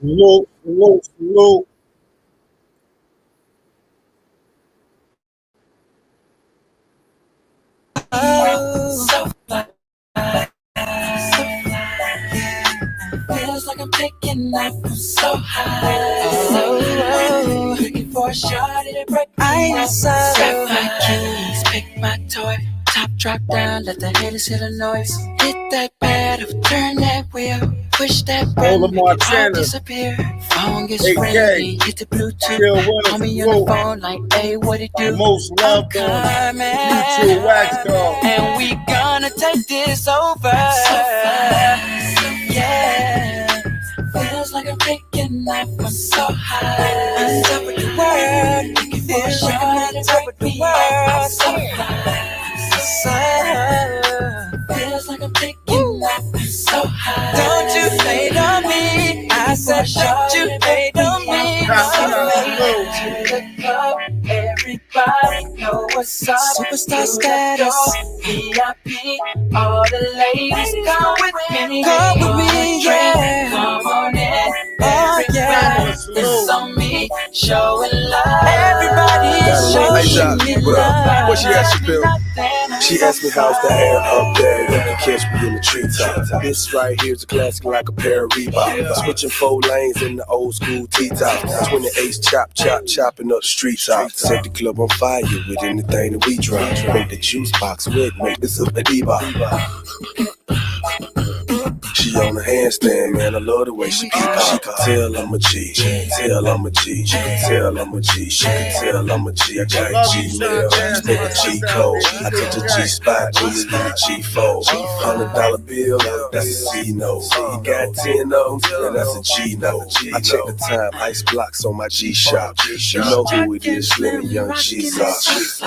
Salute, salute, salute. So fly, so fly. Feels like I'm taking off from so high. So looking for a shot at it, break me so grab my keys, pick my toy. Top drop down, let the haters hear the noise. Hit that pedal, turn that wheel. Push that Hold button, them make it all Montana. disappear. Phone gets 8K. ringing, hit the Bluetooth. Still winning, Call me on the salute. phone like, hey, what it The do? most I'm loved on coming, YouTube Wax Dog. and we gonna take this over. Yeah, feels like I'm taking off. I'm so high, on top of the world. Looking for a shot on top of the world. I'm so high, feels like I'm taking off. I'm so high. Don't you hate on me? I said, don't you hate on me? Everybody know what's up. Superstar status, VIP. All the ladies come with me. Come with me, yeah. Come on in. Oh yeah, it's on me. Showing love. Everybody showing me love. What she asked you, Bill? She asked me how's the air up there. You can catch me in the treetop. This right here's a classic like a pair of Reebok. Switching 4 lanes in the old school T-top. 28's chopping up the street top. Set the club on fire with anything that we drop. Make the juice box wet, make this a bebop. She on the handstand, man, I love the way she keep up. She can tell I'm a G, she can tell I'm a G, she can tell I'm a G, she can tell I'm a G. I got G-mail, spend a G-code. I touch a G-spot, please give me G-fold. $100 bill, that's a C-note. You got 10 of them, and that's a G-note. I check the time, ice blocks on my G-Shop. You know who it is, Slim and Young G-Sox.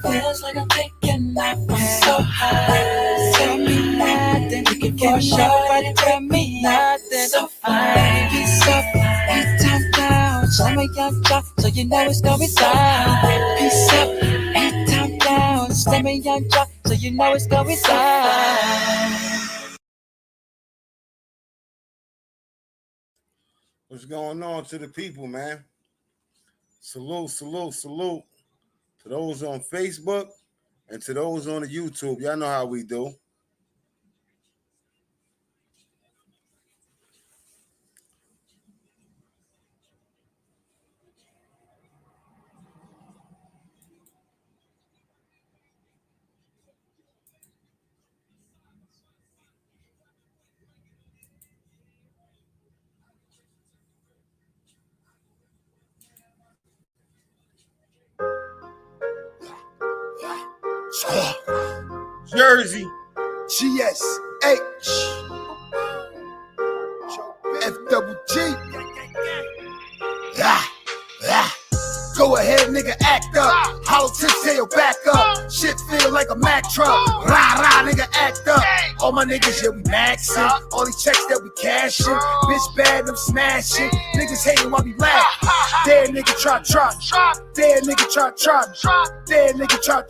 Feels like I'm taking off. I'm so high. Tell me nothing. Looking for a shot, but tell me nothing. So fine, be so fine. Head down, down. Show me your job, so you know it's going down. Peace up, head down, down. Show me your job, so you know it's going down. What's going on to the people, man? Salute, salute, salute to those on Facebook and to those on the YouTube. Y'all know how we do. Jersey. GSH. FWG. Go ahead, nigga, act up. Hollow tips, tail back up. Shit feel like a Mack truck. Rah, rah, nigga, act up. All my niggas, yeah, we maxin'. All these checks that we cashin'. Bitch bad, I'm smashing. Niggas hating while we laugh. Dead nigga try. Dead nigga try. Dead nigga try.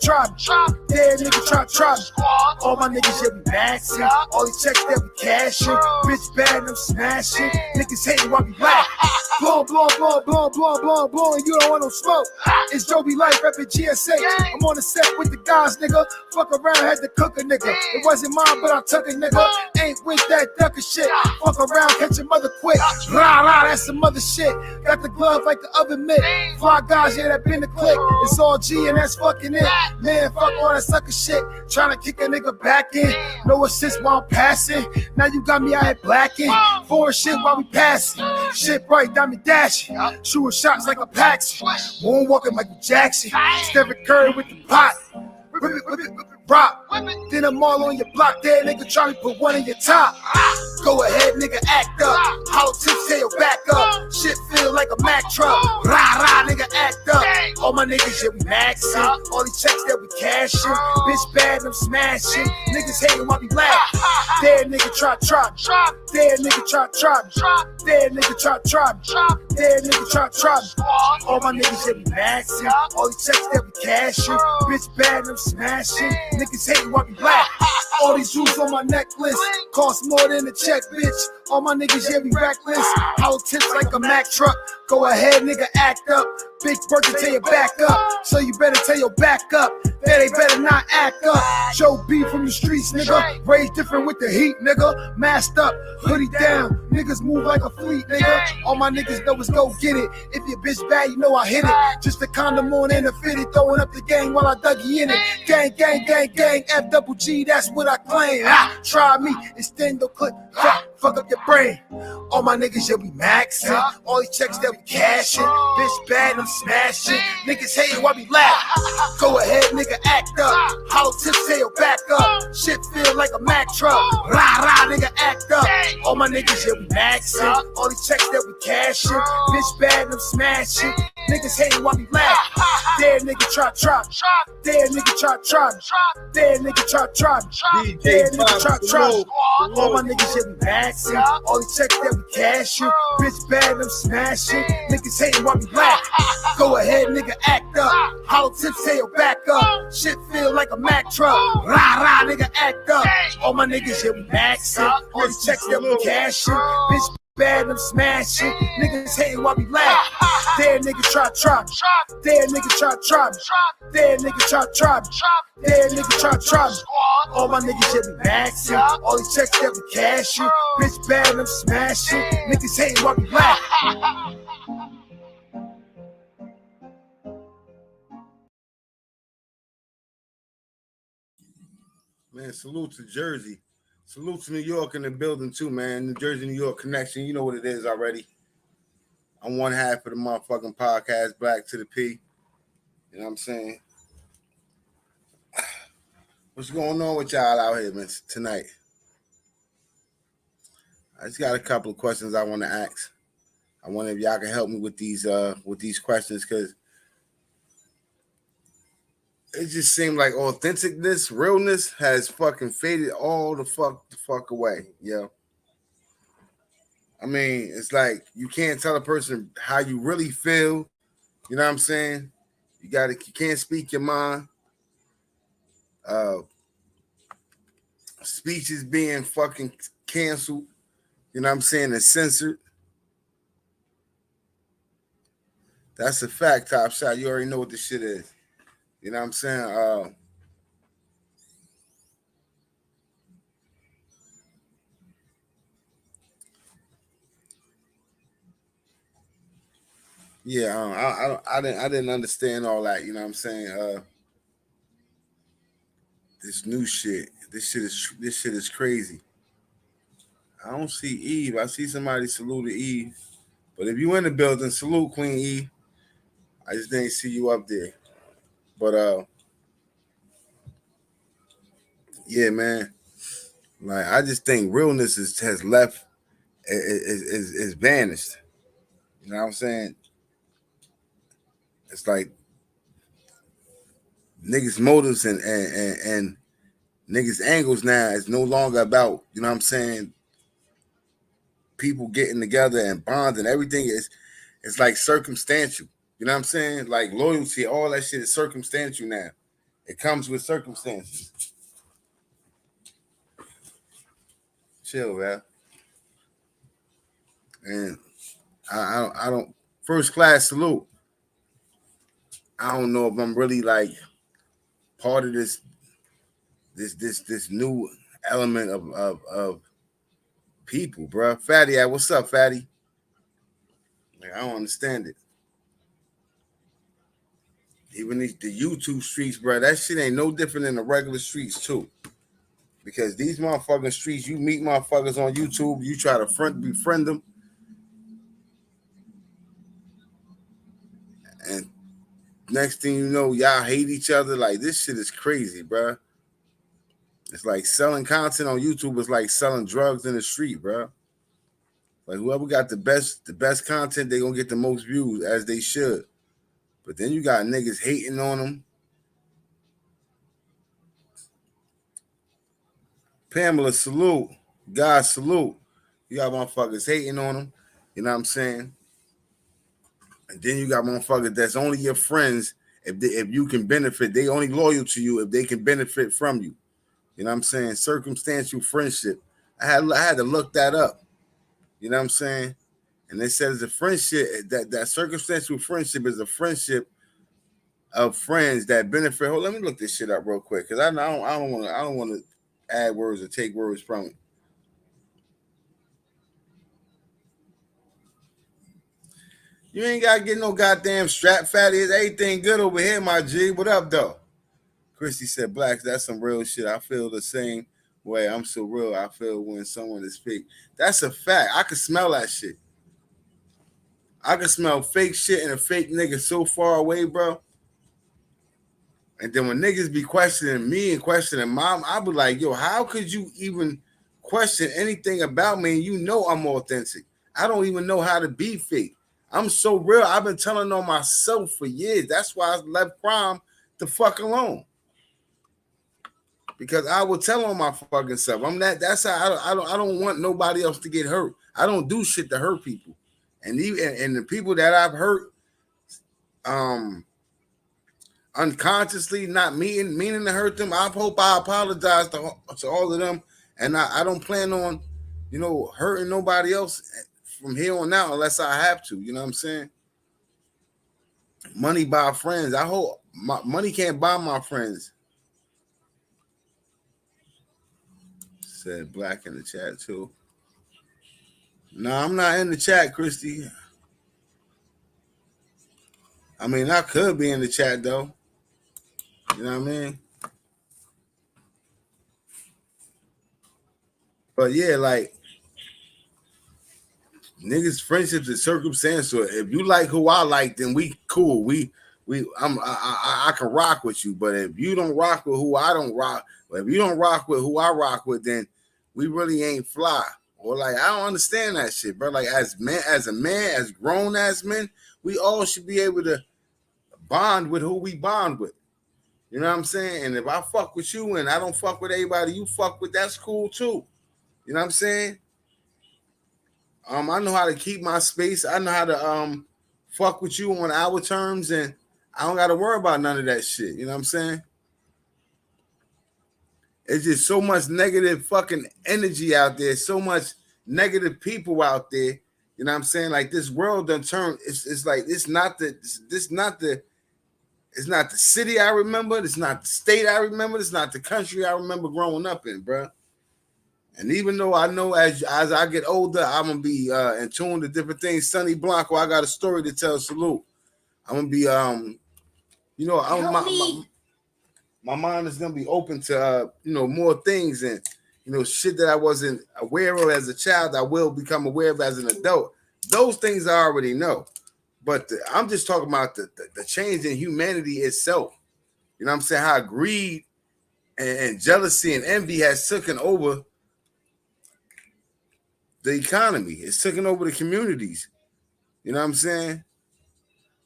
Dead nigga try. All my niggas, yeah, we maxin'. All these checks that we cashin'. Bitch bad, I'm smashing. Niggas hating while we laugh. Blowin', you don't want no smoke. It's Joby Life, reppin' GSH. I'm on the set with the guys, nigga. Fuck around, had to cook a nigga. It wasn't mine, but I took a nigga. Ain't with that ducker shit. Fuck around, catch your mother quick. Rah, rah, that's some other shit. Got the glove like the oven mitt. Fly guys, yeah, that been the click. It's all G and that's fucking it. Man, fuck all that sucker shit. Tryna kick a nigga back in. No assist while I'm passing. Now you got me out here blacking. Forward shit while we passing. Shit bright, got me dashing. Shooting shots like a Paxton. Moonwalking Michael Jackson. Stephen Curry with the pot. Whip it, rock. Then I'm all on your block there, nigga. Try to put one in your top. Go ahead, nigga, act up. Hollow tips, tail back up. Shit feel like a Mack truck. Rah, rah, nigga, act up. All my niggas, yeah, we maxin'. All these checks that we cashin'. Bitch bad, I'm smashing. Niggas hating while we laugh. Dead Dead nigga try me. Dead nigga try me. Dead nigga try me. Dead nigga try me. All my niggas that we maxing. All these checks that we cashing. Bitch bad and I'm smashing. Niggas hating while we black. All these jewels on my necklace cost more than a check, bitch. All my niggas, yeah, we reckless. Hollow tips like a Mack truck. Go ahead, nigga, act up. Big Birkin, tell you back up. So you better tell your back up. That they better not act up. Joe B from the streets, nigga. Raised different with the heat, nigga. Masked up, hoodie down. Niggas move like a fleet, nigga. All my niggas know is go get it. If your bitch bad, you know I hit it. Just a condom on and a fitted. Throwing up the gang while I Dougie in it. Gang, gang, gang, gang. F double G, that's what I claim. Try me, extend the clip. Fuck up your brain. All my niggas, yeah, we maxing. All these checks that we cashing. Bitch bad, I'm smashing. Niggas hating while we laugh. Go ahead, nigga, act up. Hollow tips, tail back up. Shit feel like a Mack truck. Rah, rah, nigga, act up. All my niggas, yeah, we maxing. All these checks that we cashing. Bitch bad, I'm smashing. Niggas hating while we laugh. Dead nigga try me. Dead nigga try me. Dead nigga try me. Dead nigga try me. All my niggas, yeah, we maxing. All these checks that we cashing. Bitch bad, I'm smashing. Niggas hating while we laugh. Go ahead, nigga, act up. Hollow tips, tail back up. Shit feel like a Mack truck. Rah, rah, nigga, act up. All my niggas, yeah, we maxing. All these checks that we cashing. Bitch bad, I'm smashing. Niggas hating while we laugh. Dead nigga try me. Dead nigga try me. Dead nigga try me. Dead nigga try me. All my niggas, yeah, we maxing. All these checks that we cashing. Bitch bad, I'm smashing. Niggas hating while we laugh. Man, salute to Jersey. Salute to New York in the building too, man. New Jersey, New York connection. You know what it is already. I'm one half of the motherfucking podcast, Black to the P. You know what I'm saying? What's going on with y'all out here, man, tonight? I just got a couple of questions I want to ask. I wonder if y'all can help me with these questions, because it just seemed like authenticness, realness has fucking faded all the fuck away, yo. I mean, it's like you can't tell a person how you really feel. You know what I'm saying? You can't speak your mind. Speeches being fucking canceled. You know what I'm saying? And censored. That's a fact, Top Shot. You already know what this shit is. You know what I'm saying? Yeah, I didn't understand all that. You know what I'm saying? This new shit. This shit is crazy. I don't see Eve. I see somebody salute Eve. But if you in the building, salute Queen Eve. I just didn't see you up there. But yeah, man. Like I just think realness has left, is vanished. You know what I'm saying? It's like niggas' motives and niggas' angles now is no longer about, you know what I'm saying, people getting together and bonding. Everything is, it's like circumstantial. You know what I'm saying? Like loyalty, all that shit is circumstantial now. It comes with circumstances. Chill, man. And I don't first class salute. I don't know if I'm really like part of this new element of people, bro. Fatty, what's up, Fatty? Like, I don't understand it. Even the YouTube streets, bro, that shit ain't no different than the regular streets too. Because these motherfucking streets, you meet motherfuckers on YouTube, you try to befriend them, and next thing you know, y'all hate each other. Like this shit is crazy, bro. It's like selling content on YouTube is like selling drugs in the street, bro. Like whoever got the best content, they gonna get the most views, as they should. But then you got niggas hating on them. Pamela, salute. God salute. You got motherfuckers hating on them. You know what I'm saying? And then you got motherfuckers that's only your friends if you can benefit. They only loyal to you if they can benefit from you. You know what I'm saying? Circumstantial friendship. I had to look that up. You know what I'm saying? And they said it's a friendship that circumstantial friendship is a friendship of friends that benefit. Hold, let me look this shit up real quick because I don't want to add words or take words from it. You ain't gotta get no goddamn strap fatty. Is everything good over here, my G? What up, though? Christy said, "Blacks, that's some real shit. I feel the same way. I'm so real. I feel when someone is fake. That's a fact. I can smell that shit. I can smell fake shit and a fake nigga so far away, bro. And then when niggas be questioning me and questioning mom, I be like, yo, how could you even question anything about me? And you know I'm authentic. I don't even know how to be fake. I'm so real. I've been telling on myself for years. That's why I left crime the fuck alone. Because I will tell on my fucking self. I'm that. That's how I don't want nobody else to get hurt. I don't do shit to hurt people. And even and the people that I've hurt, um, unconsciously, not meaning to hurt them. I hope I apologize to all of them, and I don't plan on, hurting nobody else from here on out unless I have to. You know what I'm saying? Money buy friends. I hope money can't buy my friends. Said Black in the chat too. No, I'm not in the chat, Christy. I mean, I could be in the chat though. You know what I mean? But yeah, like niggas, friendships is circumstantial. If you like who I like, then we cool. I can rock with you. But if you don't rock with who I don't rock, if you don't rock with who I rock with, then we really ain't fly. Or like I don't understand that shit, bro. Like as a man, as grown ass men, we all should be able to bond with who we bond with. You know what I'm saying? And if I fuck with you and I don't fuck with everybody you fuck with, that's cool too. You know what I'm saying? I know how to keep my space. I know how to fuck with you on our terms, and I don't got to worry about none of that shit. You know what I'm saying? It's just so much negative fucking energy out there, so much negative people out there. You know what I'm saying? Like this world done turned. It's like it's not the city I remember. It's not the state I remember. It's not the country I remember growing up in, bro. And even though I know as I get older, I'm gonna be in tune to different things. Sonny Blanco, I got a story to tell. Salute. I'm gonna be my mind is gonna be open to more things and shit that I wasn't aware of as a child. I will become aware of as an adult. Those things I already know, but I'm just talking about the change in humanity itself. You know what I'm saying? How greed and jealousy and envy has taken over the economy. It's taking over the communities. You know what I'm saying?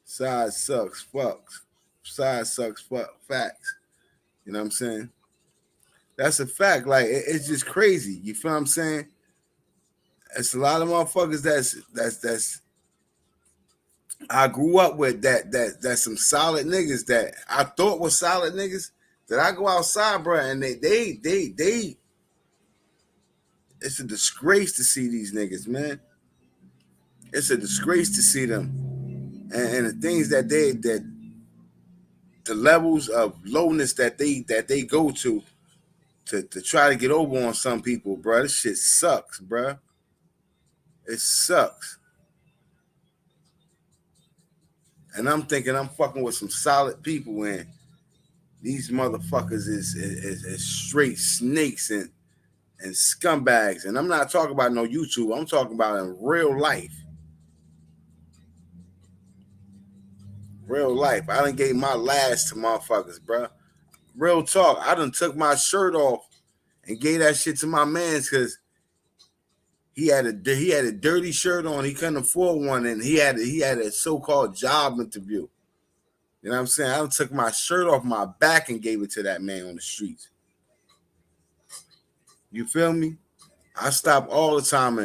Side sucks, fucks. Side sucks, facts. You know what I'm saying? That's a fact. Like it's just crazy. You feel what I'm saying? It's a lot of motherfuckers that's I grew up with that's some solid niggas that I thought were solid niggas that I go outside, bro, and they it's a disgrace to see these niggas, man. It's a disgrace to see them. And the things that the levels of lowness that they go to try to get over on some people, bro. This shit sucks, bro. It sucks. And I'm thinking I'm fucking with some solid people, and these motherfuckers is straight snakes and scumbags. And I'm not talking about no YouTube. I'm talking about in real life. Real life. I done gave my last to motherfuckers, bro. Real talk. I done took my shirt off and gave that shit to my mans because he had a dirty shirt on. He couldn't afford one, and he had a so-called job interview. You know what I'm saying? I took my shirt off my back and gave it to that man on the streets. You feel me? I stop all the time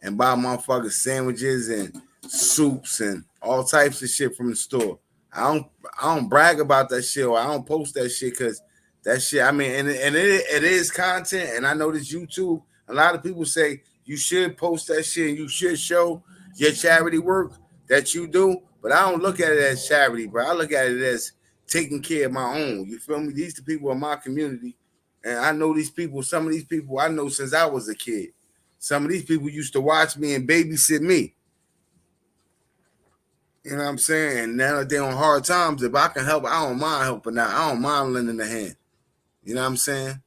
and buy motherfucking sandwiches and soups and all types of shit from the store. I don't I don't brag about that shit or I don't post that shit because that shit. I mean, and it is content, and I know this YouTube. A lot of people say you should post that shit and you should show your charity work that you do, but I don't look at it as charity, bro. I look at it as taking care of my own. You feel me? These the people in my community, and I know these people. Some of these people I know since I was a kid. Some of these people used to watch me and babysit me. You know what I'm saying? And now that they're on hard times, if I can help, I don't mind helping out. I don't mind lending a hand. You know what I'm saying?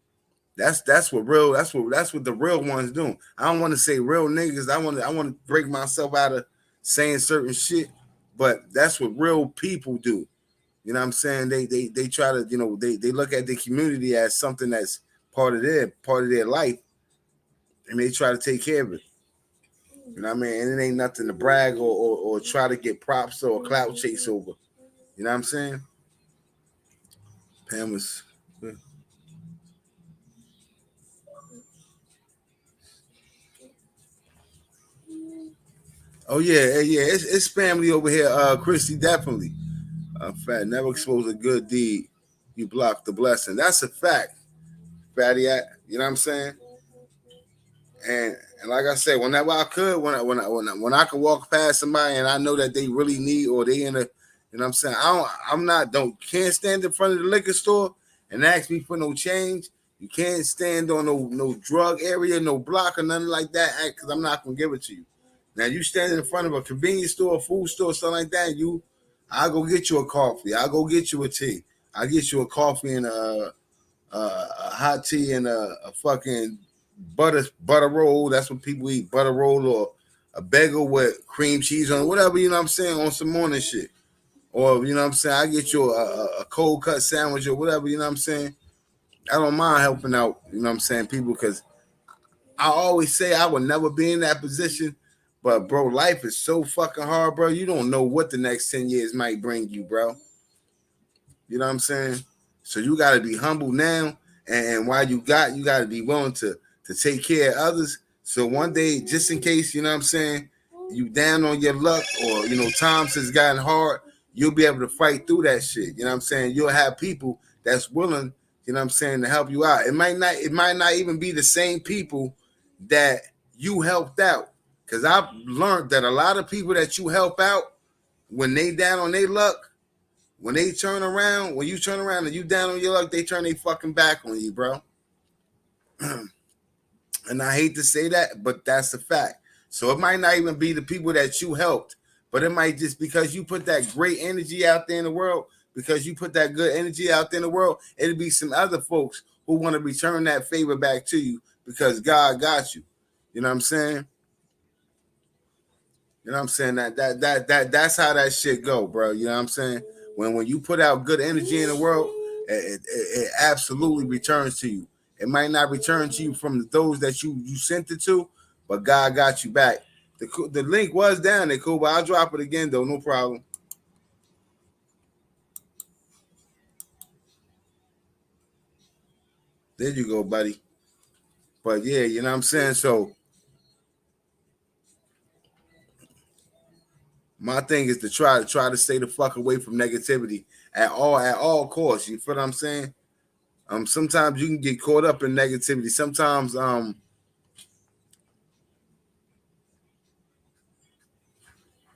That's what real. That's what the real ones do. I don't want to say real niggas. I want to break myself out of saying certain shit, but that's what real people do. You know what I'm saying? They try to, they look at the community as something that's part of their life, and they try to take care of it. You know what I mean? And it ain't nothing to brag or try to get props or clout chase over. You know what I'm saying? Pam was. Oh yeah. It's family over here. Christy, definitely. Fat, never expose a good deed. You block the blessing. That's a fact, fatty. You know what I'm saying? And like I said, whenever I could, when I could walk past somebody and I know that they really need or they in a, you know what I'm saying? Can't stand in front of the liquor store and ask me for no change. You can't stand on no drug area, no block or nothing like that, because I'm not gonna give it to you. Now you standing in front of a convenience store, food store, something like that, I'll go get you a coffee. I'll go get you a tea. I'll get you a coffee and a hot tea and a fucking butter roll. That's what people eat, butter roll or a bagel with cream cheese on whatever, you know what I'm saying, on some morning shit. Or, you know what I'm saying, I get you a cold cut sandwich or whatever, you know what I'm saying. I don't mind helping out, you know what I'm saying, people, because I always say I would never be in that position. But, bro, life is so fucking hard, bro. You don't know what the next 10 years might bring you, bro. You know what I'm saying? So you got to be humble now. And while you got to be willing to take care of others. So one day, just in case, you know what I'm saying, you down on your luck or, times has gotten hard, you'll be able to fight through that shit. You know what I'm saying? You'll have people that's willing, you know what I'm saying, to help you out. It might not even be the same people that you helped out. Because I've learned that a lot of people that you help out, when they down on their luck, when you turn around and you down on your luck, they turn their fucking back on you, bro. And I hate to say that, but that's a fact. So it might not even be the people that you helped, but it might just because you put that great energy out there in the world, because you put that good energy out there in the world, it'll be some other folks who want to return that favor back to you because God got you. You know what I'm saying? You know what I'm saying? That's how that shit go, bro. You know what I'm saying? When you put out good energy in the world, it absolutely returns to you. It might not return to you from those that you sent it to, but God got you back. The link was down there, cool, but I'll drop it again though, no problem. There you go, buddy. But yeah, you know what I'm saying? So my thing is to try to stay the fuck away from negativity at all costs. You feel what I'm saying? Sometimes you can get caught up in negativity. Sometimes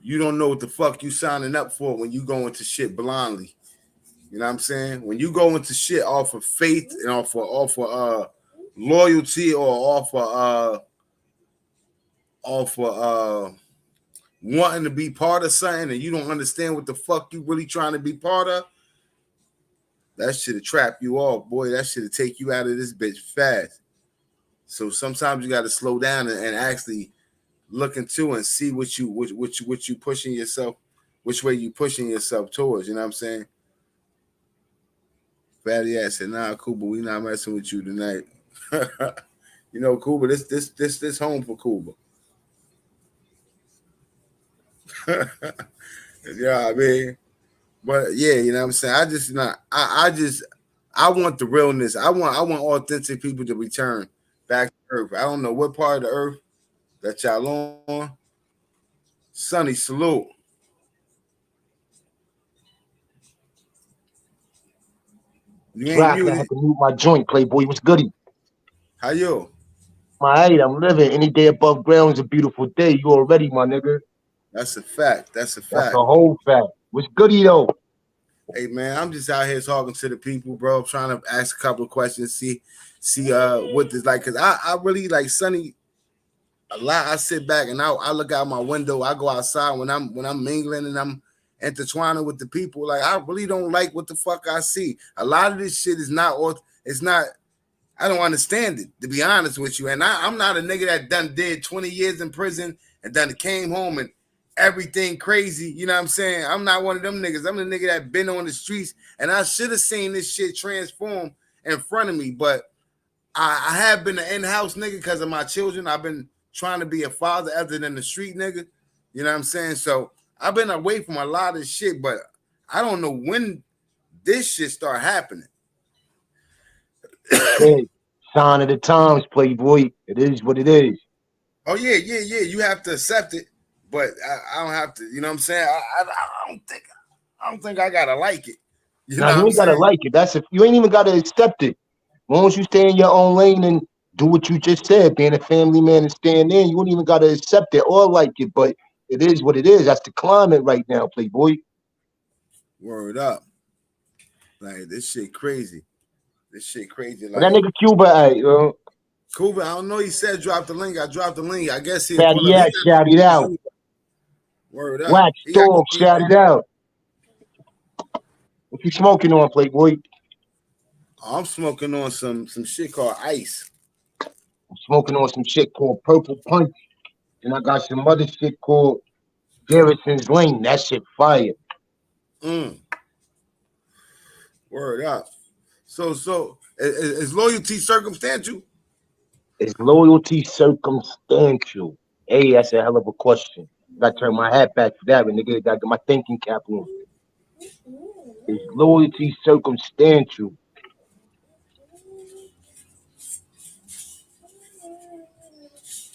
you don't know what the fuck you signing up for when you go into shit blindly. You know what I'm saying? When you go into shit off of faith and off of loyalty or off of wanting to be part of something and you don't understand what the fuck you really trying to be part of, that shit'll trap you off, boy. That shit'll take you out of this bitch fast. So sometimes you got to slow down and actually look into and see what you pushing yourself, which way you pushing yourself towards. You know what I'm saying? Fatty ass said, "Nah, Cuba, we not messing with you tonight." Cuba, this home for Cuba. Yeah, I mean, but yeah, you know what I'm saying. I want the realness. I want authentic people to return back Earth. I don't know what part of the earth that y'all on. Sonny, salute. You ain't Driving, I muted. had to mute my joint, Playboy. What's goody? How you? My height, I'm living. Any day above ground is a beautiful day. You already, my nigga. That's a fact. That's a That's a fact. whole fact. What's goody though? Hey man, I'm just out here talking to the people, bro. Trying to ask a couple of questions, see what this like, cause I really like Sonny a lot. I sit back and I look out my window. I go outside when I'm mingling and I'm intertwining with the people. Like I really don't like what the fuck I see. A lot of this shit is not. It's not. I don't understand it, to be honest with you. And I'm not a nigga that done did 20 years in prison and done came home and everything crazy. You know what I'm saying? I'm not one of them niggas. I'm the nigga that been on the streets and I should have seen this shit transform in front of me. But I have been an in-house nigga because of my children. I've been trying to be a father other than the street nigga. You know what I'm saying? So I've been away from a lot of shit, but I don't know when this shit start happening. Hey, sign of the times, Playboy. It is what it is. Oh yeah. You have to accept it, but I don't have to. You know what I'm saying? I don't think I gotta like it. You Now know what you I'm ain't gotta saying? like it. That's if you ain't even gotta accept it. As long as you stay in your own lane and do what you just said, being a family man and staying in, you wouldn't even gotta accept it or like it. But it is what it is. That's the climate right now, Playboy. Word up. Like this shit crazy. This shit crazy. But that Like nigga Cuba, Cuba, I don't know. He said drop the link. I dropped the link. I guess he'll pull fatty up. He ass, got shout it out. word up. Wax He got dog, shout it out. What you smoking on, Playboy? I'm smoking on some shit called ice. I'm smoking on some shit called Purple Punch, and I got some other shit called Garrison's Lane. That shit fire. Mm, word up. So is loyalty circumstantial? Is loyalty circumstantial? Hey, that's a hell of a question. Got to turn my hat back for that, but nigga, got to get my thinking cap on. Is loyalty circumstantial?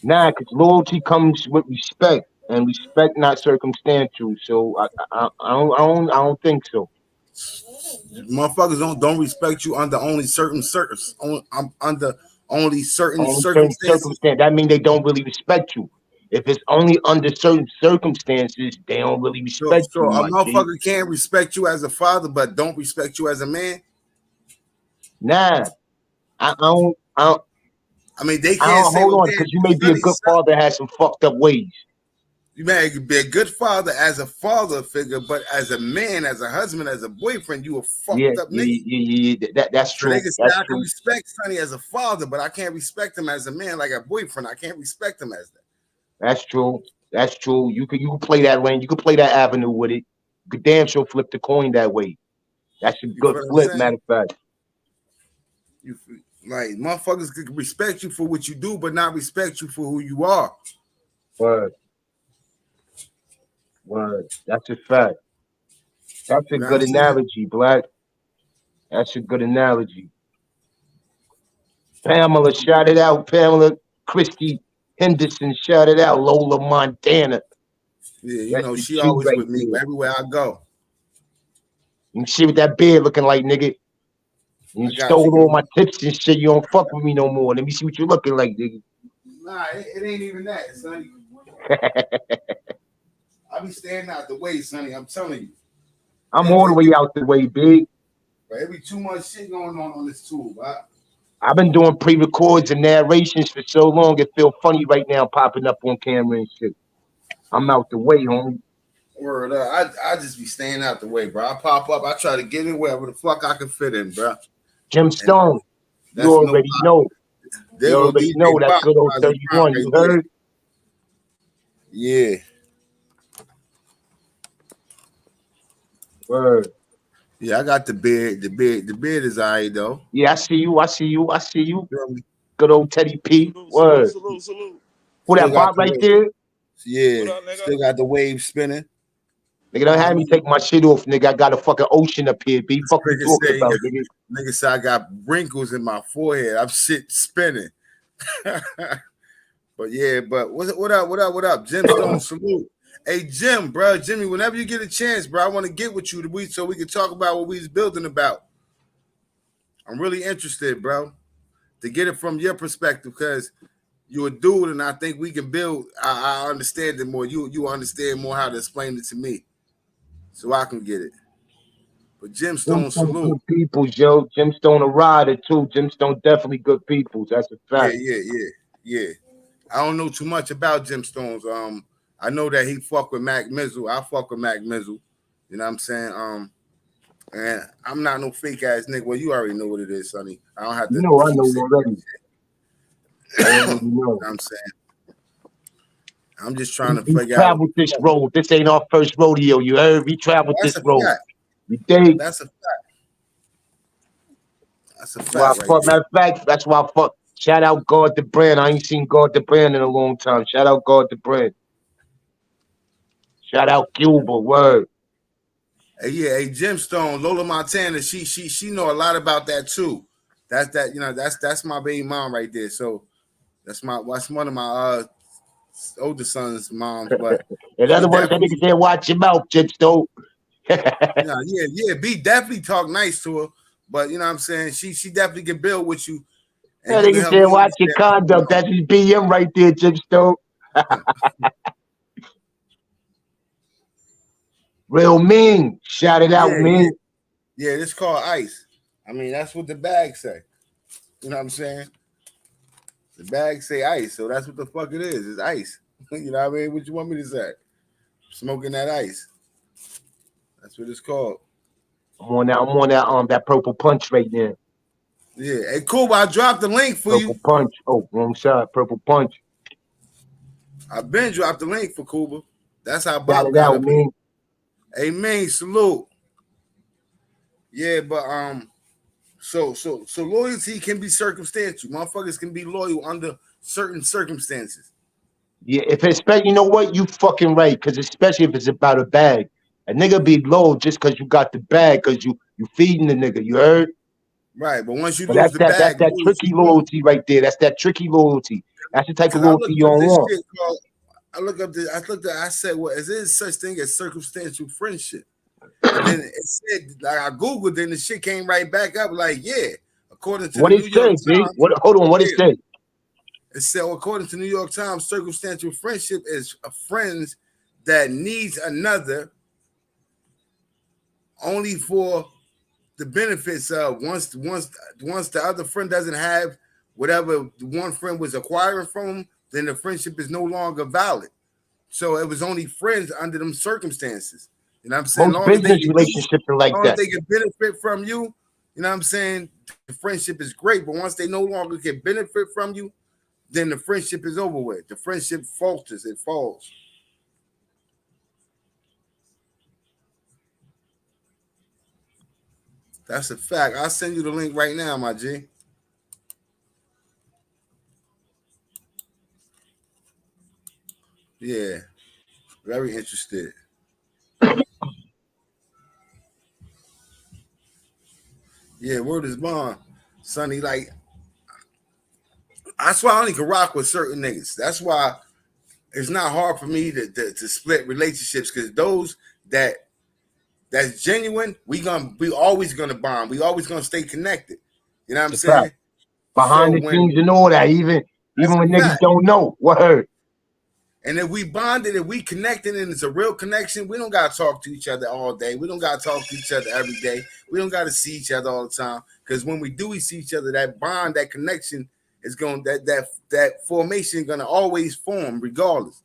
Nah, because loyalty comes with respect, and respect not circumstantial. So I don't think so. Motherfuckers don't respect you under only certain under only certain Only certain circumstances. circumstance. That means they don't really respect you. If it's only under certain circumstances, they don't really So respect so you, a my G. motherfucker can't respect you as a father, but don't respect you as a man. Nah, I don't. I mean, they I can't don't say, hold well, on, damn, because you may be a good son, father, has some fucked up ways. you may be a good father as a father figure, but as a man, as a husband, as a boyfriend, you a Yeah, fucked up yeah, nigga. yeah, yeah, yeah. That's So they true. can say That's I can true. respect Sonny as a father, but I can't respect him as a man, like a boyfriend. I can't respect him as that. That's true. That's true. You can play that lane. You can play that avenue with it. You could damn sure flip the coin that way. That's a You good feel what I'm flip, saying? matter of fact. You like motherfuckers could respect you for what you do, but not respect you for who you are. Word, word. That's a fact. That's a You know what good I'm saying? analogy, Black. That's a good analogy. Pamela, shout it out. Pamela Christie Henderson, shout it out. Lola, Montana. Yeah, you That's know, the she two always right with me there. everywhere I go. You see what that beard looking like, nigga? You I got stole you. all my tips and shit. You don't fuck with me no more. Let me see what you looking like, nigga. Nah, it ain't even that, Sonny. I be staying out the way, Sonny. I'm telling you. I'm It, all the it, way it, out the way, big. but it be too much shit going on this tool, right? I've been doing pre-records and narrations for so long. It feel funny right now, popping up on camera and shit. I'm out the way, homie. Word up. I just be staying out the way, bro. I pop up. I try to get in wherever the fuck I can fit in, bro. Jim And Stone, you that's no already lie. know. You There go already know DJ that Pop good old as a prime 31. right You there. heard? Yeah. Word. Yeah, I got the beard. The beard is alright though. Yeah, I see you. I see you. I see you. You feel me? Good old Teddy P. Salute, salute, Word. salute, salute. Who Still that got bot the right wave. there? Yeah. What up, nigga? Still got the wave spinning. Nigga, You don't know what I have me mean? take my shit off, nigga. I got a fucking ocean up here, B. This Fuck you nigga talking say about, nigga. nigga say I got wrinkles in my forehead. I'm shit spinning. But yeah, but what up? What up? What up? Jim Stone, salute. Hey Jim, bro, Jimmy, whenever you get a chance, bro, I want to get with you so we can talk about what we was building about. I'm really interested, bro, to get it from your perspective because you're a dude, and I think we can build. I understand it more. You understand more how to explain it to me, so I can get it. But Jim Stone, Gemstone salute. good peoples, yo. Gemstone a rider too. Gemstone definitely good peoples. That's a Yeah, fact. yeah, yeah, yeah. I don't know too much about Jim Stones. I know that he fuck with Mac Mizzle. I fuck with Mac Mizzle. You know what I'm saying? And I'm not no fake ass nigga. Well, you already know what it is, Sonny. I don't have You to know, I keep know saying. already. I You already know know. what I'm saying? I'm just trying We, to we figure out. traveled this road. This ain't our first rodeo. You heard? We traveled That's this a road. fact. You dig? That's a fact. That's a That's why I fact right fuck. there. Matter of fact, that's why I fuck. Shout out God the Brand. I ain't seen God the Brand in a long time. Shout out God the Brand. Shout out Cuba. Word. Hey, yeah, hey, Jim Stone, Lola Montana, she know a lot about that too. That's my baby mom right there. So that's one of my older son's moms, but In she other words, that nigga definitely, said, "Watch your mouth, Gemstone." yeah, be definitely talk nice to her. But you know what I'm saying? She definitely can build with you and That you can nigga help said, me "Watch your understand what's conduct." That's his BM right there, Gemstone. going on. Real mean. Shout it out, Yeah, yeah, mean. yeah. It's called ice. I mean, that's what the bag say. You know what I'm saying? The bag say ice, so that's what the fuck it is. It's ice. You know what I mean? What you want me to say? Smoking that ice. That's what it's called. I'm on that purple punch right now. Yeah. Hey, cool. I dropped the link for you. Purple punch. Oh, wrong side. Purple punch. I've been dropped the link for Cuba. That's how Shout Bob it got out, up here. mean. Amen. Salute. Yeah, but so loyalty can be circumstantial. Motherfuckers can be loyal under certain circumstances. Yeah, if it's you know what, you fucking right. Because especially if it's about a bag, a nigga be low just because you got the bag, because you feeding the nigga. You heard? Right. But once you But lose the that's bag, that loyalty tricky gone. loyalty right there. That's that tricky loyalty. That's the type of Because I loyalty looked you up don't this want. shit called I said, well, is there such thing as circumstantial friendship? And then it said, like I Googled, then the shit came right back up, like, yeah, according to the What it New York say, B? Times, What? Hold on. What it yeah, say? it said, according to New York Times, circumstantial friendship is a friends that needs another only for the benefits of once the other friend doesn't have whatever the one friend was acquiring from him, then the friendship is no longer valid. So it was only friends under them circumstances. You know what I'm saying? As Most long as they business can use, relationships are as like long as that. they can benefit from you, you know what I'm saying? The friendship is great. But once they no longer can benefit from you, then the friendship is over with. The friendship falters, it falls. That's a fact. I'll send you the link right now, my G. Yeah, very interested. Yeah, word is bond. Sonny, like, that's why I only can rock with certain niggas. That's why it's not hard for me to split relationships because those that that's genuine, we always gonna bond. We always gonna stay connected. You know what It's I'm a fact. saying? So Behind the when scenes and all that, that's even a when niggas fact. don't know. Word. And if we bonded, if we connected, and it's a real connection, we don't gotta talk to each other all day. We don't gotta talk to each other every day. We don't gotta see each other all the time. Because when we do, we see each other. That bond, that connection is going that formation is gonna always form, regardless.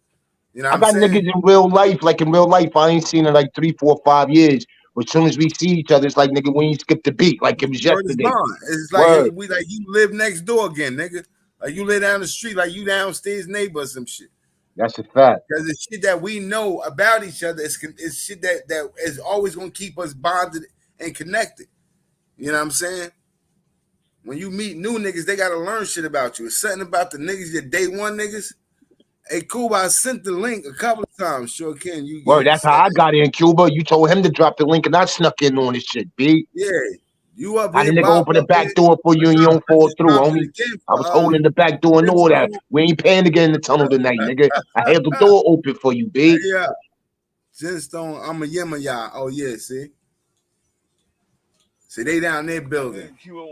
You know what I I'm got saying? niggas in real life, like in real life, I ain't seen in like 3, 4, 5 years. But as soon as we see each other, it's like nigga, we ain't skip the beat, like it was Word is yesterday. bond. It's like Word. we like you live next door again, nigga. Like you live down the street, like you downstairs neighbor or some shit. That's a fact. Because the shit that we know about each other is shit that is always gonna keep us bonded and connected. You know what I'm saying? When you meet new niggas, they gotta learn shit about you. It's something about the niggas, your day one niggas. Hey, cool. I sent the link a couple of times. Sure can. Word. That's how I got in Cuba. You told him to drop the link, and I snuck in on this shit, B. Yeah, You up How the here, nigga Bob open the up back here. door for you and you don't I fall just through, dropped it homie? again I for was holding the back door and all that. Brimstone. We ain't paying to get in the tunnel tonight, nigga. I held the door open for you, B. Yeah. Gemstone, I'm a Yemaya. Oh yeah, see? See, they down there building. Cuba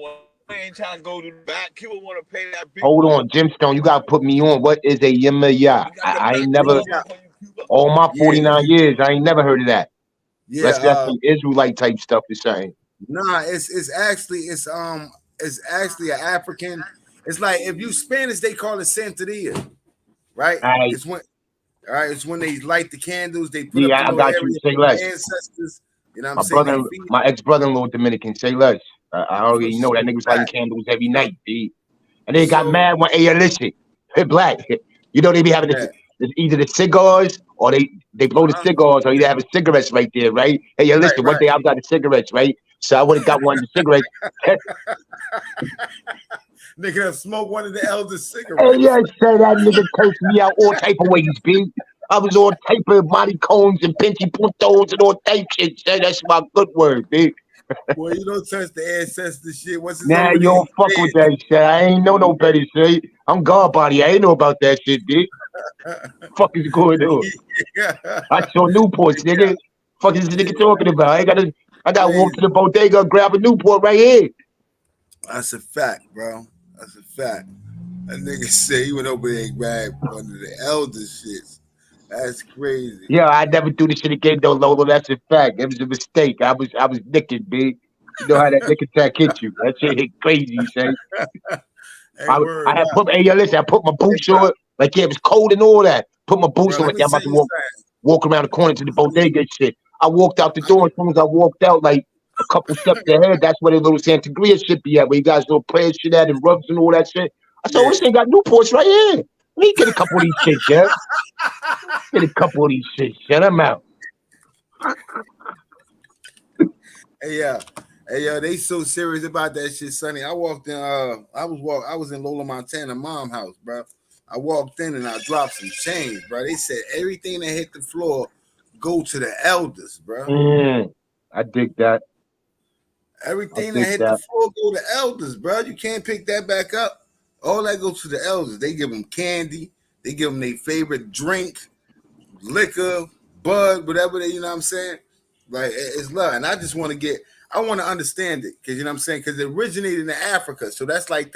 ain't trying to go to the back. Cuba want to pay that big Hold money. on, Gemstone, you gotta put me on. What is a Yimaya? We got the I back ain't door never, Yemaya. open for you, Cuba. all my Yeah, 49 years, I ain't never heard of that. yeah, That's some Israelite type stuff or something. nah, it's actually an African. It's like if you Spanish, they call it Santeria, right? All right, It's when they light the candles, they put up yeah, the I little got you. area Say for the less. ancestors. You know what I'm My saying? They brother, feed my ex-brother-in-law Dominican. Say less. I for already know that sure. nigga was lighting Fact. candles every night, B. And they got So mad when, hey, listen, hey, black. You know they be having this, yeah, it's either the cigars or they blow the uh-huh. cigars or you have cigarettes right there, right? Hey, Right, listen, one right. day I got the cigarettes, right? So I would have got one of the cigarettes. Nigga done smoke one of the elders' Hey, cigarettes. yes, sir, that nigga cursed me out all type of ways, B. I was all type of Monty Cones and Pinchy Puntos and all type shit, sir. That's my good word, B. Boy, you don't touch the ancestor shit. Once it's Nah, over you there, don't fuck with that shit. I ain't know no better, shit. I'm God body. I ain't know about that shit, B. Fuck is going on? you dead. I saw Newports, nigga. Fuck is this nigga talking about? I gotta walk to Crazy. the bodega and grab a Newport right here. That's a fact, bro. That's a fact. That nigga said he went over there and grabbed one of the elder shits. That's crazy. Yeah, I never do this shit again though, Lolo. That's a fact. It was a mistake. I was nicking, B. You know how that nick attack hit you. That shit hit crazy, you say. Hey, I word had up. put hey yo, listen, I put my Hey, boots bro. on, like yeah, it was cold and all that. Put my boots Bro, on let like me yeah, I'm tell about to you something. walk around the corner to the Let me, bodega and shit. I walked out the door. As soon as I walked out, like a couple steps ahead, that's where the little Santagria shit be at, where you guys little prayer shit at and rubs and all that shit. I said, oh, yeah. this ain't got Newports right here. Let me get a couple of these shits, yeah. Get a couple of these shits, shut them out. Hey, yeah. Hey, yo, they so serious about that shit, Sonny. I walked in. I was in Lola, Montana, mom house, bro. I walked in and I dropped some change, bro. They said everything that hit the floor go to the elders, bro. Mm, I dig that. I Everything that dig hit the that. floor go to elders, bro. You can't pick that back up. All that goes to the elders. They give them candy. They give them their favorite drink, liquor, bud, whatever they, you know what I'm saying? Like it's love. And I just want to I want to understand it because you know what I'm saying? Because it originated in Africa. So that's like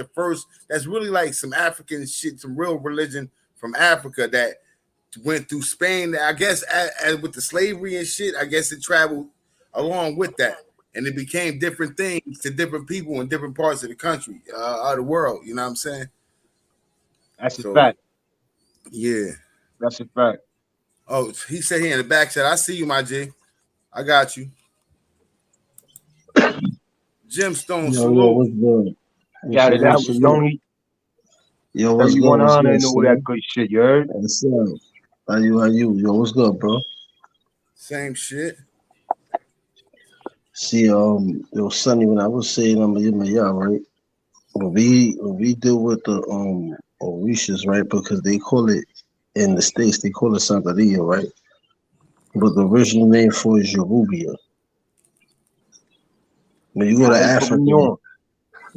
that's really like some African shit, some real religion from Africa that went through Spain. I guess as with the slavery and shit, I guess it traveled along with that. And it became different things to different people in different parts of the country, of the world. You know what I'm saying? That's a So, fact. yeah. That's a fact. Oh, he said here in the back chat, I see you, my G. I got you. Gemstone Yo, salute. what's good? What's Shout it good? out, Salute. Stony. Yo, Tell what's you good? one What's honor good, and all that son? good shit, you heard? What's up? How you? Yo, what's good, bro? Same shit. See, it was Sonny when I was saying I'm a yeah, right? When we deal with the Orishas, right? Because they call it in the States, they call it Santeria, right? But the original name for it is Yorubia. When you go to All right, put me Africa, on.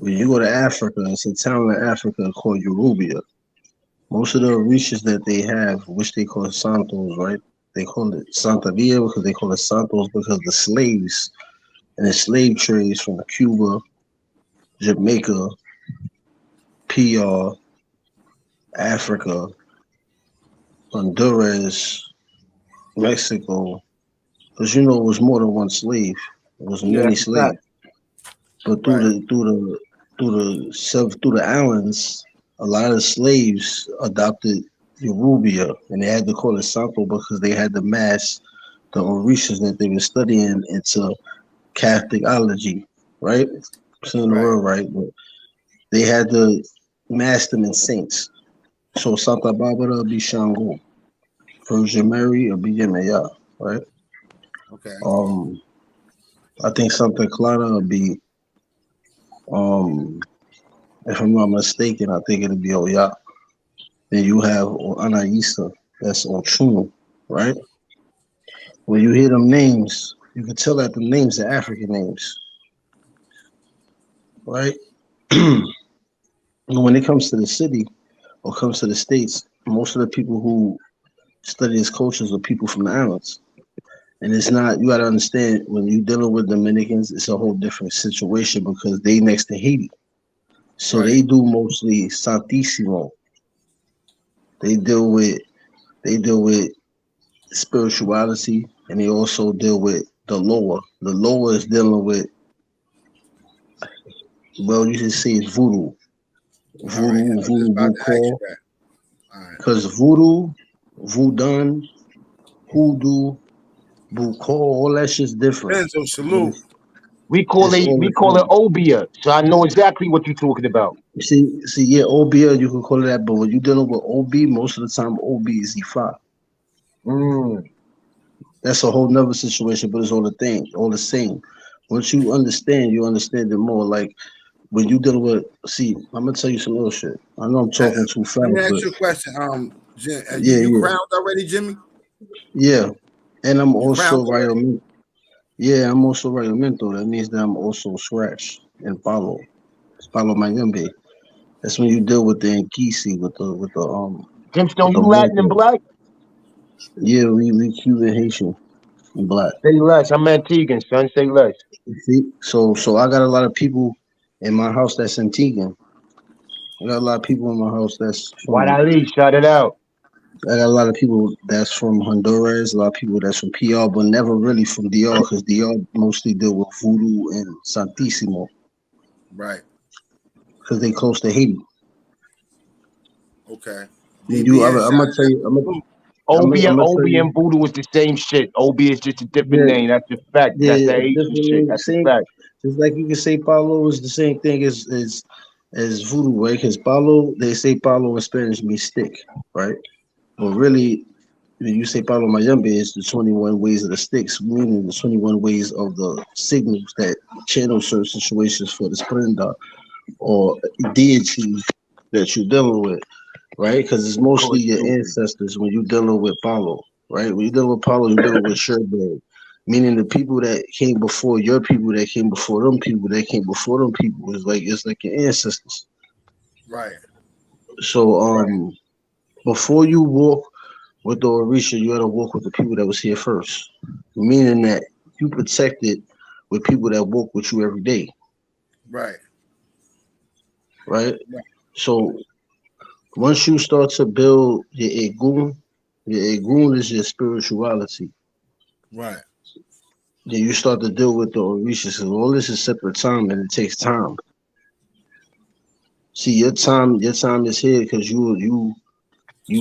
it's a town in Africa called Yorubia. Most of the Orishas that they have, which they call Santos, right? They call it Santeria because they call it Santos because the slaves and the slave trades from Cuba, Jamaica, PR, Africa, Honduras, Mexico, because you know it was more than one slave. It was Yeah, many that's a fact. slaves. But Right. through the islands, a lot of slaves adopted Eurubia, and they had to call it Santo because they had to mass the Orishas that they were studying into Catholicology, right? Saying the Right. word right, but they had to mass them in saints. So Santa Barbara be Shango, Virgin Mary or be Yemaya, right? Okay. Um, I think Santa Clara will be um if I'm not mistaken, I think it'll be Oya. Then you have Anaisa, that's on True, right? When you hear them names, you can tell that the names are African names. right? When it comes to the city or comes to the states, most of the people who study as cultures are people from the islands. And it's not, you got to understand, when you dealing with Dominicans, it's a whole different situation because they next to Haiti. So Right. they do mostly Santissimo. They deal with they deal with spirituality, and they also deal with the lower. The lower is dealing with, well, you should say it's voodoo. All right. I was just about to ask you Voodoo, that. All right. because voodoo, voodoo, hoodoo, buko, all that shit's different. Benzo, But salute. it's all We the call it same. obia. So I know exactly what you're talking about. Yeah, OB, you can call it that, but when you're dealing with OB, most of the time OB is Ifa. Mm. That's a whole nother situation, but it's all the thing, all the same. Once you understand it more. Like when you dealing with, see, I'm gonna tell you some little shit. I know I'm Uh, talking too Let me fast, ask but you a question. yeah, You yeah, crowned already, Jimmy? yeah. And I'm You crowned also already? Rayo. Yeah, I'm also Rayomento. That means that I'm also scratch and follow my yumbe. That's when you deal with the Nkisi, Gemstone, with you the Latin and Volta. black? Yeah, we Cuban Haitian and black. Say less. I'm Antiguan, son. Say less. You see, so I got a lot of people in my house that's Antiguan. I got a lot of people in my house that's White from. Ali, shout it out. I got a lot of people that's from Honduras. A lot of people that's from PR, but never really from DR because DR mostly deal with voodoo and Santissimo Right. because they close to Haiti. Okay. I'm DBN shot gonna tell you. salute. I'm gonna tell Obi you. and Voodoo is the same shit. Obi is just a different Yeah, name. That's a fact. That's yeah, the Haitian shit. definitely That's a same. fact. Just like you can say Paulo is the same thing as voodoo, right? Because Paulo, they say Paulo in Spanish means stick, right? But really, when you say Pablo Mayembe, it's the 21 ways of the sticks, meaning the 21 ways of the signals that channel certain situations for the Sprenda or deity that you're dealing with, right? Because it's mostly Course, your stupid. ancestors when you're dealing with Paulo, right? When you're dealing with Paulo, you're dealing with Sherbrand, meaning the people that came before your people, that came before them people, that came before them people. It's like your ancestors. Right. So Right. before you walk with the Orisha, you gotta walk with the people that was here first. Meaning that you protected with people that walk with you every day, Right. right? Right. So once you start to build your egun is your spirituality. Right. Then you start to deal with the Orishas. So all this is separate time and it takes time. See, your time is here because you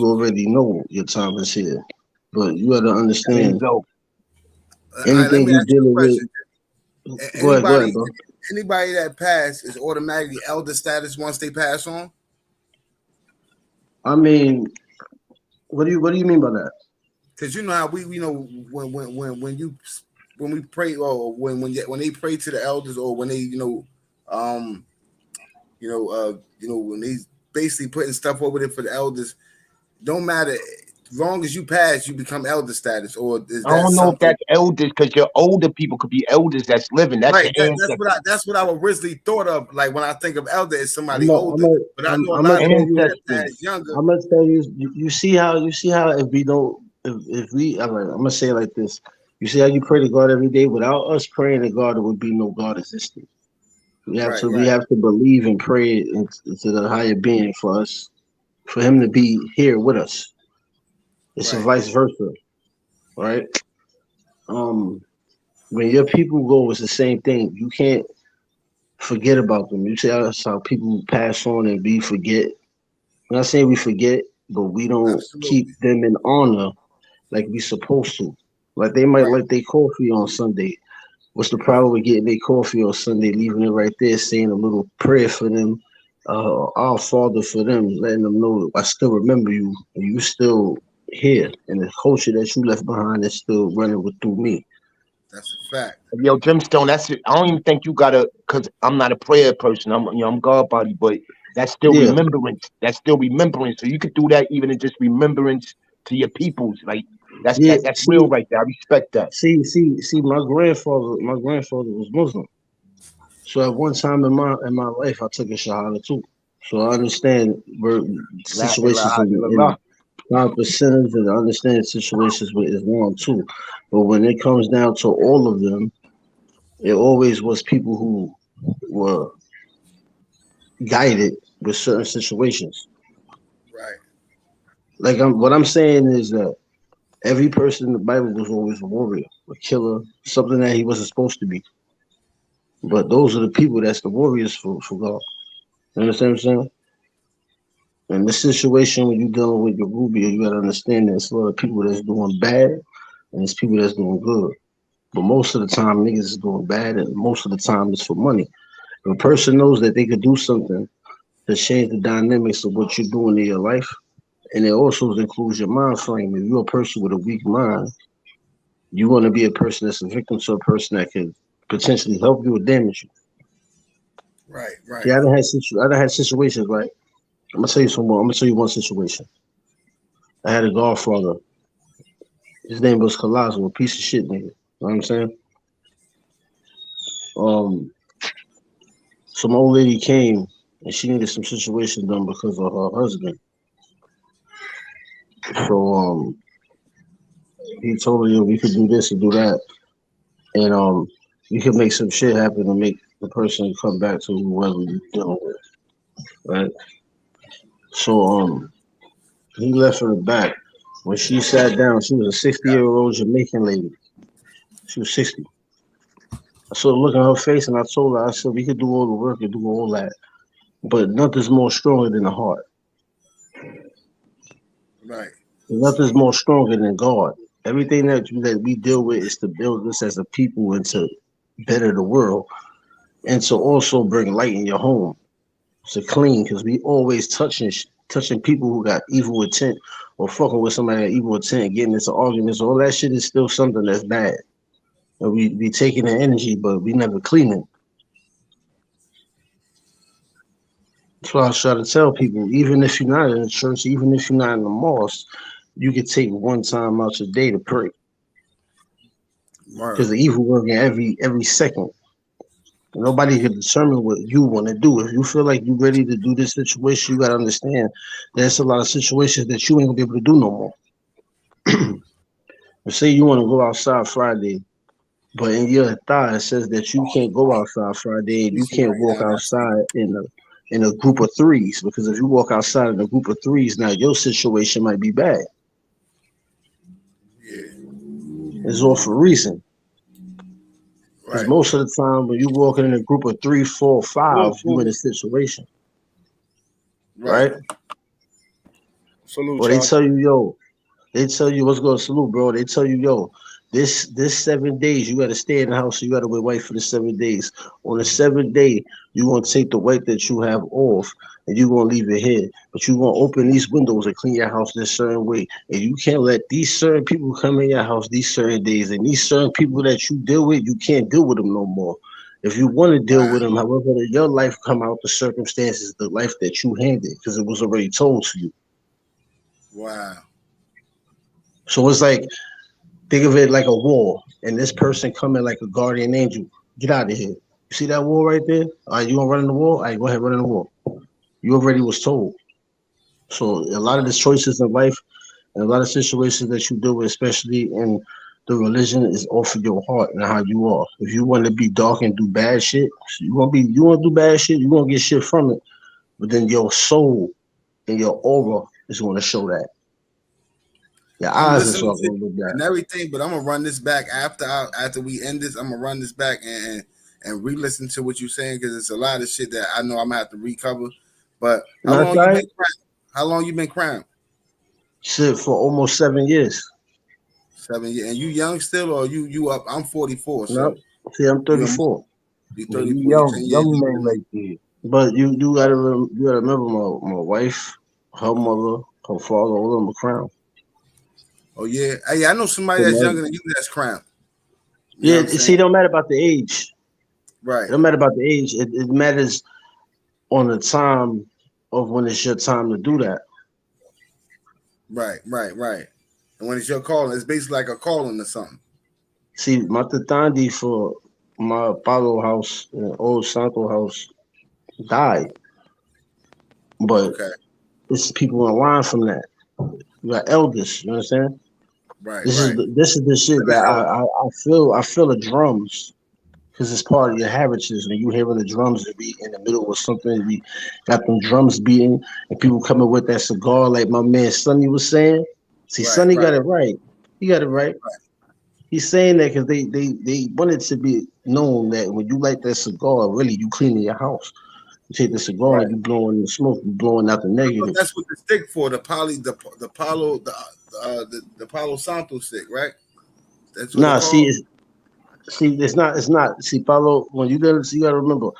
already know your time is here. But you gotta understand Benzo. All right, let anything me you ask you a dealing with. question. Go Anybody ahead, bro. anybody that passed is automatically elder status once they pass on? I mean, what do you mean by that? Because you know how we know when we pray or when they pray to the elders or when they um when they basically putting stuff over there for the elders, don't matter. As long as you pass, you become elder status, or is I that don't know if something? that's elders because your older people could be elders that's living. That's Right, your ancestors. that's what I originally thought of. Like when I think of elder, is somebody I'm a, I'm older. a, But I I'm, know a I'm gonna lot of tell people you. that pass Ancestors. younger. I'm gonna tell you. You see how if we don't if we. I'm gonna say it like this. You see how you pray to God every day. Without us praying to God, there would be no God existing. Right, We right, have to believe and pray into the higher being for us, for Him to be here with us. It's a right, vice versa, right? Um, when your people go, it's the same thing. You can't forget about them. You see how people pass on and we forget. I'm not saying we forget, but we don't keep absolutely. them in honor like we supposed to. Like they might Right, like their coffee on Sunday. What's the problem with getting their coffee on Sunday, leaving it right there, saying a little prayer for them, our Father for them, letting them know I still remember you and you still here, and the culture that you left behind is still running with through me. that's a fact. Yo, Gemstone, that's it. I don't even think you gotta, cause I'm not a prayer person. I'm God body, but that's still Yeah, remembrance. That's still remembrance. So you could do that even in just remembrance to your peoples. Like yeah. that's real right there. I respect that. See. My grandfather was Muslim, So at one time in my life, I took a shahada too. So I understand where La situations ilaha in illallah. 5% and I understand situations with Islam too. But when it comes down to all of them, it always was people who were guided with certain situations. Right. Like what I'm saying is that every person in the Bible was always a warrior, a killer, something that he wasn't supposed to be. But those are the people that's the warriors for God. You understand what I'm saying? In this situation, when you're dealing with your Rubio, you gotta understand there's a lot of people that's doing bad and there's people that's doing good. But most of the time, niggas is doing bad, and most of the time, it's for money. If a person knows that they could do something to change the dynamics of what you're doing in your life, and it also includes your mind frame. If you're a person with a weak mind, you want to be a person that's a victim to a person that could potentially help you or damage you. Right. See, Right. I done had situations, right? I'm gonna tell you some more. I'm gonna tell you one situation. I had a godfather. His name was Colossal, a piece of shit nigga. You know what I'm saying? Um, some old lady came and she needed some situation done because of her husband. So he told her, yo, we could do this and do that, and we could make some shit happen to make the person come back to whoever you're dealing with, right? So he left her back. When she sat down, she was a 60-year-old Jamaican lady. She was 60. I saw the look on her face and I told her, I said, we could do all the work and do all that. But nothing's more stronger than the heart. Right. Nothing's more stronger than God. Everything that we deal with is to build us as a people and to better the world and to also bring light in your home. To clean, because we always touching people who got evil intent or fucking with somebody that evil intent, getting into arguments. All that shit is still something that's bad. And we taking the energy, but we never clean it. That's why I try to tell people, even if you're not in the church, even if you're not in the mosque, you can take one time out your day to pray. Because Word. the evil working every second. Nobody can determine what you want to do. If you feel like you're ready to do this situation, you gotta understand there's a lot of situations that you ain't gonna be able to do no more. Say you want to go outside Friday, but in your thigh it says that you can't go outside Friday and You you see can't right walk now. That's outside in a group of threes because if you walk outside in a group of threes, now your situation might be bad. yeah. It's all for a reason. Because Right. most of the time when you walking in a group of three, four, five, Salute, you in salute. a situation, Right. right? Salute, Or they y'all. tell you, yo, they tell you what's going to salute, bro. They tell you, yo, this 7 days you got to stay in the house. So you got to wear white for the 7 days. On the seventh day, you gonna take the white that you have off, and you gonna leave it here. But you gonna open these windows and clean your house this certain way, and you can't let these certain people come in your house these certain days, and these certain people that you deal with, you can't deal with them no more. If you want to deal Wow. with them, however, your life come out the circumstances, the life that you handed, because it was already told to you. Wow. So it's like think of it like a wall, and this person coming like a guardian angel. Get out of here. You see that wall right there? All right, you gonna run in the wall? All right, go ahead, run in the wall. You already was told. So a lot of the choices in life and a lot of situations that you deal with, especially in the religion, is off of your heart and how you are. If you want to be dark and do bad shit, you want to do bad shit, you gonna get shit from it. But then your soul and your aura is gonna show that. Your I'm eyes is listening all to gonna look that. and everything, but I'm gonna run this back after we end this. I'm gonna run this back and re-listen to what you're saying because it's a lot of shit that I know I'm gonna have to recover. But how And that's long you right. been crying? How long you been crying? Shit for almost 7 years. 7 years. And you young still, or you up? I'm 44, No, so see, I'm you know 34. you Yeah, you 34. You young, 10 years young younger man than me. right there. But you gotta remember my wife, her mother, her father, all of them were crown. Oh yeah, hey, I know somebody So that's my, younger than you that's crowned. You know yeah, what I'm see, saying? it don't matter about the age. It Right, don't matter about the age. It matters on the time of when it's your time to do that. right. And when it's your calling, it's basically like a calling or something. See, my tatandi for my Apollo house, old Santo house, died, but Okay. it's people in line from that. You got elders. You understand? Right. This is Right. the shit Living that elder. I feel. I feel the drums because it's part of your heritage. And you hearing the drums and be in the middle of something. We got them drums beating and people coming with that cigar, like my man Sonny was saying. See, Right. Sonny Right. got it right. He got it right. He's saying that because they wanted to be known that when you light that cigar, really you cleaning your house. You take the cigar Right. and you blowing the smoke, you blowing out the I thought negative. that's what the stick for, the Palo, the Palo Santo stick, right? That's what it Nah, called. it's not. See, Paulo, when you gotta see, you gotta remember.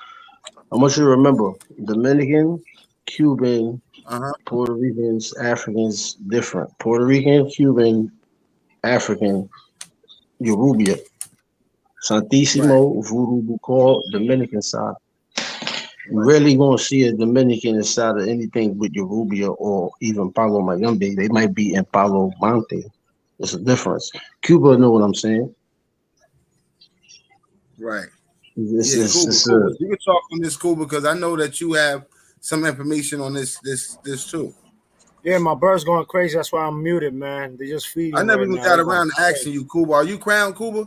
I want you to remember Dominican, Cuban, Uh huh. Puerto Ricans, Africans, different. Puerto Rican, Cuban, African, Yoruba, Right. Santissimo, Voodoo Bucor, Dominican side. You Right. rarely gonna see a Dominican inside of anything with Yoruba or even Palo Mayombe. They might be in Palo Monte. There's a difference. Cuba know what I'm saying. Right. It's, Yeah. it's, Cuba. it's Cuba. a You can talk on this, Cuba, because I know that you have some information on this too. Yeah, my bird's going crazy. That's why I'm muted, man. They're just I feeding never right even now. got They're going around to crazy. asking you, Cuba. Are you crowned, Cuba?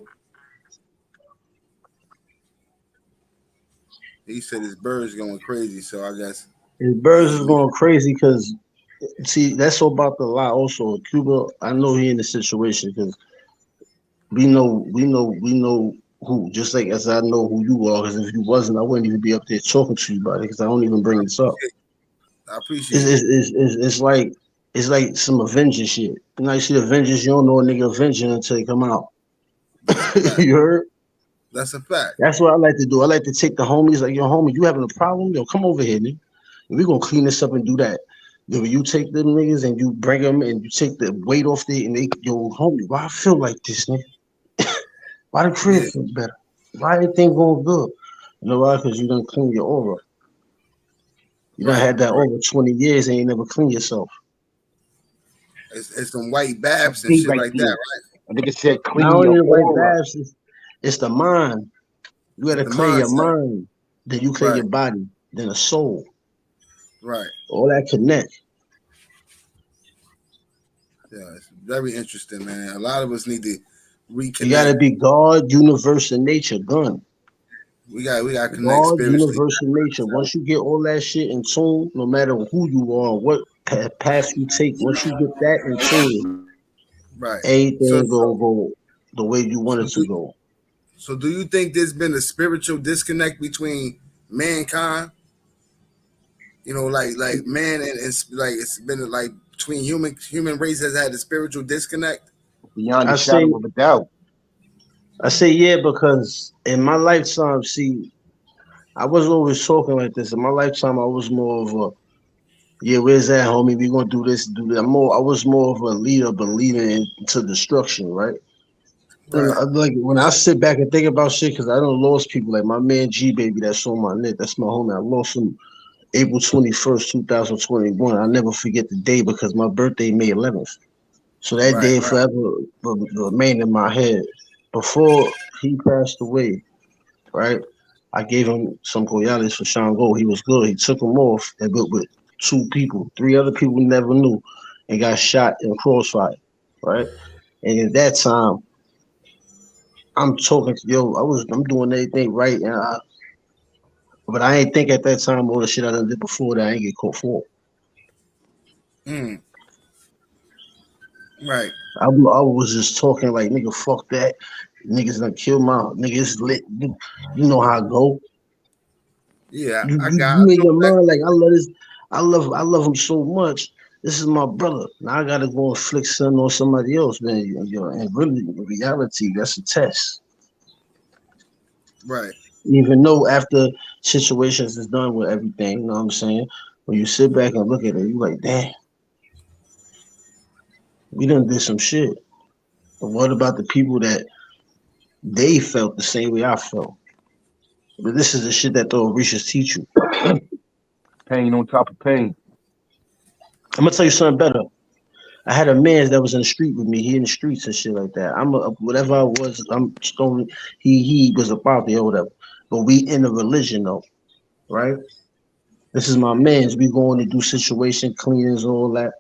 He said his bird's going crazy, so I guess his he birds is ain't. going crazy because see that's all about the lie. Also, Cuba, I know he in the situation because we know who. Just like as I know who you are. Because if you wasn't, I wouldn't even be up there talking to you about it. Because I don't even I bring this up. appreciate. I It's appreciate it's, it. it's, it's, it's like it's like some Avengers shit. You know, you see Avengers, you don't know a nigga Avenger until they come out. That's a fact. You heard? That's a fact. That's what I like to do. I like to take the homies, like, yo, homie, you having a problem? Yo, come over here, nigga. And we gonna clean this up and do that. Then when you take them niggas and you bring them and you take the weight off there and they, yo, homie, why I feel like this, nigga? Why the crib Yeah. feel better? Why everything going good? You know why? Because you done clean your aura. You done Right. had that Right. over 20 years and you never clean yourself. It's some white That's babs and deep shit right like that, there. right? I think it said Not clean only your the white aura. babs, it's the mind. You It's gotta the clear your mindset. mind. Then you clear Right. your body. Then the soul. Right. All that connect. Yeah. It's very interesting, man. A lot of us need to You gotta reconnect. be God, universe, and nature. Gun. We got to connect God, spiritually. universe, and nature. Once you get all that shit in tune, no matter who you are, what path you take, once you get that in tune, Right. So everything so go the way you want so it to do, go. so do you think there's been a spiritual disconnect between mankind? Like man and like it's been like between human race has had a spiritual disconnect. Beyond a I say, shadow of a doubt. I say, yeah, because in my lifetime, see, I was always talking like this. In my lifetime, I was more of a, yeah, where's that, homie? We gonna do this, do that. I was more of a leader, believing into destruction, right? And Right. like when I sit back and think about shit, because I don't lost people like my man G Baby that's on my neck. That's my homie. I lost him April 21st, 2021. I'll never forget the day because my birthday May 11th. So that Right. day Right. forever remain in my head. Before he passed away, right? I gave him some Goyales for Shango. He was good. He took him off and with two people, three other people we never knew, and got shot in crossfire, right? And at that time, I'm talking to yo. I'm doing everything right, but I ain't think at that time all the shit I done did before that I ain't get caught for. Mm, right. I was just talking like nigga, fuck that. Niggas done kill my niggas lit. You know how I go. Yeah. You, I you got. you I make know your exactly. mind like I love him so much. This is my brother. Now I gotta go and flick something on somebody else, man. And really, in reality, that's a test. Right. Even though after situations is done with everything, you know what I'm saying? When you sit back and look at it, you like, damn, we done did some shit. But what about the people that they felt the same way I felt? But this is the shit that the Orishas teach you. Pain on top of pain. I'm gonna tell you something better. I had a man that was in the street with me. He in the streets and shit like that. Whatever I was. I'm stone. He was a party or whatever. But we in a religion though, right? This is my man's. We going to do situation cleaners, all that.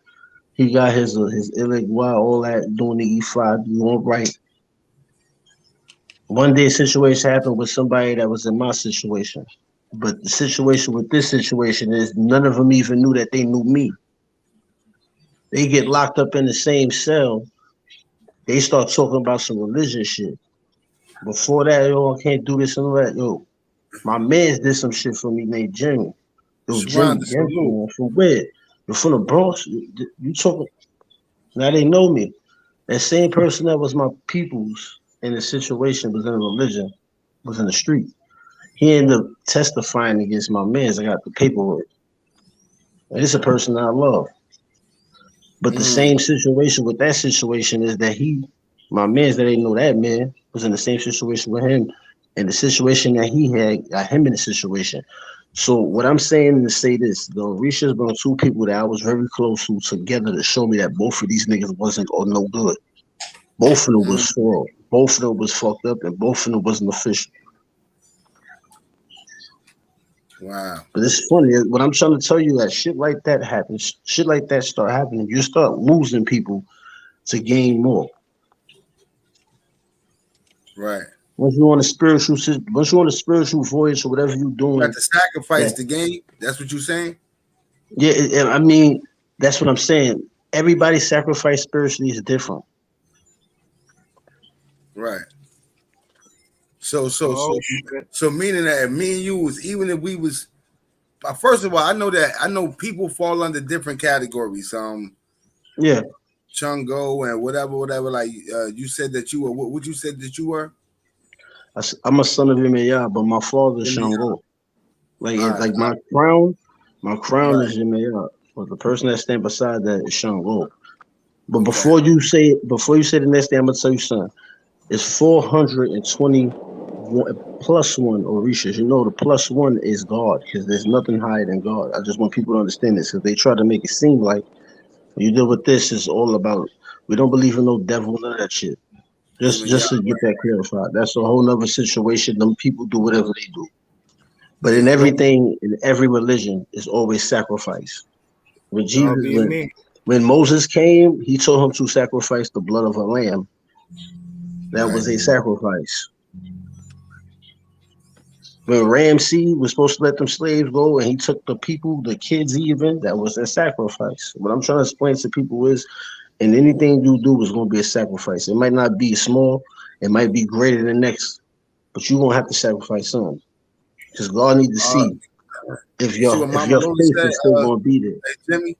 He got his illegua, all that, doing the E5, doing right. One day, a situation happened with somebody that was in my situation. But the situation with this situation is none of them even knew that they knew me. They get locked up in the same cell. They start talking about some religion shit. Before that, yo, I can't do this and all that. Yo, my man's did some shit for me named Jimmy. Yo, Jimmy, Sharonda, yes, salute. man, from where? You're from the Bronx? You talking? Now they know me. That same person that was my peoples in the situation was in a religion, was in the street. He ended up testifying against my man's. I got the paperwork. And it's a person I love. But the Mm, same situation with that situation is that my man's that didn't know that man was in the same situation with him. And the situation that he had got him in the situation. So what I'm saying to say this, the Orishas been two people that I was very close to together to show me that both of these niggas wasn't or no good. Both of them was mm, fraud. Both of them was fucked up, and both of them wasn't official. wow. But it's funny. What I'm trying to tell you that shit like that happens. Shit like that start happening. You start losing people to gain more. Right. Once you on a spiritual voyage or whatever you You got doing, to sacrifice that the game. That's what you're saying? yeah, I mean that's what I'm saying. Everybody's sacrifice spiritually is different. Right. So so so Oh shit. so meaning that if me and you was even if we was first of all, I know people fall under different categories. Yeah, Chungo and whatever. Like you said that you were what you said that you were? I'm a son of Yemaya, but my father's Give me Shango. Like all right, my crown right, is Yemaya. But the person that stand beside that is Shango. But okay, before you say the next thing, I'm gonna tell you something. It's 420 plus one Orishas. You know the plus one is God because there's nothing higher than God. I just want people to understand this because they try to make it seem like when you deal with this, it's all about we don't believe in no devil, none of that shit. give me Just y'all to get that clarified. That's a whole nother situation. Them people do whatever they do. But in yeah. Don't everything, in every religion, is always sacrifice. When God Jesus, being me. when Moses came, he told him to sacrifice the blood of a lamb. That right, was a sacrifice. When Ramsey was supposed to let them slaves go and he took the people, the kids even, that was a sacrifice. What I'm trying to explain to people is, and anything you do is going to be a sacrifice. It might not be small, it might be greater than the next, but you're going to have to sacrifice something. Because God needs to uh see you see what if Mama your Lola faith said, is still going to be there. hey Jimmy,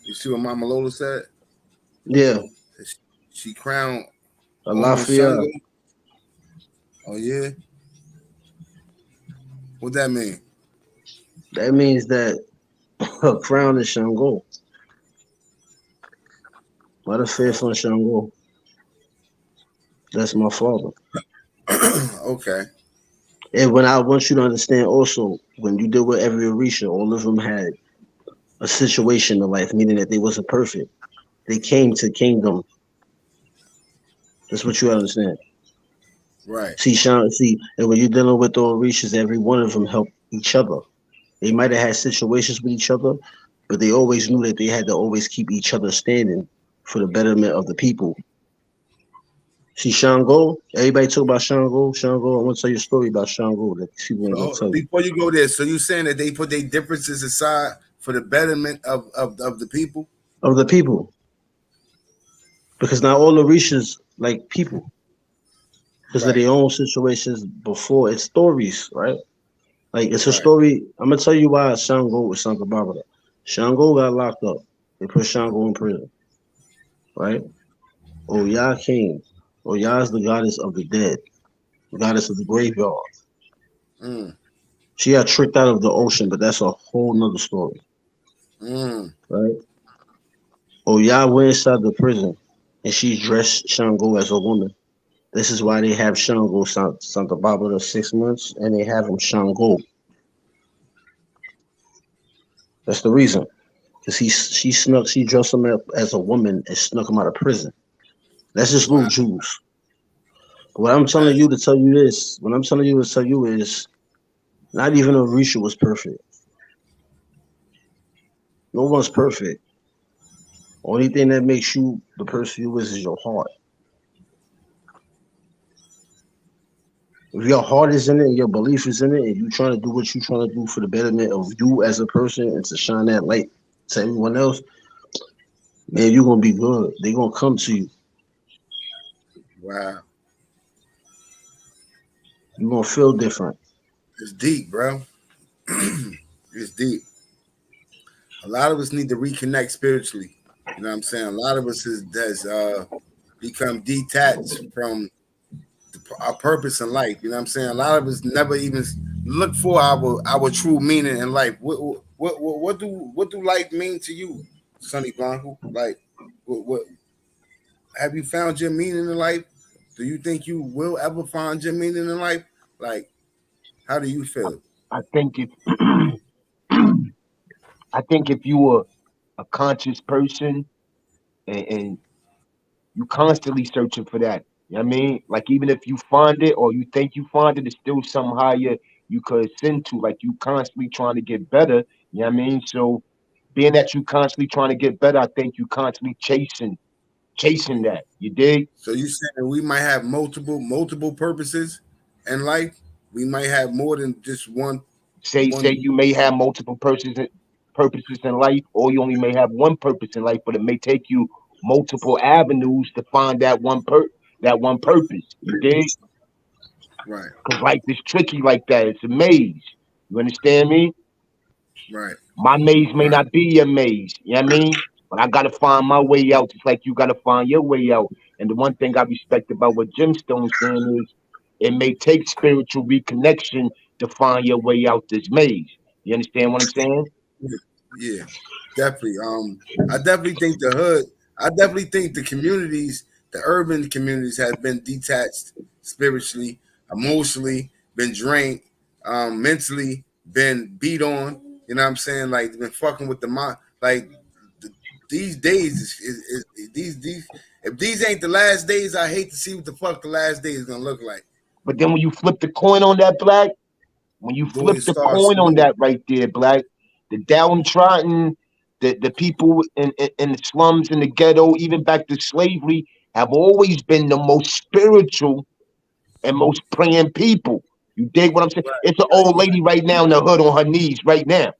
you see what Mama Lola said? Yeah, She crowned Omo Alafia, Shango. Oh yeah? What that mean? that means that her crown is Shango. What a faith on Shango. That's my father. Okay. And when I want you to understand also, when you deal with every Orisha, all of them had a situation in life, meaning that they wasn't perfect. They came to kingdom. That's what you understand. Right. And when you're dealing with the Orishas, every one of them helped each other. They might have had situations with each other, but they always knew that they had to always keep each other standing for the betterment of the people. See Shango, everybody talk about Shango. Shango, I want to tell you a story about Shango that people ain't gonna So tell you. before you go there, so you saying that they put their differences aside for the betterment of the people? Of the people, because not all Orishas like people because of Right. their own situations before. It's stories, right? Like it's a Right. story. I'm gonna tell you why Shango was Santa Barbara. Shango got locked up. They put Shango in prison, right? Oya came. Oya is the goddess of the dead, the goddess of the graveyard. Mm, She got tricked out of the ocean, but that's a whole nother story, mm, right? Oya went inside the prison and she dressed Shango as a woman. This is why they have Shango Santa Barbara 6 months and they have him Shango. That's the reason. Cause she dressed him up as a woman and snuck him out of prison. That's just little Wow. Jews. What I'm telling That's you to tell you this, what I'm telling you to tell you is not even Orisha was perfect. No one's perfect. Only thing that makes you the person you is your heart. If your heart is in it and your belief is in it, and you trying to do what you trying to do for the betterment of you as a person and to shine that light to everyone else, man, you're gonna be good. They gonna come to you. wow. You're gonna feel different. It's deep, bro. It's deep. A lot of us need to reconnect spiritually. You know what I'm saying? A lot of us has become detached from our purpose in life. You know what I'm saying? A lot of us never even look for our true meaning in life. What do life mean to you, Sonny Blanco? Like, what have you found your meaning in life? Do you think you will ever find your meaning in life? Like, how do you feel? I think if I think if you were a conscious person and you constantly searching for that. You know what I mean? Like even if you find it or you think you find it, it's still something higher you could ascend to. Like you constantly trying to get better. You know what I mean? So being that you constantly trying to get better, I think you constantly chasing that. You dig? So you saying we might have multiple purposes in life? We might have more than just Say one. you may have multiple purposes in life, or you only may have one purpose in life, but it may take you multiple avenues to find that one purpose. You dig? Right, Because life is tricky like that. It's a maze. You understand me? right, My maze may right. not be your maze. You know what I mean? But I gotta find my way out, just like you gotta find your way out. And the one thing I respect about what Jim Stone's saying is it may take spiritual reconnection to find your way out this maze. You understand what I'm saying? Yeah, definitely. I definitely think the hood. I definitely think the communities, the urban communities, have been detached spiritually, emotionally, been drained, mentally, been beat on. You know what I'm saying? Like they've been fucking with the mind. Like the, these days is these. If these ain't the last days, I hate to see what the fuck the last day is gonna look like. But then when you flip the coin on that, Black, when you Boy, flip it the starts coin on smooth. that right there, Black, the downtrodden, the people in the slums, in the ghetto, even back to slavery, have always been the most spiritual and most praying people. You dig what I'm saying? It's an old Yeah, lady right now in the hood on her knees right now,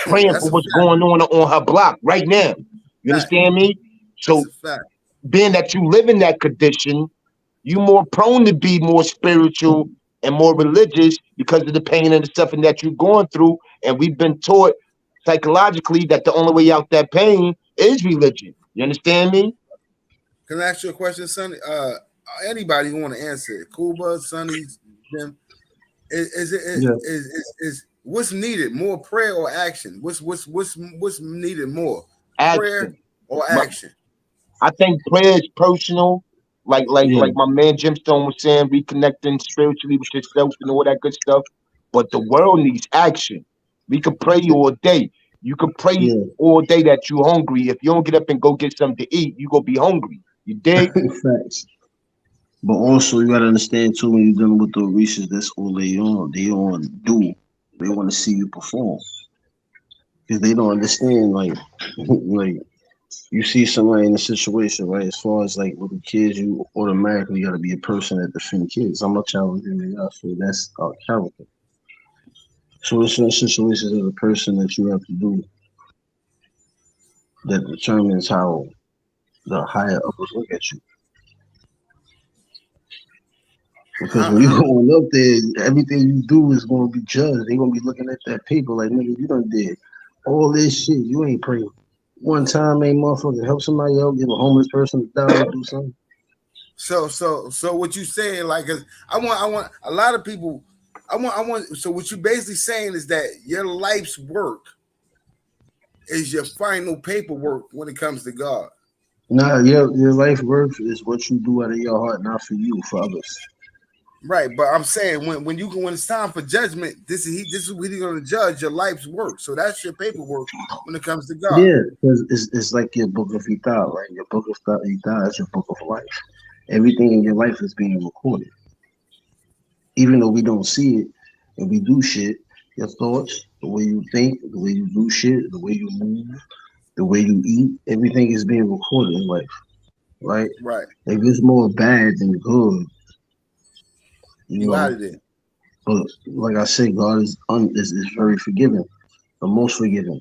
praying that's for a what's fact. going on her block right now. You Fact. understand me? That's So a fact. being that you live in that condition, you more prone to be more spiritual and more religious because of the pain and the suffering that you're going through. And we've been taught psychologically that the only way out that pain is religion. You understand me? Can I ask you a question, Sonny? Anybody who want to answer it? Kuba, Sonny, Jim. Is it Yeah. is what's needed more prayer or action? What's needed more prayer Action. or action? I think prayer is personal, Yeah. like my man Jim Stone was saying, reconnecting spiritually with yourself and all that good stuff. But the world needs action. We could pray all day. You could pray Yeah. all day that you're hungry. If you don't get up and go get something to eat, you gonna be hungry. You dig? Facts. But also you gotta understand too when you're dealing with the Orishas, that's all they on. They on do. They want to see you perform because they don't understand like you see somebody in a situation, right? As far as like with the kids, you automatically got to be a person that defend kids. I'm not challenging the so that's our character. So in certain situations, there's a person that you have to do that determines how the higher uppers look at you. Because when you I, going up there, everything you do is going to be judged. They're going to be looking at that paper like, nigga, you done did all this shit. You ain't praying. One time, ain't motherfucker help somebody out, give a homeless person $1, do something. so what you saying? Like, 'cause I want a lot of people. I want. So what you basically saying is that your life's work is your final paperwork when it comes to God. Nah, your life worth is what you do out of your heart, not for you, for others. Right, but I'm saying when it's time for judgment, this is what he's gonna judge your life's work. So that's your paperwork when it comes to God. Yeah, because it's like your book of Idah, right? Your book of Idah is your book of life. Everything in your life is being recorded, even though we don't see it and we do shit. Your thoughts, the way you think, the way you do shit, the way you move, the way you eat, everything is being recorded in life, right? Right, Like it's more bad than good, you you out know. of there. But like I said, God is very forgiving, the most forgiving.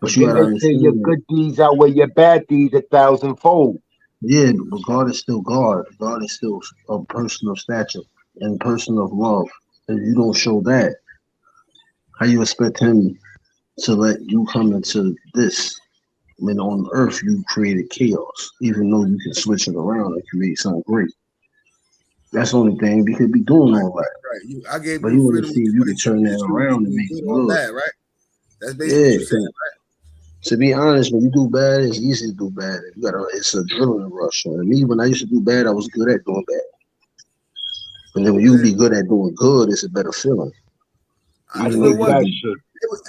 But But you then gotta they say your understand that, good deeds outweigh your bad deeds 1,000-fold. yeah, but God is still God. God is still a person of stature and person of love. If you don't show that, how you expect Him to let you come into this? When on earth you created chaos, even though you can switch it around and create something great. That's the only thing we could be doing Right, all that. right, right. I gave But you you the want to freedom of see if you can choice to turn that choose around and between make good it or good. bad. Right. That's basically what Yeah, you're saying. 'cause to be honest, when you do bad, it's easy to do bad. You gotta, it's a adrenaline rush. And me, when I used to do bad, I was good at doing bad. And then when you Yeah. be good at doing good, it's a better feeling. I You Even though know hate you what? could that be, shit.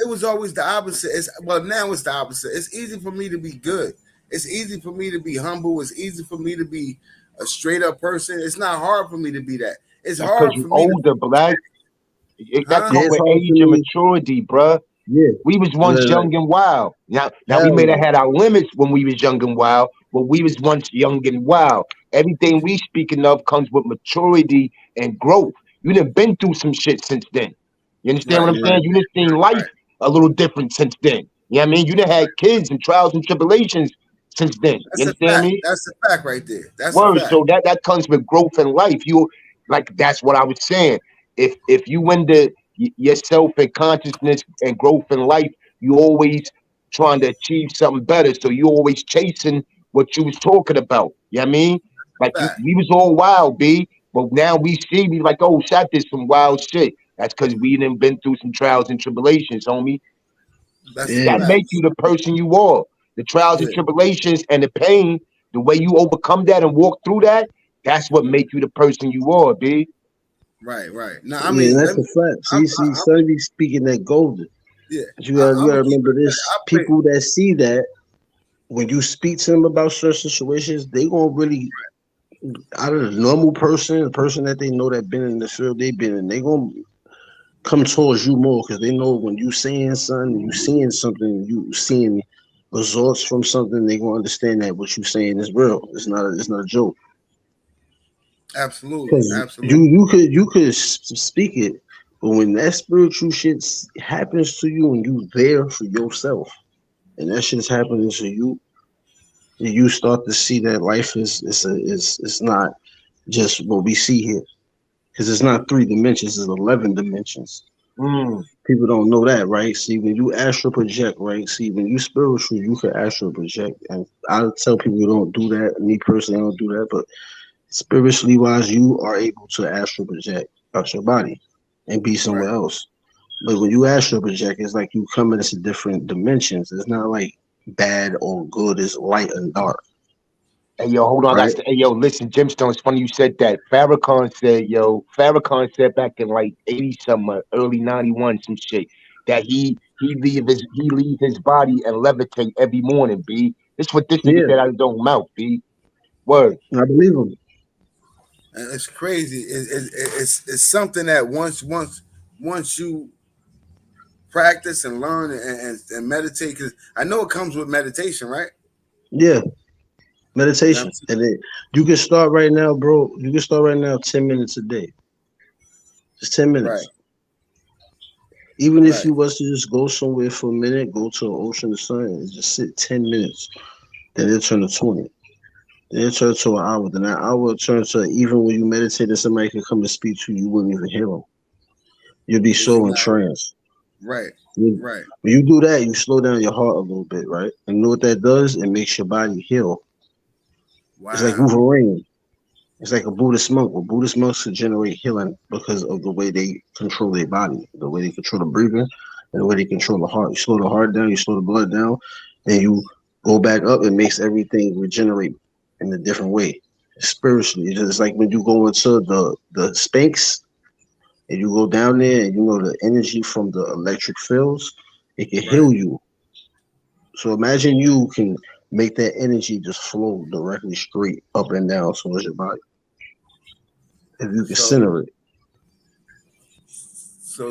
It was always the opposite. Well, now it's the opposite. It's easy for me to be good. It's easy for me to be humble. It's easy for me to be a straight up person. It's not hard for me to be that. It's That's because hard you for me to, older, black. That huh? yeah, come it's with hard for age and me. maturity, bruh. Yeah, We was once like young and wild. Now we hell may have yeah, had our limits when we was young and wild, but we was once young and wild. Everything we speaking of comes with maturity and growth. You done been through some shit since then. You understand what Right, I'm right, saying? yeah, You done seen life right. a little different since then. You know what I mean? You done had kids and trials and tribulations since then. You That's a understand fact. me? That's a fact right there. That's a Word. fact. So that comes with growth in life. You like that's what I was saying. If you into yourself and consciousness and growth in life, you always trying to achieve something better. So you always chasing what you was talking about. You know what I mean? Like Fact. we was all wild, B, but now we see we like, oh, shot did some wild shit. That's because we done been through some trials and tribulations, homie. That's a yeah, That fact. make you the person you are. The trials and Yeah. tribulations and the pain, the way you overcome that and walk through that, that's what make you the person you are, B. Right, right. Now, I yeah. mean, let That's me. a fact. See, I'm son be speaking that golden. yeah. But you I'm gotta gonna keep remember it. this: I play. people that see that when you speak to them about certain situations, they gonna really out of the normal person, the person that they know that been in the field they been in, they gonna come towards you more because they know when you saying something, you seeing something, you seeing results from something, they gonna understand that what you saying is real. It's not a joke. Absolutely, Because absolutely. you could speak it, but when that spiritual shit happens to you and you there for yourself, and that shit's happening to you, you start to see that life is not just what we see here. Because it's not 3 dimensions, it's 11 dimensions. Mm. People don't know that, right? See, when you astral project, right? See, when you spiritual, you can astral project, and I tell people you don't do that. Me personally, I don't do that, but spiritually wise, you are able to astral project out your body and be Right. somewhere else. But when you astral project, it's like you come into different dimensions. It's not like bad or good. It's light and dark, Hey yo, hold on. right? Hey yo, listen, Gemstone. It's funny you said that. Farrakhan said back in like 80 something, early 91, some shit, that he leave his body and levitate every morning. B. This what this nigga Yeah, said out his own mouth. B. Word. I believe him. And it's crazy. It's something that once you practice and learn and meditate, because I know it comes with meditation, right? Yeah, You know what meditation, I'm saying? and then you can start right now, bro. You can start right now, 10 minutes a day, just 10 minutes. Right, Even if right. you was to just go somewhere for a minute, go to an ocean or something, and just sit 10 minutes, then it'll turn to 20. Then it'll turn to an hour. Then that hour will turn to even when you meditate and somebody can come and speak to you, you wouldn't even hear them. You'd be Because you're so in not trance. right, When right. you do that, you slow down your heart a little bit, right? And you know what that does? It makes your body heal. It's like Wow. Wolverine. It's like a Buddhist monk. Well, Buddhist monks can generate healing because of the way they control their body, the way they control the breathing, and the way they control the heart. You slow the heart down, you slow the blood down, then you go back up. It makes everything regenerate in a different way. spiritually. It's just like when you go into the Spanx and you go down there and you know the energy from the electric fields, it can Right. heal you. So imagine you can make that energy just flow directly straight up and down towards your body. If you can So center it. do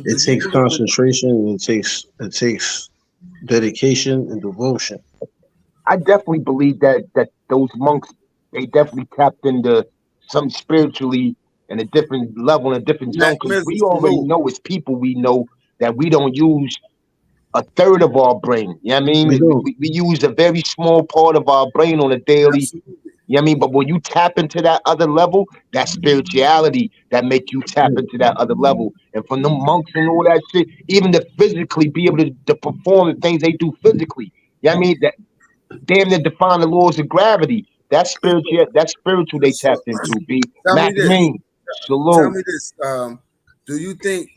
It you takes believe in concentration, it takes dedication and devotion. I definitely believe that those monks, they definitely tapped into some spiritually and a different level and a different zone, because Maximus we already Salute? know as people, we know that we don't use a third of our brain. You know what I mean? We don't. We use a very small part of our brain on a daily. Absolutely. You know what I mean? But when you tap into that other level, that spirituality that make you tap Yeah. into that other level. And from the monks and all that shit, even to physically be able to perform the things they do physically. You know what I mean? That damn near define the laws of gravity. That's spiritual they So tapped into, B. tell me Mac this. Mean. Tell Salute. me this. Do you think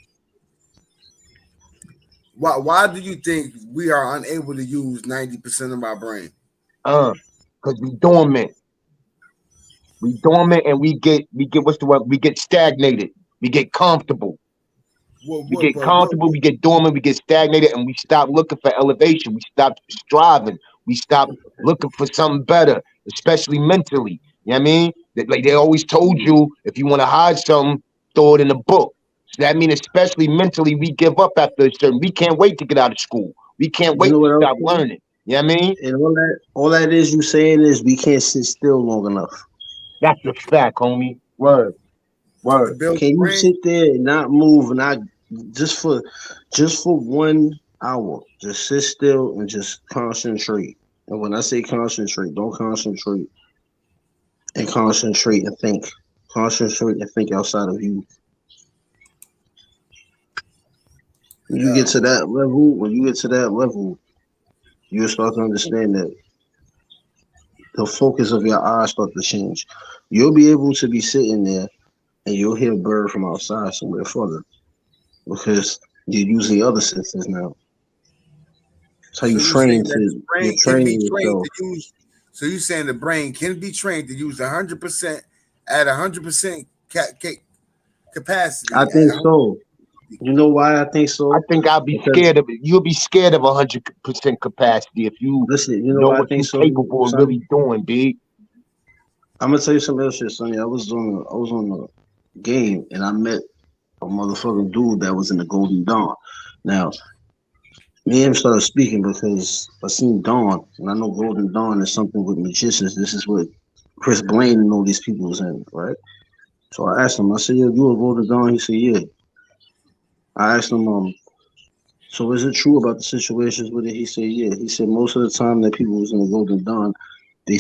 why do you think we are unable to use 90% of our brain? Cause we dormant. We dormant and we get what's the word? We get stagnated. We get comfortable. We get comfortable, we get dormant, we get stagnated, and we stop looking for elevation. We stop striving. We stop looking for something better, especially mentally. You know what I mean? Like they always told you, if you want to hide something, throw it in a book. So that means, especially mentally, we give up after a certain. We can't wait to get out of school. We can't You wait know to what else? stop learning. You know what I mean? And all that is you saying is we can't sit still long enough. That's a fact, homie. Word, To word. build Can the you brain? sit there and not move and not just for just for 1 hour, just sit still and just concentrate. And when I say concentrate, don't concentrate and concentrate and think. Concentrate and think outside of you. When you get to Well, that level, when you get to that level, you'll start to understand that the focus of your eyes start to change. You'll be able to be sitting there and you'll hear a bird from outside somewhere further because you're using other senses now. That's how you so you're saying train that the you're brain can be training trained yourself. to use. So you're saying the brain can be trained to use 100% at 100% I capacity think at 100. so. You know why I think I so? think I'll be Because scared of it. You'll be scared of 100% capacity if you listen, you know know why I what think you so, capable of Sonny? really doing, big. I'm gonna tell you some real shit, Sonny. I was on a game and I met a motherfucking dude that was in the Golden Dawn. Now, me and him started speaking because I seen Dawn, and I know Golden Dawn is something with magicians. This is what Chris Blaine and all these people was in, right? So I asked him, I said, yo, you a Golden Dawn? He said, yeah. I asked him, so is it true about the situations with it? He said, yeah. He said most of the time that people was in the Golden Dawn, they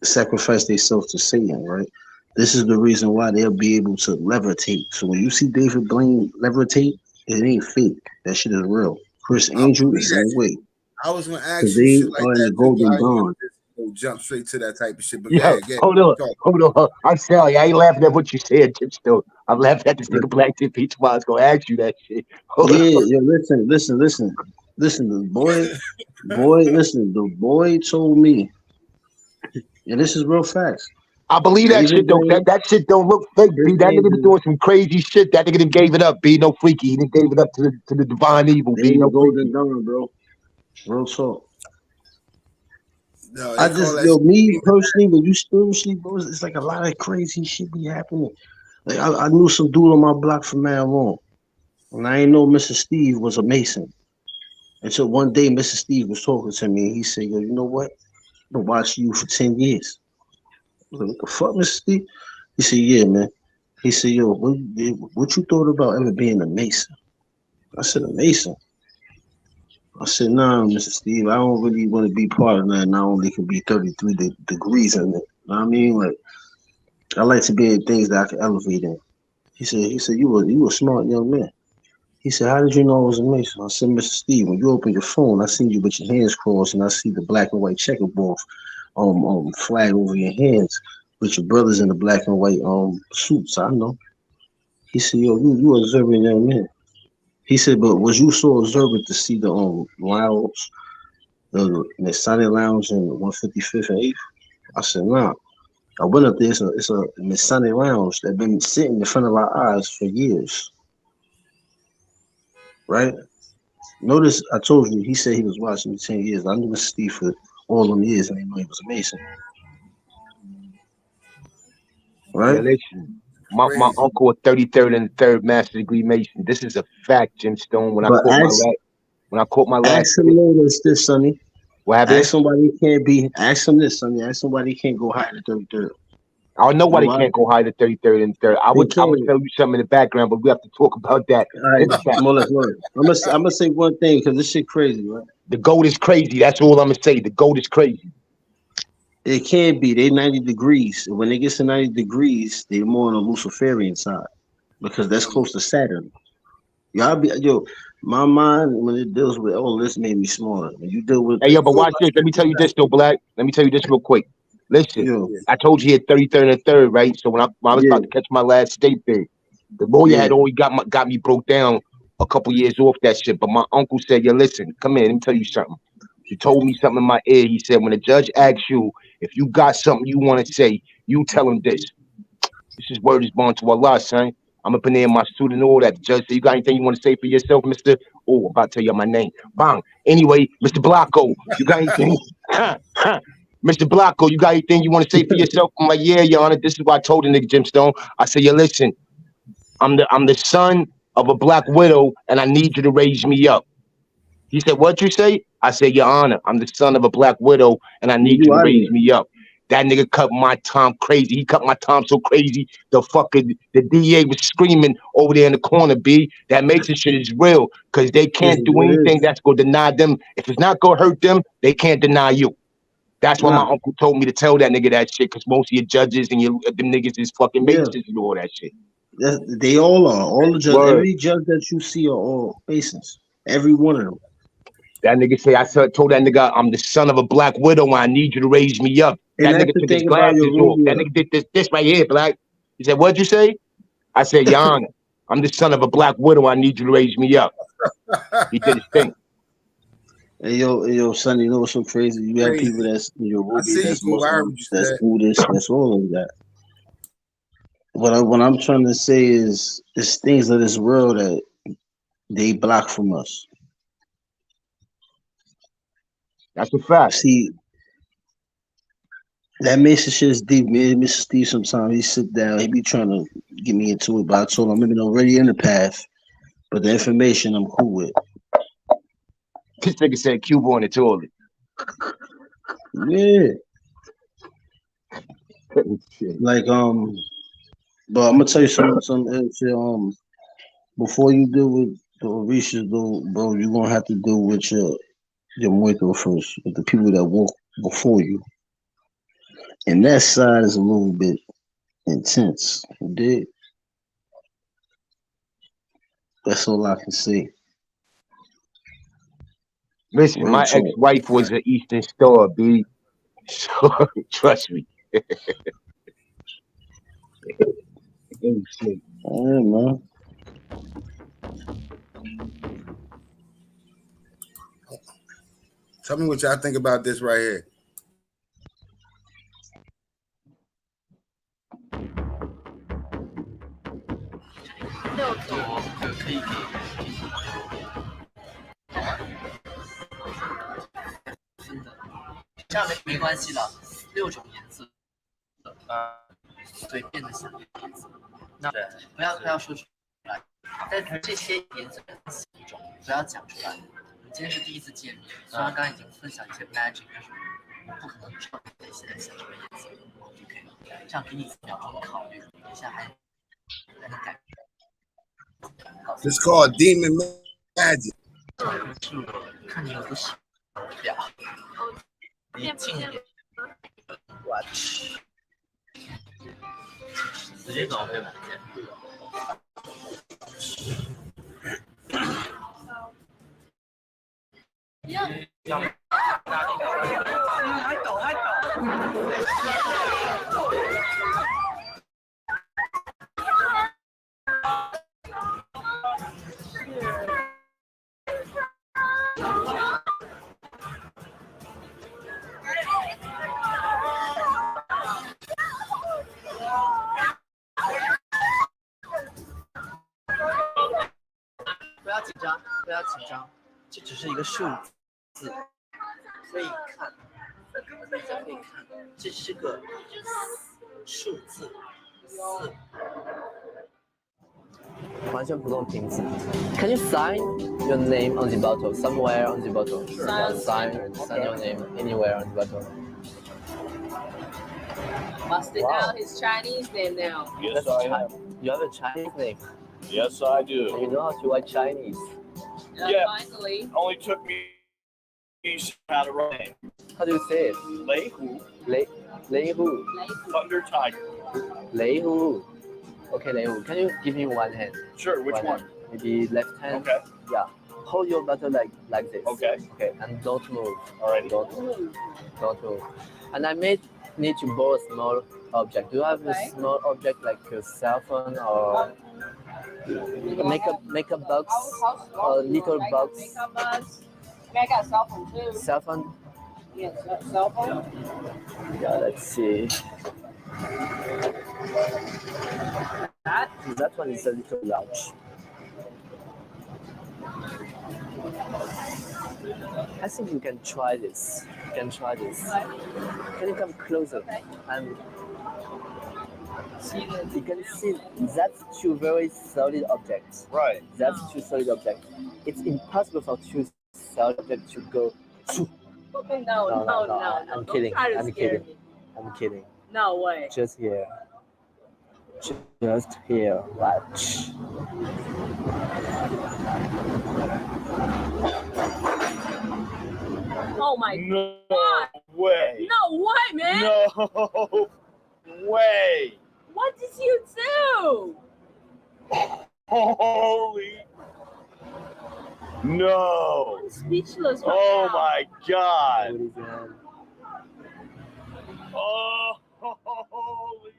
sacrifice themselves to Satan, right? This is the reason why they'll be able to levitate. So when you see David Blaine levitate, it ain't fake. That shit is real. Chris I Angel, the believe that same shit. way. I was gonna Because ask you they shit like are in that the too, but Golden I didn't want Dawn. to just jump straight to that type of shit. But go Yo, ahead, get hold on, talk. hold on. I'm sorry, I ain't laughing at what you said, Chip. Still, I'm laughing at this nigga Listen, Black Tip Peach. I was gonna ask you that shit. Hold yeah, on. yeah, listen. The boy, listen. The boy told me, and this is real facts. I believe that David shit though. Blaine, That shit don't look fake, Chris B. That nigga was Angel, doing some crazy shit. That nigga done gave it up, B. No freaky. He done gave it up to the divine evil, they B. in the No Golden freaky. Dawn, bro. Real talk. No, I they call just, that yo, shit me demon. personally, when you spiritually, bro, it's like a lot of crazy shit be happening. Like I knew some dude on my block for mad long, and I ain't know Mr. Steve was a Mason until one day Mr. Steve was talking to me. He said, "Yo, you know what? I've been watching you for 10 years." I was like, "What the fuck, Mr. Steve?" He said, "Yeah, man." He said, "Yo, what you thought about ever being a Mason?" I said, "A Mason." I said, "Nah, Mr. Steve, I don't really want to be part of that. Not only can be 33 degrees in it. You know what I mean? Like, I like to be in things that I can elevate in." He said, you a smart young man. He said, how did you know I was a Mason? I said, Mr. Steve, when you open your phone, I see you with your hands crossed and I see the black and white checkerboard flag over your hands with your brothers in the black and white suits. I know. He said, yo, you observant young man. He said, but was you so observant to see the lounge, the Sunny Lounge in 155th and 8th? I said, nah. I went up there. It's a Masonic lounge that been sitting in front of our eyes for years, right? Notice I told you he said he was watching me 10 years. I knew Mr. Steve for all them years, and I knew he was a Mason, Yeah, right? listen. My Crazy. uncle, a 33rd and third master degree Mason. This is a fact, Jim Stone. But When I caught my last ask him notice this, Sonny. what happened? Ask somebody he can't be. Ask him this, Sonny. Ask somebody he can't go higher than 33rd. I know You know why they why? can't go higher than 33rd and third. They I would can't. tell you something in the background, but we have to talk about that All right, in the fact. more or less. I'm gonna say one thing because this shit crazy, right? The goat is crazy. That's all I'm gonna say. The goat is crazy. It can't be. They 90 degrees. When it gets to 90 degrees, they more on the Luciferian side because that's close to Saturn. Y'all be yo. My mind when it deals with all this made me smarter. When you deal with Hey, the yo, but watch this. Let me tell you this, though, Black. Let me tell you this real quick. Listen, yo, I told you he had 33rd and third, right? So when I was yeah, about to catch my last state bid, the lawyer yeah, had already got me broke down a couple years off that shit. But my uncle said, yo, listen, come here, let me tell you something. He told me something in my ear. He said, when a judge asks you if you got something you want to say, you tell him this. This is word is born to Allah, son. I'm up in there in my suit and all that. The judge said, you got anything you want to say for yourself, mister? Oh, I'm about to tell you my name. Bang. Anyway, Mr. Blanco, you got anything? Mr. Blanco, you got anything you want to say for yourself? I'm like, yeah, Your Honor. This is what I told the nigga Jim Stone. I said, yo, listen, I'm the son of a black widow, and I need you to raise me up. He said, what'd you say? I said, Your Honor, I'm the son of a black widow, and I need you you to out of raise here. me up. That nigga cut my time crazy. He cut my time so crazy. The DA was screaming over there in the corner, B. That Mason shit is real. Cause they This can't is do what it anything is. that's gonna deny them. If it's not gonna hurt them, they can't deny you. That's why my Nah, uncle told me to tell that nigga that shit, cause most of your judges and your them niggas is fucking yeah, Masons and all that shit. they all are. All the judges, Word. every judge that you see are all Masons. Every one of them. That nigga say told that nigga I'm the son of a black widow and I need you to raise me up. And That that's nigga the took his thing about your glasses off. That Rubia. nigga did this right here, black. He said, what'd you say? I said, Your Honor, I'm the son of a black widow. I need you to raise me up. He did his thing. Hey, yo, son, you know what's so crazy? You have people Crazy. that's in your I Rubia, see that's you. I heard what Muslims, you that's said. Buddhists, that's all of that. What I'm trying to say is, it's things of this world that they block from us. That's a fact. See, that Mason shit is deep, man. Mr. Steve, sometimes he sit down, he be trying to get me into it, but I told him I'm already in the path, but the information I'm cool with. This nigga said Cuba on the toilet. Yeah, Shit. like but I'm gonna tell you some shit. Before you deal with the Orishas, though, bro, you're gonna have to deal with your Muerto first, with the people that walk before you. And that side is a little bit intense. You dig? That's all I can say. Listen, Real my talk. ex-wife was an Eastern Star, B. So trust me. Oh, shit. Yeah, man. Tell me what y'all think about this right here. This called demon magic. 张，不要紧张，这只是一个数字，可以看，大家可以看，这是个数字4。完全不动瓶子。Can you sign your name on the bottle somewhere on the bottle? Sure. Sign your name anywhere on the bottle. Busting out his Chinese name now. Yes, I am. You have a Chinese name. Yes, I do. You know how to write Chinese. Yeah. Finally. Only took me how to write. How do you say it? Lei Hu. Lei Hu. Thunder Tiger. Lei Hu. Okay, Lei Hu. Can you give me one hand? Sure, which one? Maybe left hand. Okay. Yeah. Hold your bottle like this. Okay. Okay, and don't move. Alrighty. Don't move. And I may need to borrow a small object. Do you have a small object like a cell phone or makeup box or little box? Makeup box. I got a cell phone too. Cell phone? Yes, cell phone. Yeah, let's see. That one is a little large. I think you can try this. Can you come closer? And you can see that's two very solid objects. Right. That's two solid objects. It's impossible for two solid objects to go. No. I'm kidding. I'm kidding. No way. Just here. Watch. Oh my No God. way. No way, man. No way. What did you do? Holy. No. I'm speechless right Oh now. my God. What is that? Oh, holy.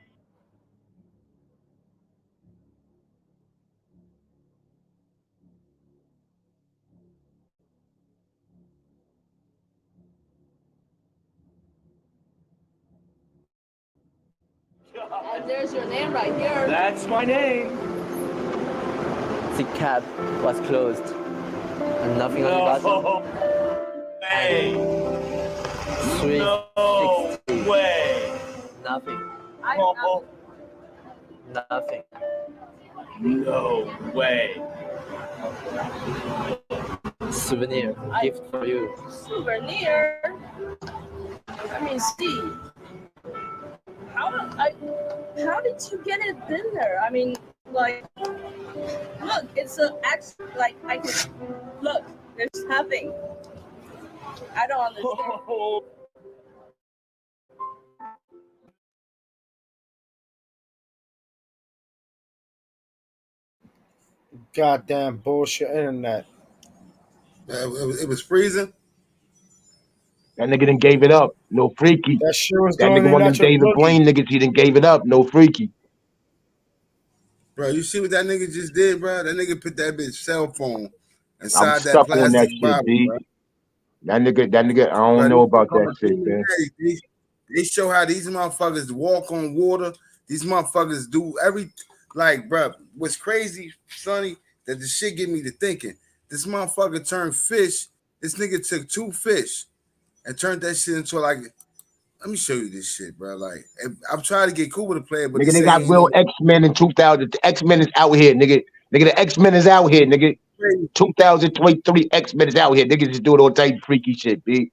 And there's your name right here. That's my name. The cap was closed and nothing on the bottom. No way. 360. No way. Nothing. Oh, Nothing. no way. Souvenir. Gift for you. Souvenir. I mean, Steve. How did you get it in there? I mean, like, look, it's a like I can look. There's nothing. I don't understand. Oh. Goddamn bullshit internet. It was freezing. That nigga done gave it up. No freaky. That shit was That doing nigga it one of them natural David boogie. Blaine niggas. He done gave it up. No freaky. Bro, you see what that nigga just did, bro? That nigga put that bitch cell phone I'm inside that stuck on that plastic shit, bottle, B. bro. That nigga, I don't Bro, know about come that on, shit, man. they show how these motherfuckers walk on water. These motherfuckers do like, bro. What's crazy, Sonny, that the shit get me to thinking. This motherfucker turned fish. This nigga took 2 fish and turned that shit into like. Let me show you this shit, bro. Like, I'm trying to get cool with the player, but Nigga, they got real X-Men in 2000. The X-Men is out here, nigga. Nigga, the X-Men is out here, nigga. 2023 X-Men is out here. Niggas just doing all type of freaky shit, B.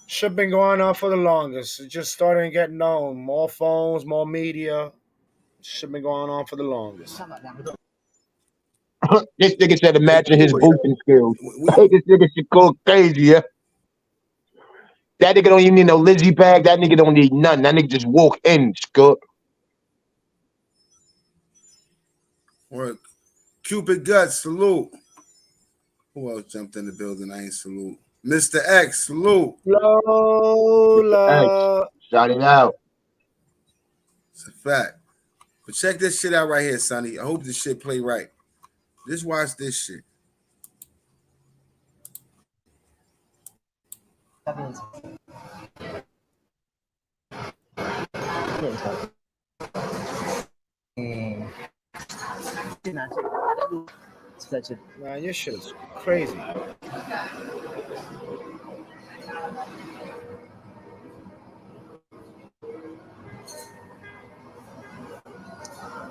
Shit been going on for the longest. It just starting to get known. More phones, more media. Shit been going on for the longest. This nigga said imagine his cool, boosting skills. This nigga should go crazy, yeah. That nigga don't even need no Lizzie bag. That nigga don't need nothing. That nigga just walk in, Scott. Work. Cupid Guts, salute. Who else jumped in the building? I ain't salute. Mr. X, salute. Lola. Shout it out. It's a fact. But check this shit out right here, Sonny. I hope this shit play right. Just watch this shit. 拿这个，就在这里。 Man, your shit is crazy.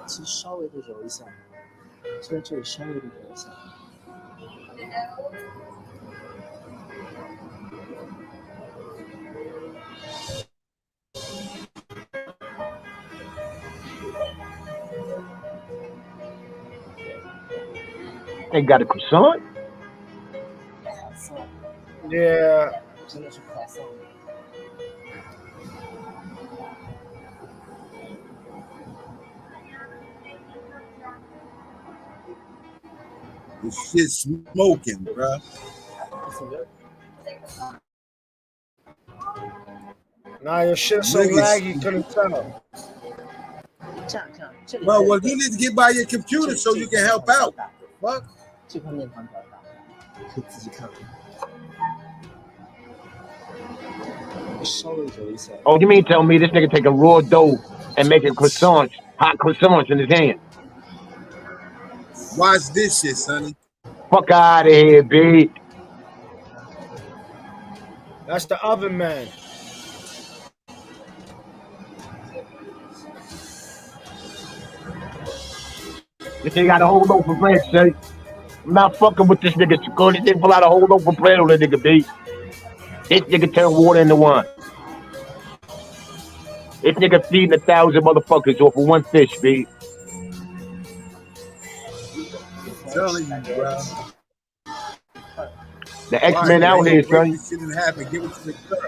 其实稍微的揉一下，就在这里稍微的揉一下。They got a croissant? Yeah. 真的是夸张。 This shit smoking, bro. Nah, your shit's so Niggas- laggy, couldn't tell. 这样，这里。 Well, you need to get by your computer so you can help out. Fuck. 这块面团比较大，可以仔细看。稍微揉一下。 Oh, you mean tell me this nigga take a raw dough and make a croissant, hot croissants in his hand? Watch this shit, sonny. Fuck out of here, B. That's the oven man. This nigga got a whole loaf of bread, son. I'm not fucking with this nigga. Go, this nigga pull out a whole loaf of bread on the nigga, B. This nigga turn water into wine. This nigga feeding 1,000 motherfuckers off of one fish, B. Telling you, bro. The X-Men out here, son. This shit didn't happen. Give it to the girl.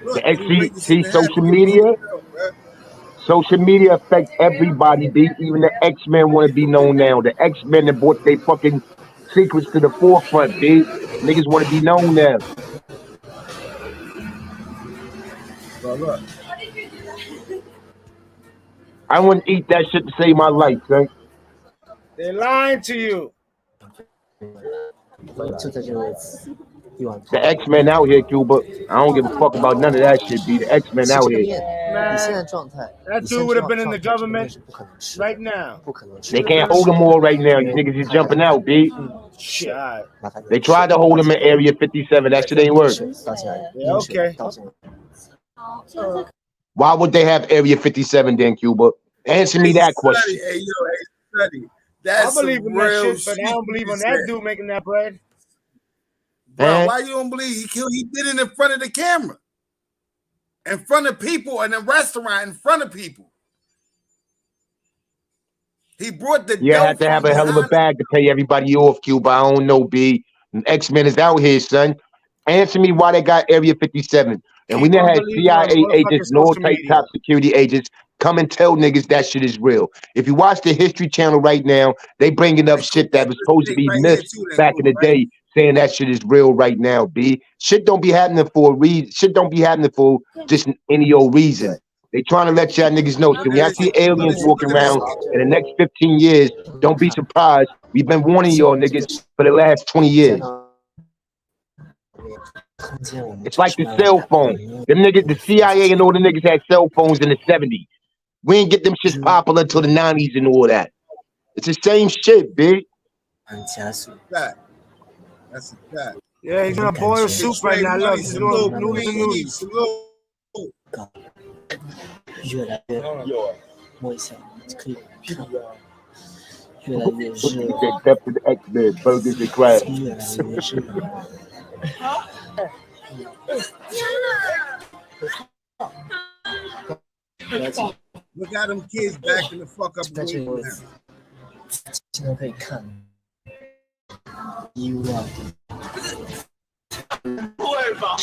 Look, The X, you break this see shit in half, social give it to media? the girl, bro. Social media affects everybody, B. Even the X-Men want to be known now. The X-Men that brought their fucking secrets to the forefront, B. Niggas want to be known now. Bro, look. I wouldn't eat that shit to save my life, son. They're lying to you. 就在这个位置，一碗 The X-Men out here, Cuba. I don't give a fuck about none of that shit, B. The X-Men 是 out 这个 here. 面，你现在状态， That 你现 dude 在 would have been in 状 the 态这个面 government 是不可能吃， right now. 不可能吃。 They can't hold them all right now. You niggas is jumping out, B. Shit. All right. 麻烦你 They tried to hold them in Area 57. That shit ain't work. 倒进来， Yeah, okay. 倒进来。 Why would they have Area 57 then, Cuba? Answer me that question. Hey, yo, hey, Sonny. I That's some believe in that real shit, but shit. I don't believe you in that said. dude making that bread. Bro, Eh? why you don't believe he did it in front of the camera? In front of people in a restaurant, in front of people. He brought the You dough have to from have a hell of a behind. bag to pay everybody off, Cuba. I don't know, B. X-Men is out here, son. Answer me why they got Area 57. And we Keep never on had believing on CIA agents motherfucking and all social type media. top security agents come and tell niggas that shit is real. If you watch the History Channel right now, they bringing up shit that was supposed to be Right here myths too, then, back in the right? day, saying that shit is real right now, B. Shit don't be happening for a reason. Shit don't be happening for just any old reason. They trying to let y'all niggas know. So when y'all see aliens walking around in the next 15 years, don't be surprised. We've been warning y'all niggas for the last 20 years. 空间我们 It's like the cell phone. Them niggas, the CIA and all the niggas had cell phones in the 70s. We ain't get them shits popular until the 90s and all that. It's the same shit, big. 加速。 Fact. That's a fact. Yeah, he's gonna boil soup right now. Look, he's doing noodles and noodles. Salute. 越来越摸一下，可以看，越来越热， That depth of the X-Men, burgers and crabs. 越来越热。 Look at them kids backing the fuck up. 在这个位置，现在可以看1万，会吧？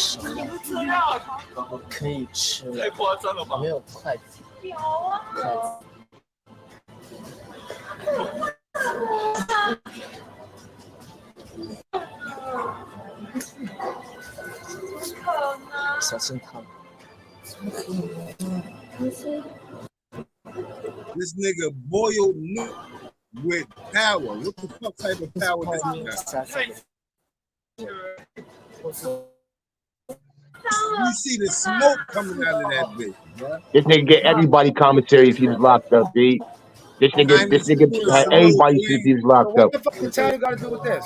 可以吃了，太夸张了吧？没有筷子，筷子。小心烫。 This nigga boiled meat with power. What the fuck type of power this nigga got? You see the smoke coming out of that bitch, bro. This nigga get everybody commissary if he was locked up, B. This nigga, Chinese food is had so everybody since he bland. was So locked what up. the fuck did China got to do with this?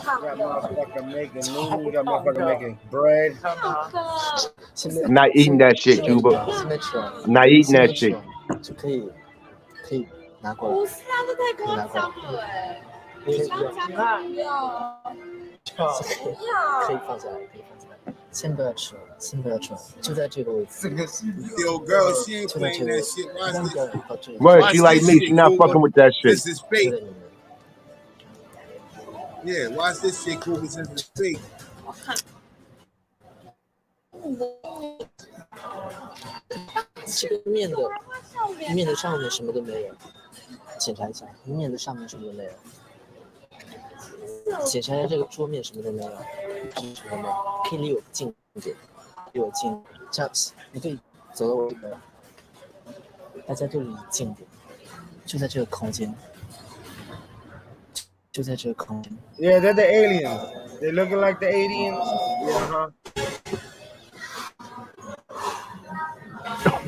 Got motherfucker making noodles. Got motherfucker making bread. I'm not eating that shit, Cuba. 现在吃完， I'm not eating 现 that 在吃 shit. 完就可以拿过来，不是啊，这太夸张了哎！香肠不要，不要，可以放下来，可以放下来。先不要吃完，先不要吃完，就在这个位置， Yo, girl, she ain't 就在 playing 这个位 that 置， shit. 一 Watch 旦 this. 掉到这里， Word, Watch she like this me. shit, She not Cuba. fucking with that shit. This is 就 fake. 在里面。 Yeah, watch this shit, Cuba. Since it's fake. 这个面的上面什么都没有，检查一下，面的上面什么都没有。检查一下这个桌面什么都没有，什么都没有，可以离我近一点，离我近，这样你可以走到我这边，大家都离近一点，就在这个空间，就在这个空间。 Yeah, they're the aliens. They looking like the aliens. Yeah, huh?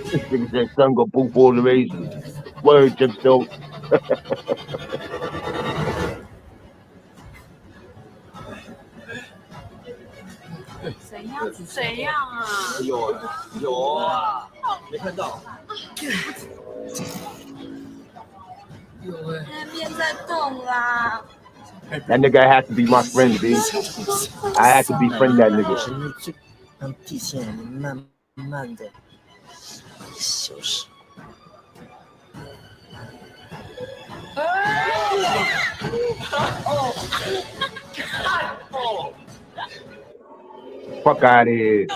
This nigga said, son, go poop all the raisins. Word, just don't. 怎样啊？有啊，没看到。那面在动啦。 That nigga has to be my friend, B. I have to befriend that 也 nigga. 是让地线慢慢的消失。 Fuck out of here.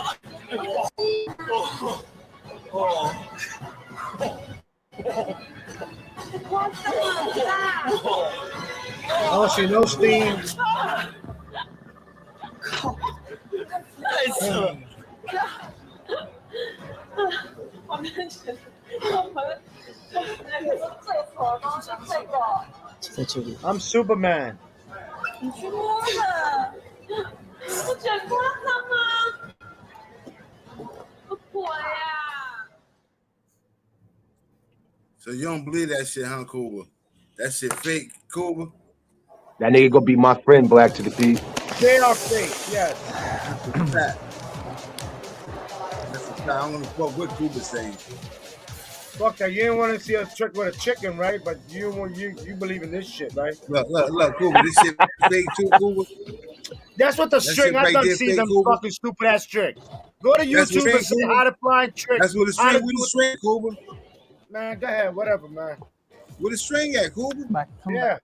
Oh, she no steam. 我们觉得我们那个最火都是这个，就在这里， I'm Superman. 你去摸的，不觉得夸张吗？鬼呀！ So you don't believe that shit, huh, Cuba? That shit fake, Cuba? That nigga gonna be my friend, Black to the P. They are fake, yes. That's a fact. That's a fact. I don't want to fuck what Cuba's saying. Fuck that. You didn't want to see us trick with a chicken, right? But you believe in this shit, right? Look, Cuba. This shit fake too, Cuba. That's what the That trick. shit I right done there, see fake, them Cuba. fucking stupid ass tricks. Go to That's what YouTube and fake, see Cuba. how to find tricks. That's with a How to string. With do a it. string, Cuba. Man, go ahead. Whatever, man. With a string at, Cuba. Yeah.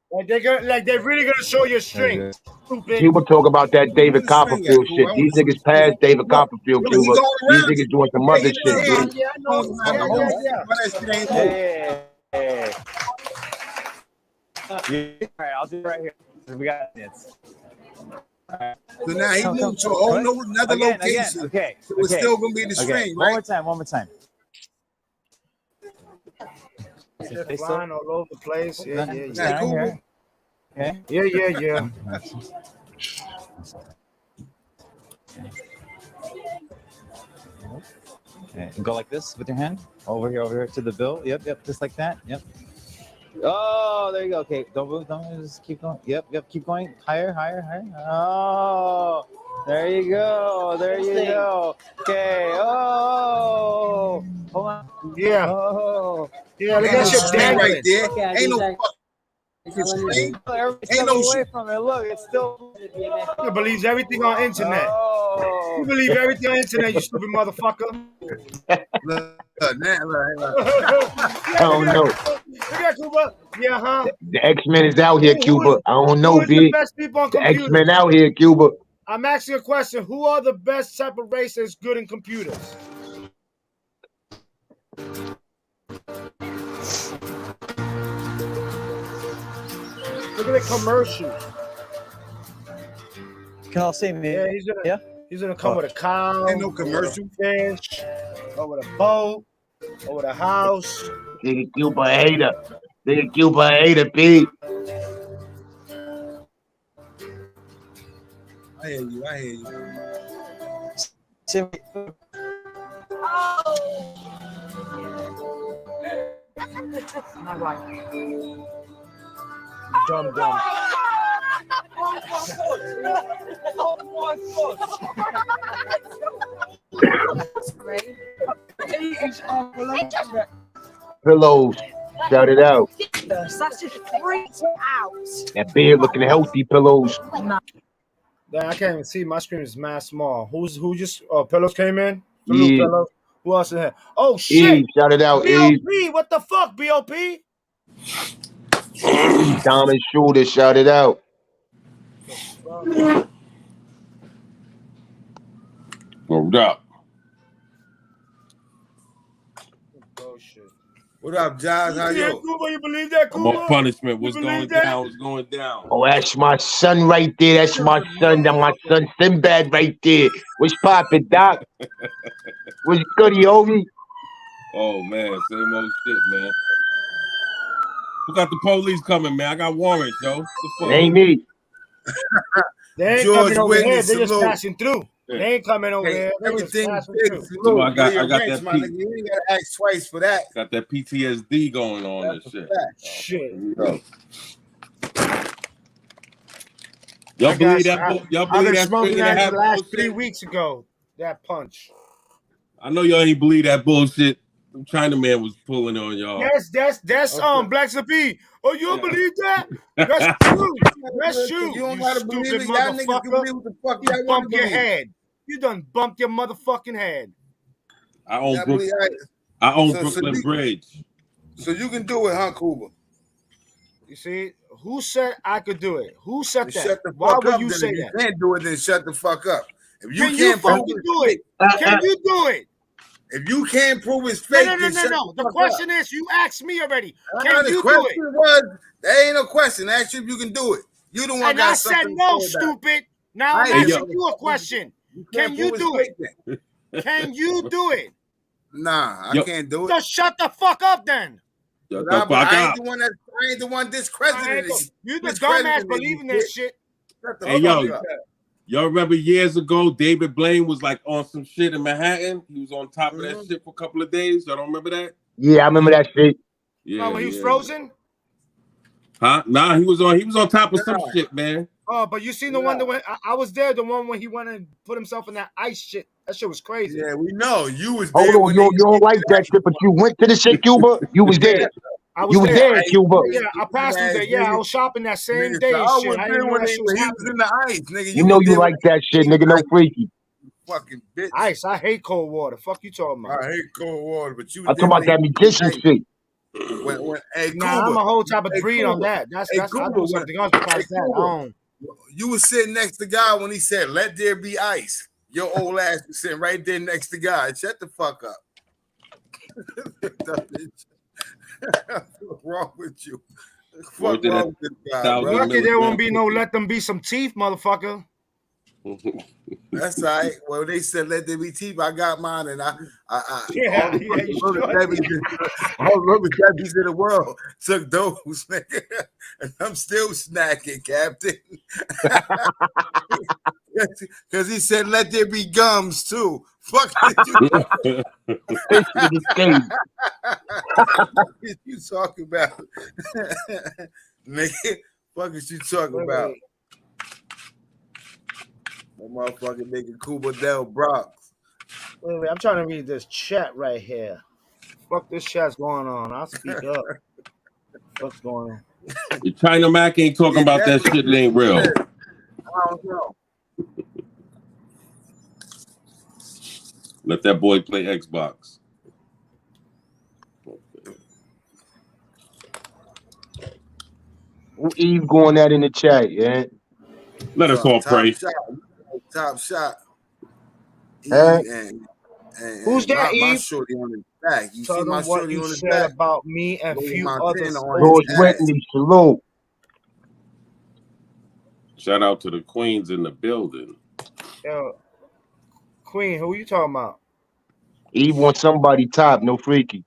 Like they're really gonna show your string. Stupid. Cuba talk about that David With a string at, Copperfield Cuba. shit. I These want to niggas see. past David Look, Copperfield, look, he Cuba. going These around. niggas doing some Yeah, other he shit, did. B. Yeah, I know. Yeah. Why that shit ain't moving? Hey. All right, I'll do it right here. We got it. So now he moved to a whole another Again, location. okay. So it's Okay. still gonna be the string, One more right? time. One more time. Just flying all over the place. Yeah. Now, Cuba. Okay. Yeah. Okay. And go like this with your hand. Over here to the bill. Yep. Just like that. Yep. Oh, there you go. Okay. Don't move. Just keep going. Yep. Keep going. Higher. Oh, there you go. Okay. Oh. Hold on. Yeah. Oh. Yeah, look Ain't at no that shit string dangling. right there. Ain't no fucking string. Everybody's Ain't no away shit. from it. Look, it's still. You believes everything on internet. You Oh. believe everything on internet, you stupid motherfucker. Look, Look I don't know. at Cuba. Yeah, huh? The X-Men is out here, Cuba. I don't know, Who is the B. best people on The computers? X-Men out here, Cuba. I'm asking a question. Who are the best type of races good in computers? Look at the commercials. Can all see me? Yeah, he's gonna come with a cow. Ain't no commercial. With a fish, or with a boat, or with a house. Nigga Cuba hater. Nigga Cuba hater, B. I hear you. I hear you. Dumb. Pillows. Shout it out. That's just freaked out. That beard looking healthy, Pillows. I can't even see. My screen is mad small. Who just Pillows came in? Yeah. Pillows. Who else in here? Oh shit! Eve, shout it out, Eve. BOP, what the fuck, BOP? Diamond Shooter, shout it out. Hold up. What up, Josh? How you? Kuba, you believe that, I'm Kuba? on punishment. What's You going believe that? down? What's going down? Oh, that's my son right there. That's my son. That's my son Sinbad right there. What's poppin', Doc? What's goody, Ovi? Oh man, same old shit, man. Who got the police coming, man? I got warrants, yo. What the fuck? It ain't me. They ain't George coming over here. Witness, They're just salute. passing through. Yeah. They ain't coming over here. They just Everything passing big. through. Salute. So I got Pay your that rents, my P- nigga. You ain't gotta ask twice for that. Got that PTSD going on and That's a shit. fact. Shit. Yo. Y'all believe that? Y'all I've believe been that smoking straight and a that half the last bullshit? 3 weeks ago. That punch. I know y'all ain't believe that bullshit. Some Chinaman was pulling on y'all. That's Black P. Oh, you don't believe that? That's true. That's true. You don't gotta believe stupid it. Y'all niggas can motherfucker. believe what the fuck You y'all want bump to your believe. head. You done bumped your motherfucking head. I own Y'all Brooklyn. believe- I own So Brooklyn you- Bridge. So you can do it, huh, Kuba? You see? Who said I could do it? Who said Then that? shut the Why fuck would up. you then say if you that? can't do it, then shut the fuck up. If you Can you can't prove fucking it's do it? fake, Can you do it? if you can't prove it's No, fake, no, no, then no, shut no. the The fuck question up. is, you asked me already. The Can you do question it? was, that ain't no question. Ask you if you can do it. You the one And got I said something no, to say about it. stupid. Now I'm Hey, yo. asking you a question. You Can can't you prove do it's it? fake then. Can you do it? Nah, I Yo. can't do it. Just shut the fuck up then. Shut But the fuck I ain't up. the one that I ain't the one discrediting it. You the Discrediting dumbass it, believing you that bitch. shit. Shut the Hey, fuck yo. up. Y'all remember years ago, David Blaine was like on some shit in Manhattan. He was on top of that shit for a couple of days. Y'all don't remember that? Yeah, I remember that shit. Yeah. When he was yeah. frozen? Huh? Nah, he was on top of some shit, man. Oh, but you seen the one that went I was there, the one when he went and put himself in that ice shit. That shit was crazy. Yeah, we know. You was Hold there on, when you they don't like that shit, but you went to the shit, Cuba. You was there. I You was there, Cuba. Yeah, I passed through there. Yeah, I was shopping that same Nigga, day and I shit. was I there didn't know when that he shit was was happening. in the ice, nigga. You know was you there like when that shit, nigga. No freaky. fucking bitch. Ice, I hate cold water. Fuck you talking about. I hate cold water, but you I'm was there talking about when that musician shit. hey, Nah, Cuba. I'm a whole type of Hey, breed Cuba. on that. That's Hey, I Cuba, do something else besides that. I don't. You was sitting next to God when he said, "Let there be ice." Your old ass was sitting right there next to God. Shut the fuck up. What's wrong with you? What's wrong with this guy, bro? Lucky there won't be no let them be some teeth, motherfucker. That's all right. Well, they said let there be teeth. I got mine, and all the little Debbie's in the world took those, nigga. And I'm still snacking, Captain. Because he said let there be gums too. Fuck you. What you talking about? Nigga, fuck is you talking about? That motherfucking nigga Cuba Del Bronx. Wait, I'm trying to read this chat right here. Fuck this chat's going on. I'll speak up. What's going on? The China Mac ain't talking about that shit. It ain't real. I don't know. Let that boy play Xbox. Eve going that in the chat, yeah. Let us all pray. Top shot. Huh? Who's that, my Eve? shorty on his back. You Tell see my them what shorty you on his said back about me and Lady few Montana others. on George his ass. Whitney, salute. Shout out to the queens in the building. Yo, Queen, who you talking about? Eve wants somebody top, no freaky.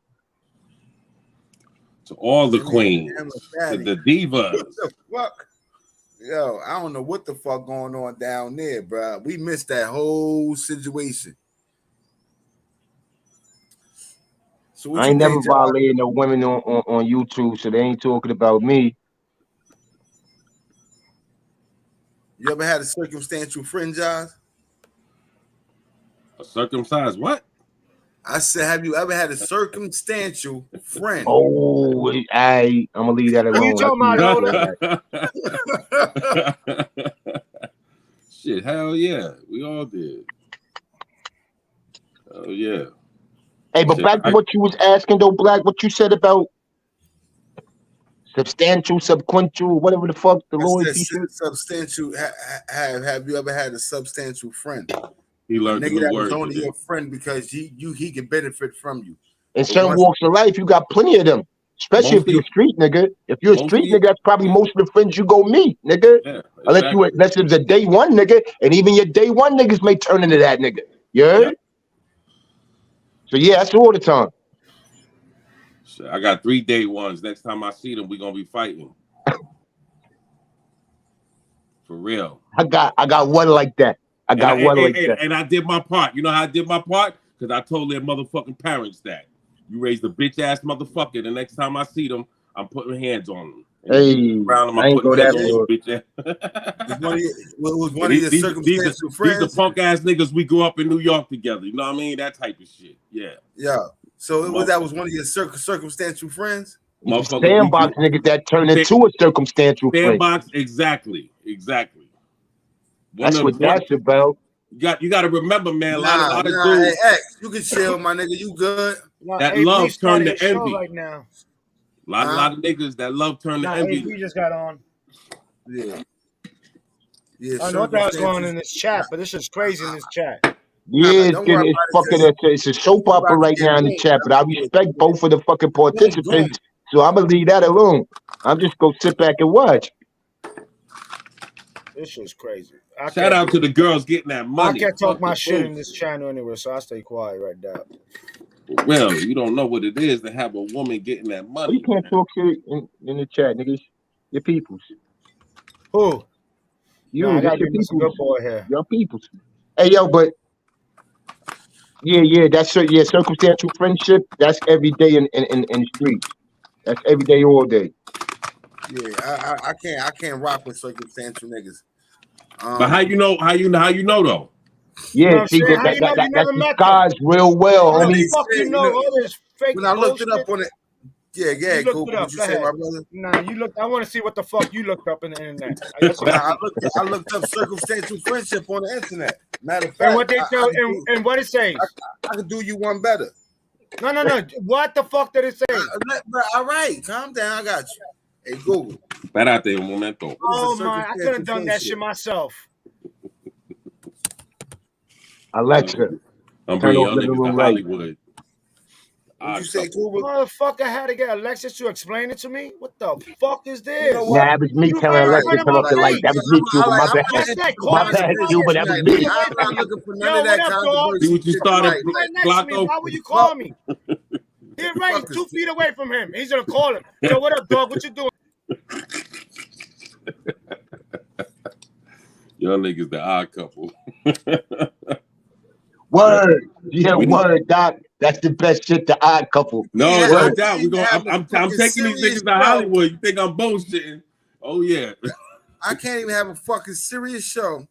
To all the queens, to the divas. What the fuck? Yo, I don't know what the fuck going on down there, bro. We missed that whole situation. So what I you ain't never think, Josh? violated no women on YouTube, so they ain't talking about me. You ever had a circumstantial friend, Josh? A circumcised what? I said, have you ever had a circumstantial friend? Oh, I'm gonna leave that Who you alone. I talking see about, you Lola? said that. Shit, hell yeah. We all did. Oh yeah. Hey, but Shit, back to what you was asking though, Black. What you said about substantial, subsequential, whatever the fuck the I said loyalty shit. substantial. Have you ever had a substantial friend? he A learned a nigga new that was word only today. your friend because he can benefit from you. In But certain once walks of life, you got plenty of them. Especially if you're Mostly, a street nigga. If you're a street mostly, nigga, that's probably most of the friends you go meet, nigga. yeah, exactly. Unless it's a day one nigga, and even your day one niggas may turn into that nigga. You Yeah. heard? So yeah, that's all the time. Shit, I got 3 day ones. Next time I see them, we gonna be fighting. For real. I got one like that. I And I got one like that. and I did my part. You know how I did my part? Because I told their motherfucking parents that. You raised a bitch ass motherfucker. The next time I see them, I'm putting hands on them. And if Hey, you around them, I I'm ain't putting go hands that on yeah, your far. bitch ass. was one And of your these circumstantial are friends? punk ass niggas we grew up in New York together. You know what I mean? That type of shit. Yeah. Yeah. So that was Motherfucker. one of your circumstantial friends? It's the Motherfuckers, we sandbox grew niggas that turn into a circumstantial friend. sandbox. Exactly. One That's of what them, one, that's about. you got to remember, man. A lot of Hey, dudes X, you can chill, my nigga. You good? Nah, that AP love turned started to his show envy. right now. Huh? Lot of niggas that love turned to Nah, envy. AP just got on. Yeah. Yeah, I don't know what the hell's going on circumstantial. in this chat, but this is crazy in this chat. Yeah, Don't worry it's about it. fucking it's a soap It's opera about to right get now in the boom. chat, but I respect both of the fucking Boom, boom. participants, so I'm gonna leave that alone. I'm just gonna sit back and watch. This is crazy. Shout out to the girls getting that I money. can't talk Fuck my the shit in bullshit. this channel anyway, so I stay quiet right now. Well, you don't know what it is to have a woman getting that Oh, you money, can't man. talk shit in the chat, niggas. Your peoples. Who? Nah, You, I this gotta your be Mr. Good peoples. Boy here. Your peoples. Hey yo, but yeah, circumstantial friendship, that's every day in the streets. That's every day, all day. Yeah, I can't rock with circumstantial niggas. But how you know? How you know though? You know Yeah, what I'm see saying? How you know you that's never met them? disguised real well, How the They homie. fuck said, you know all this fake when I looked it bullshit? up on it, yeah, You looked cool. it What up. you Go say, ahead. my brother? Nah, you looked. I want to see what the fuck you looked up in the internet. That's what I Nah, need. I looked up circumstantial friendship on the internet. Matter of And fact, what they tell and what it says. I could do you one better. No. What the fuck did it say? All right, calm down. I got you. Hey, Google. Espérate un momento. What is a Oh my! I could have circumstantial done that friendship? shit myself. Alexa, I'm turn bringing off y'all living niggas to room light. Hollywood. What'd you Odd say, couple. Google? Motherfucker had to get Alexis to explain it to me. What the fuck is You know this? what? Nah, that was me You telling right in Like, Alexa front to of turn my off the light. That was face. me, Cuba. My bad. That's like My calling bad, me. Cuba. That was me. I'm not looking for none Yo, of what that up, dog? See controversy what you shit started, tonight. Right next to me. Glocko? Why would you call me? He's right. He's 2 feet away from him. He's gonna call him. Yo, what up, dog? What you doing? Y'all niggas the odd couple. Word. Yeah, We need, word, Doc. That's the best shit, the odd couple. no, I no Word. doubt. We can't going have a I'm fucking taking these serious niggas to show. Hollywood. You think I'm bullshitting? Oh yeah. I can't even have a fucking serious show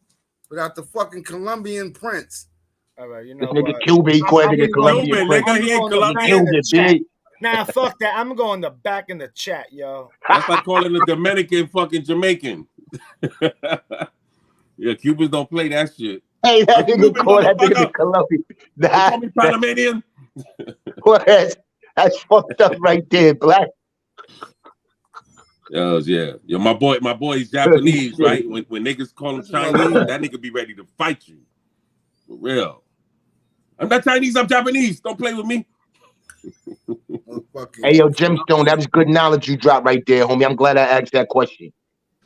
without the fucking Colombian prince. All right, you This know nigga what? Cuba, he called that I'm nigga gonna go. Colombian Cuban, Prince. nigga, I'm he ain't going the He back in Colombian. the killed it, chat. big. Nah, fuck that. I'm going the back in the chat, yo. That's like calling a Dominican fucking Jamaican. Yeah, Cubans don't play that shit. Hey, I'm that nigga Cuban, called that nigga the motherfucker. Colombian. You Nah, call me Panamanian? that's fucked up right there, Black. Yeah. Yo, my boy's Japanese, Shit. right? When niggas call him Chinese, that nigga be ready to fight you. For real. I'm not Chinese, I'm Japanese. Don't play with me. Hey, yo, Colombian. Gemstone, that was good knowledge you dropped right there, homie. I'm glad I asked that question.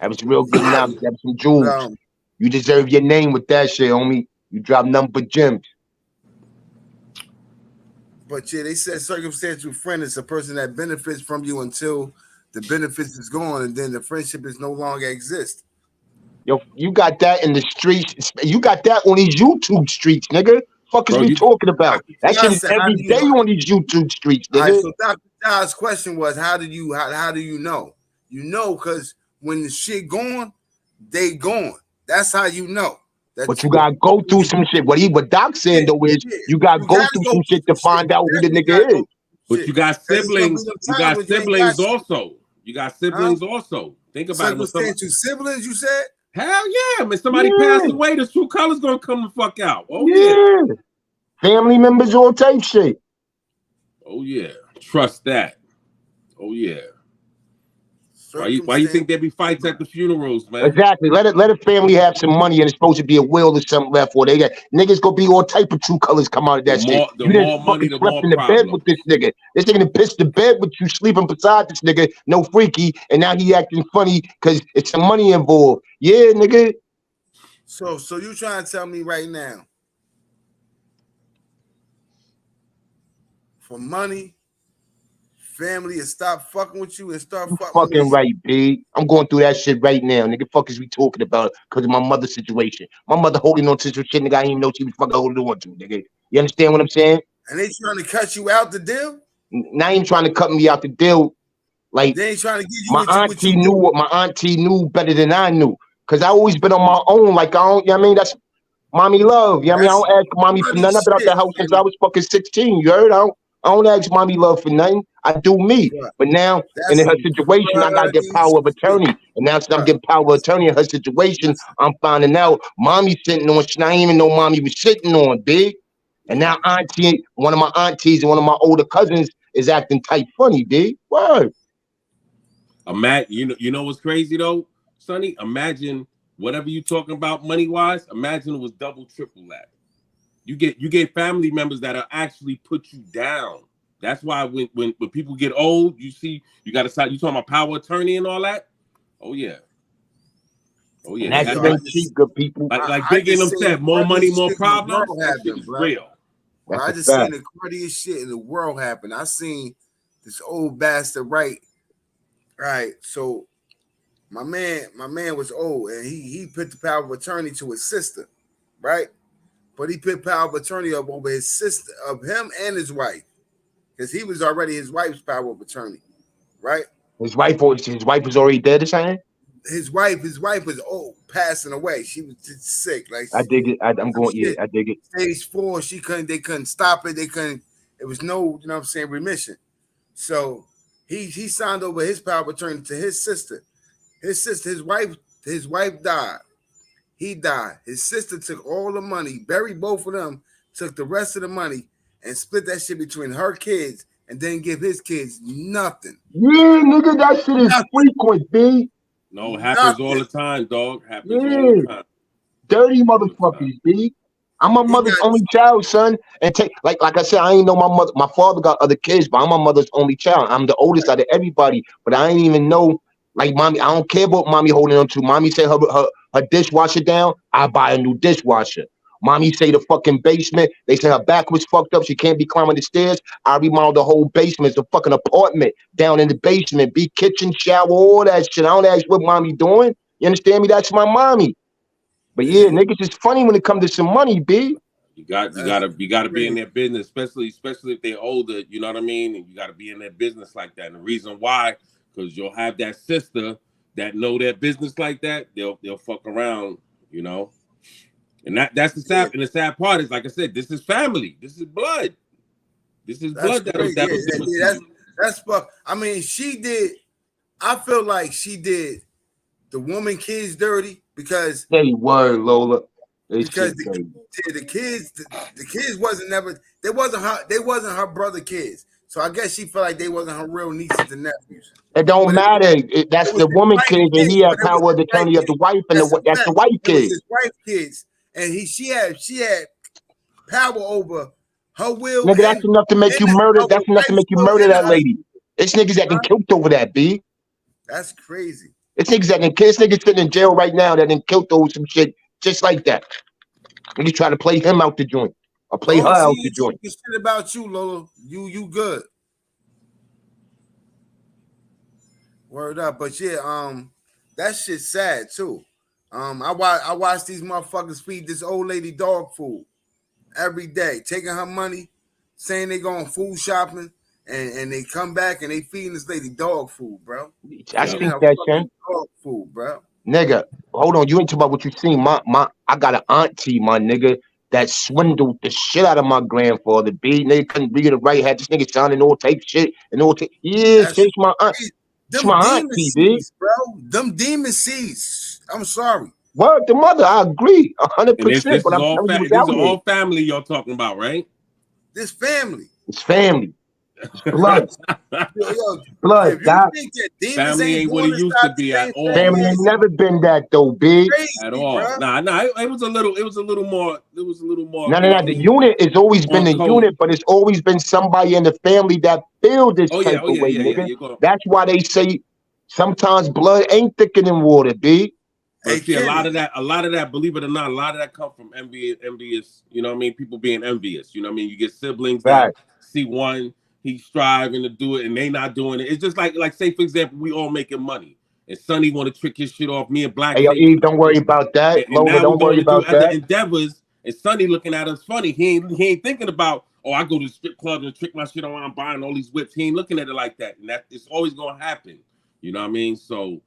That was real good knowledge. That was some jewels. Um, You deserve your name with that shit, homie. You drop nothing but gems. but yeah, they said circumstantial friend is a person that benefits from you until the benefits is gone, and then the friendship is no longer exist. Yo, you got that in the streets. You got that on these YouTube streets, nigga. Fuck is Bro, we you talking about? Dr. That shit is Johnson, how every do you day know? on these YouTube streets, All right, nigga. so Dr. John's question was, how do you know? You know, because when the shit gone, they gone. That's how you know. But That's you gotta go through yeah, some shit. What Doc saying though is you gotta you go gotta through go some through shit to some shit. find out who the Definitely gotta nigga go is. through but shit. you got Cause it's gonna be siblings. them You times got when you ain't got siblings shit. also. You got Huh? siblings also. Think about it. When somebody, Circumstantial siblings, you said? hell yeah, when somebody Yeah, passes away, the true colors gonna come the fuck out. Oh yeah. yeah. Family members, all type shit. Oh yeah. Trust that. Oh yeah. Why you think Circumstantial there be fights at siblings. the funerals, man? Exactly. Let a family have some money and it's supposed to be a will or something left for they got niggas gonna be all type of true colors come out of that shit. The You didn't more money, fucking the slept more in the bed with problems. this nigga. This nigga done pissed the bed with you sleeping beside this nigga, no freaky, and now he acting funny because it's some money involved. Yeah, nigga. So you trying to tell me right now, for money, family is stop fucking with you and start You fucking with fucking you? right, B. I'm going through that shit right now. Nigga, fuck is we talking about because of my mother's situation. My mother holding on to some shit, nigga, I didn't even know she was fucking holding on to, nigga. You understand what I'm saying? And they trying to cut you out the deal? Now ain't trying to cut me out the deal. Like, They ain't trying to give you my what you auntie knew do. what my auntie knew better than I knew. Cause I always been on my own. Like, I don't, you know what I mean? That's mommy love. You know what I mean? I That's don't ask mommy for money nothing. I've been out the shit. house since I And was fucking 16. You heard? I don't ask mommy love for nothing. I do me. bruh, But now in that's her some situation, I gotta get money power of shit. attorney. And now since I'm Bruh, getting power of attorney in her situation, listen, I'm finding out mommy sitting on shit I didn't even know mommy was sitting on, big. And Yeah. now one of my aunties and one of my older cousins is acting tight funny, big. Word. You know what's crazy though, Sonny? Imagine whatever you talking about money wise. Imagine it was double, triple that. You get family members that are actually put you down. That's why when people get old, you see you got to start. You talking about power attorney and all that. Oh yeah, oh yeah. And They that have shit yo, ain't cheap, good people. like I Biggie and just them seen the said, more money, funniest more shit in the problems. world That shit happen, is bro. real. Bro, That's I a just seen fact. the cruddiest shit in the world happen. I seen this old bastard right. So my man was old and he put the power of attorney to his sister, right? But he put power of attorney up over his sister, of him and his wife, because he was already his wife's power of attorney, right? His wife was already dead or something? His wife was old, passing away. She was just sick, like I dig it. I'm some going, yeah, shit. I dig it. Stage 4, they couldn't stop it. They couldn't, it was no, you know what I'm saying, remission. So he signed over his power of attorney to his sister. His wife died. He died. His sister took all the money, buried both of them, took the rest of the money, and split that shit between her kids, and then give his kids nothing. Yeah, nigga, that shit is Nothing. frequent, B. No, it happens all Nothing. the time, dog. Happens all the Yeah, time. dirty All the time. motherfuckers, B. I'm my He mother's got only child, son. And like I said, I ain't know my mother. My father got other kids, but I'm my mother's only child. I'm the oldest out of everybody, but I ain't even know. Like mommy, I don't care about mommy holding on to. Mommy say her dishwasher down, I buy a new dishwasher. Mommy say the fucking basement. They say her back was fucked up. She can't be climbing the stairs. I remodel the whole basement. It's a fucking apartment down in the basement. Be kitchen, shower, all that shit. I don't ask what mommy doing. You understand me? That's my mommy. But yeah, yeah, niggas is funny when it comes to some money, B. that's You gotta be in crazy. their business, especially if they're older. You know what I mean? And you gotta be in their business like that. And the reason why, because you'll have that sister that know their business like that. They'll fuck around. You know. And that's the Yeah, sad. And the sad part is, like I said, this is family. This is blood. This is that's blood crazy. that'll do it to you. That's fuck. I mean, she did. I feel like she did the woman kids dirty Hey, word, Lola. This because shit crazy. the kids wasn't never they wasn't her brother kids. So I guess she felt like they wasn't her real nieces and nephews. It don't But matter. it That's was the his woman wife kid, and kids. he had But it was power of his wife attorney of the kids. wife, and That's a that's the fact. white It was kid. his wife kids, and she had power over her will Nigga, that's enough to make and you murder. her That's enough to wife's make you will murder and the that husband. lady. It's niggas that Huh? can killed over that, B. That's crazy. It's niggas that can kill. This niggas sitting in jail right now that done killed over some shit just like that. Niggas try to play him out the joint or play her Long as he out the ain't joint. talking shit about you, Lola, you good. Word up. But yeah, that shit's sad too. I watch these motherfuckers feed this old lady dog food every day, taking her money, saying they going food shopping, and they come back and they feeding this lady dog food, bro. I Feeding Yep. see her that, fucking son. dog food, bro. Nigga, hold on. You ain't talking about what you seen. I got an auntie, my nigga, that swindled the shit out of my grandfather. B nigga couldn't read or write. Had this nigga sounding all type shit and all type. Yeah, That's she's my aunt. crazy. It's Them my demon auntie, B. seeds, bro. Them demon seeds. I'm sorry. Word the mother. I agree, And 100%. But I'm telling you, what's these out are here. all family y'all talking about, right? This family. It's family. It's blood. Yo, Blood. if you That think that demons Family ain't ain't what born it used to inside be the at same all. family, family ain't it's never been that though, B. At crazy, all. bro. Nah, it was a little more, No, you no, know no. what I The mean, unit has always been on the code. unit, but it's always been somebody in the family that feel this type of way, Yeah. nigga. You're going. That's why they say sometimes blood ain't thicker than water, B. Hey, But see, Kenny. a lot of that, believe it or not, a lot of that come from envious. You know what I mean? People being envious. You know what I mean? You get siblings that Right. see one, he's striving to do it, and they not doing it. It's just like say for example, we all making money, and Sonny want to trick his shit off. Me and Black Hey, yo, say we Eve, don't doing worry it, about that. and Lola, now we're don't worry going to do about other that. endeavors. And Sonny looking at us funny. He ain't thinking about, oh, I go to the strip club and trick my shit on. I'm buying all these whips. He ain't looking at it like that, and that it's always gonna happen. You know what I mean? So,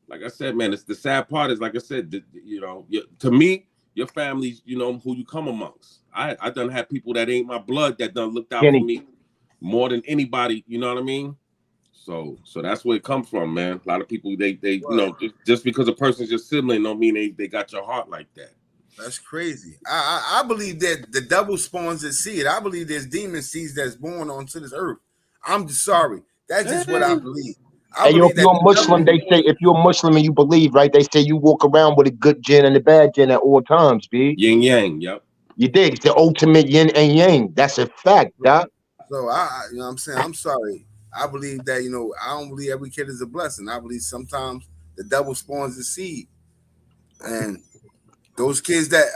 like I said, man, it's the sad part is like I said, you know, to me, your family's, you know, who you come amongst. I done had people that ain't my blood that done looked out for Kenny, me more than anybody. You know what I mean? So that's where it comes from, man. A lot of people they you Well, know just because a person's your sibling don't mean they got your heart like that. that's crazy. I believe that the devil spawns his seed. I believe there's demon seeds that's born onto this earth. I'm just sorry. That's just what I Eh, believe. I hey, yo, if believe that you're a the devil Muslim, they say if you're a Muslim and you believe, right? They say you walk around with a good jinn and a bad jinn at all times, B. yin yang, yep. You dig? It's the ultimate yin and yang. That's a fact, doc. so you know what I'm saying, I'm sorry. I believe that, I don't believe every kid is a blessing. I believe sometimes the devil spawns the seed. And those kids that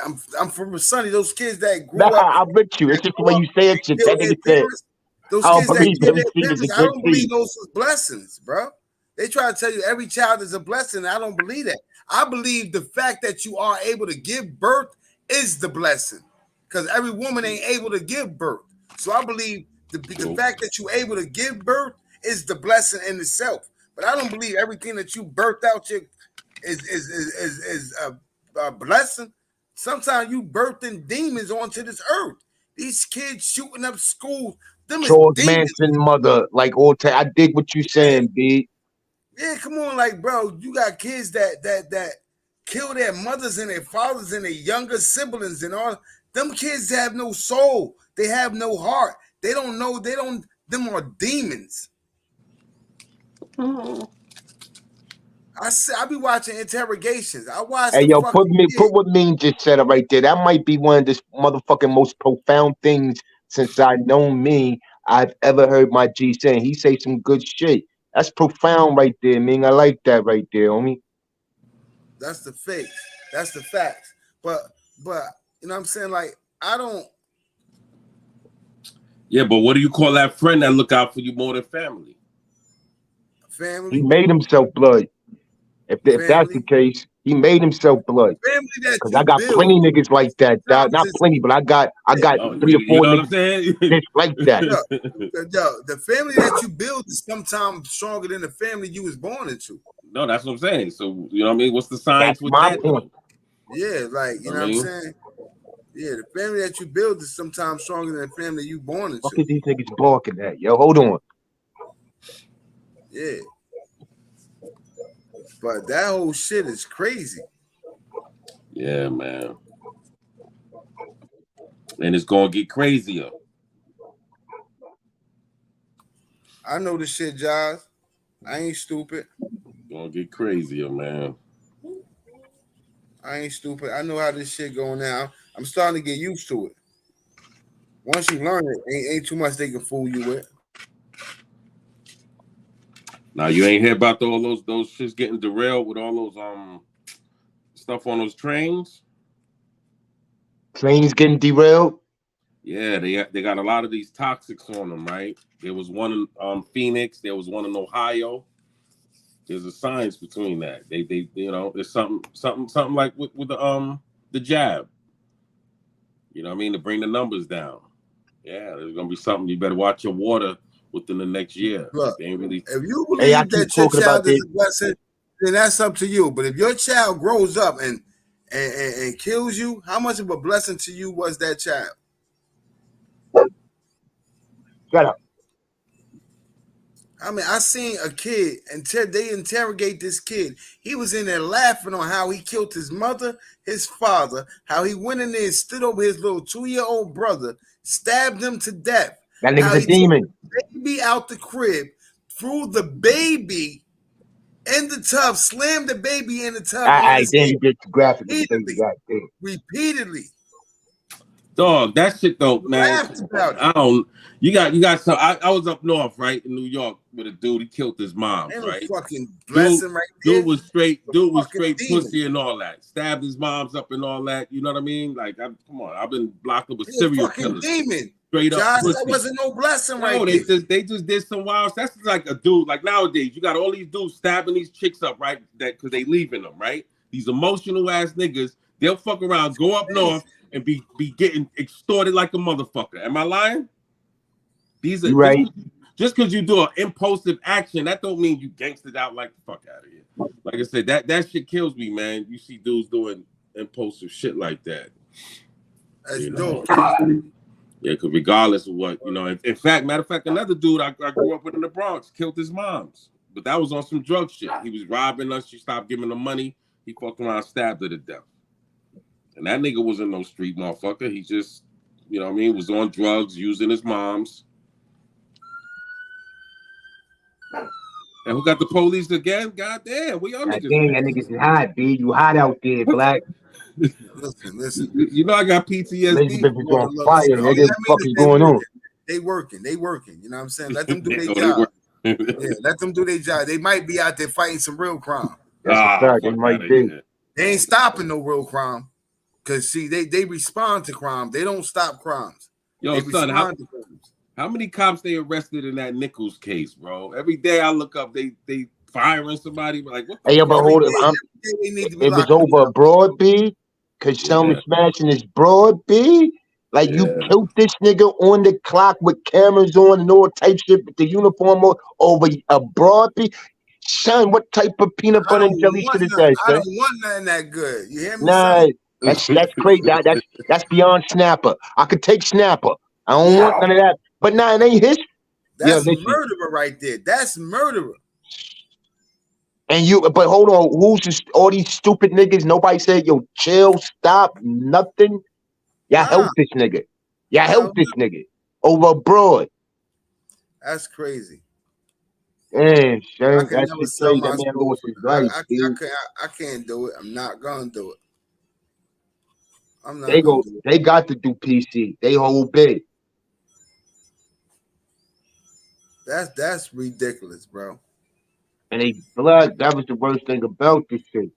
I'm from Sunny, those kids that Nah, grew up I'm with you. It's that just the grew way up you say it. and Shit. killed That their nigga said, parents, those I don't kids that believe killed them their seed is a parents, I good don't believe seed. those was blessings, bro. They try to tell you every child is a blessing. I don't believe that. I believe the fact that you are able to give birth is the blessing. Because every woman ain't able to give birth. So I believe the True. fact that you're able to give birth is the blessing in itself. But I don't believe everything that you birthed out is a blessing. Sometimes you birthing demons onto this earth. These kids shooting up schools, them is Charles demons. Manson mother, like all time. I dig what you Yeah, saying, B. yeah, come on, like bro, you got kids that kill their mothers and their fathers and their younger siblings and all. Them kids have no soul. They have no heart. They don't know. They don't. Them are demons. I be watching interrogations. I watched Hey, the yo, fucking kid. put what Mean just said right there. That might be one of the motherfucking most profound things since I known me I've ever heard my G saying. He say some good shit. That's profound right there, Mean. I like that right there, homie. That's the fakes. That's the facts. But you know what I'm saying? Like I don't Yeah, but what do you call that friend that look out for you more than family? He family, made himself blood. If that's the family, case, he made himself blood. family that Cause I you got build. plenty niggas like that. Dog. Sometimes Not it's plenty, but I got Oh, 3 or 4 you know what I'm niggas saying? just like that. yo, the family that you build is sometimes stronger than the family you was born into. No, that's what I'm saying. So you know what I mean? What's the That's science with my that point. though? Yeah, like You you know know what what I I'm mean? saying? Yeah, the family that you build is sometimes stronger than the family you born Fuck into. is these niggas barking at? Yo, hold on. Yeah. But that whole shit is crazy. Yeah, man. And it's gonna get crazier. I know the shit, Josh. I ain't stupid. Gonna get crazier, man. I ain't stupid. I know how this shit going now. I'm starting to get used to it. Once you learn it, ain't too much they can fool you with. Now you ain't hear about all those shits getting derailed with all those stuff on those trains. Trains getting derailed. Yeah, they got a lot of these toxics on them, right? There was one in Phoenix. There was one in Ohio. There's a science between that. They you know, there's something like with the jab. You know what I mean? To bring the numbers down. Yeah, there's gonna be something. You better watch your water within the next year. Look, They ain't really. if you Hey, I believe keep that your talking about child is this. a blessing, then that's up to you. But if your child grows up and kills you, how much of a blessing to you was that child? Shut up. I mean, I seen a kid until they interrogate this kid. He was in there laughing on how he killed his mother, his father, how he went in there and stood over his little 2-year-old brother, stabbed him to death. That How nigga's a he took demon. the baby out the crib, threw the baby in the tub, slammed the baby in the tub on I his damn, head you get too graphic with the baby. repeatedly, God damn. repeatedly. Dog, that shit though, man. Laughed about it. I don't. You got some. I was up north, right, in New York, with a dude. He killed his mom's, Ain't no right. fucking Dude, blessing right there. dude was straight. Dude was Fucking straight demon. pussy and all that. Stabbed his mom's up and all that. You know what I mean? Like, come on. I've been blocked up with He a serial fucking killers. demon. Straight up Josh, that pussy. wasn't no blessing right No, there. they just did some wild. That's like a dude. Like nowadays, you got all these dudes stabbing these chicks up, right? That because they leaving them, right? These emotional ass niggas. They'll fuck around, go up north, and be getting extorted like a motherfucker. Am I lying? These are You right. just because you do an impulsive action, that don't mean you gangstered out like the fuck out of here. Like I said, that shit kills me, man. You see dudes doing impulsive shit like that. That's You know? dope. Yeah, because regardless of what, you know, in fact, matter of fact, another dude I grew up with in the Bronx killed his moms, but that was on some drug shit. He was robbing us. She stopped giving him money. He fucked around, stabbed her to death. And that nigga wasn't no street motherfucker. He just, you know what I mean, was on drugs, using his moms. And who got the police again? God damn, we y'all God niggas. damn, that niggas is hot, B. You hot out there, black. Listen. You know I got PTSD. Elizabeth is on Look, fire, all nigga. that What the fuck mean is is going on? They working. You know what I'm saying? Let them do their Oh, they job. work. Yeah, let them do their job. They might be out there fighting some real crime. That's a fact. They fuck might outta be. here. They ain't stopping no real crime. Cause see, they respond to crime. They don't stop crimes. Yo, They son, respond to crimes. how many cops they arrested in that Nichols case, bro? Every day I look up, they firing somebody. Like, what the Hey, yo, but fuck? hold Every on. day they need to be It was locked up. over abroad, B. Cause Selma Yeah. smashing his broad, B. Like you Yeah. killed this nigga on the clock with cameras on and all type shit with the uniform on over abroad, B. Son, what type of peanut I butter don't and jelly want shit is none. that, I son? don't want nothing that good. You hear me, Nah, son? that's crazy. That's beyond snapper. I could take snapper. I don't want none of that. But nah, it ain't his. Yo, That's listen. murderer right there. That's murderer. And but hold on, all these stupid niggas? Nobody said, yo, chill, stop, nothing. Y'all Nah, help this nigga. Y'all help no, this nigga over abroad. that's crazy. Man, I son, can that never shit sell crazy. my That man soul lost for. his life, dude. I can't do it. I'm not gonna do it. I'm not They gonna do it. they got to do PC. They whole big. That's ridiculous, bro. And they blood, that was the worst thing about this shit.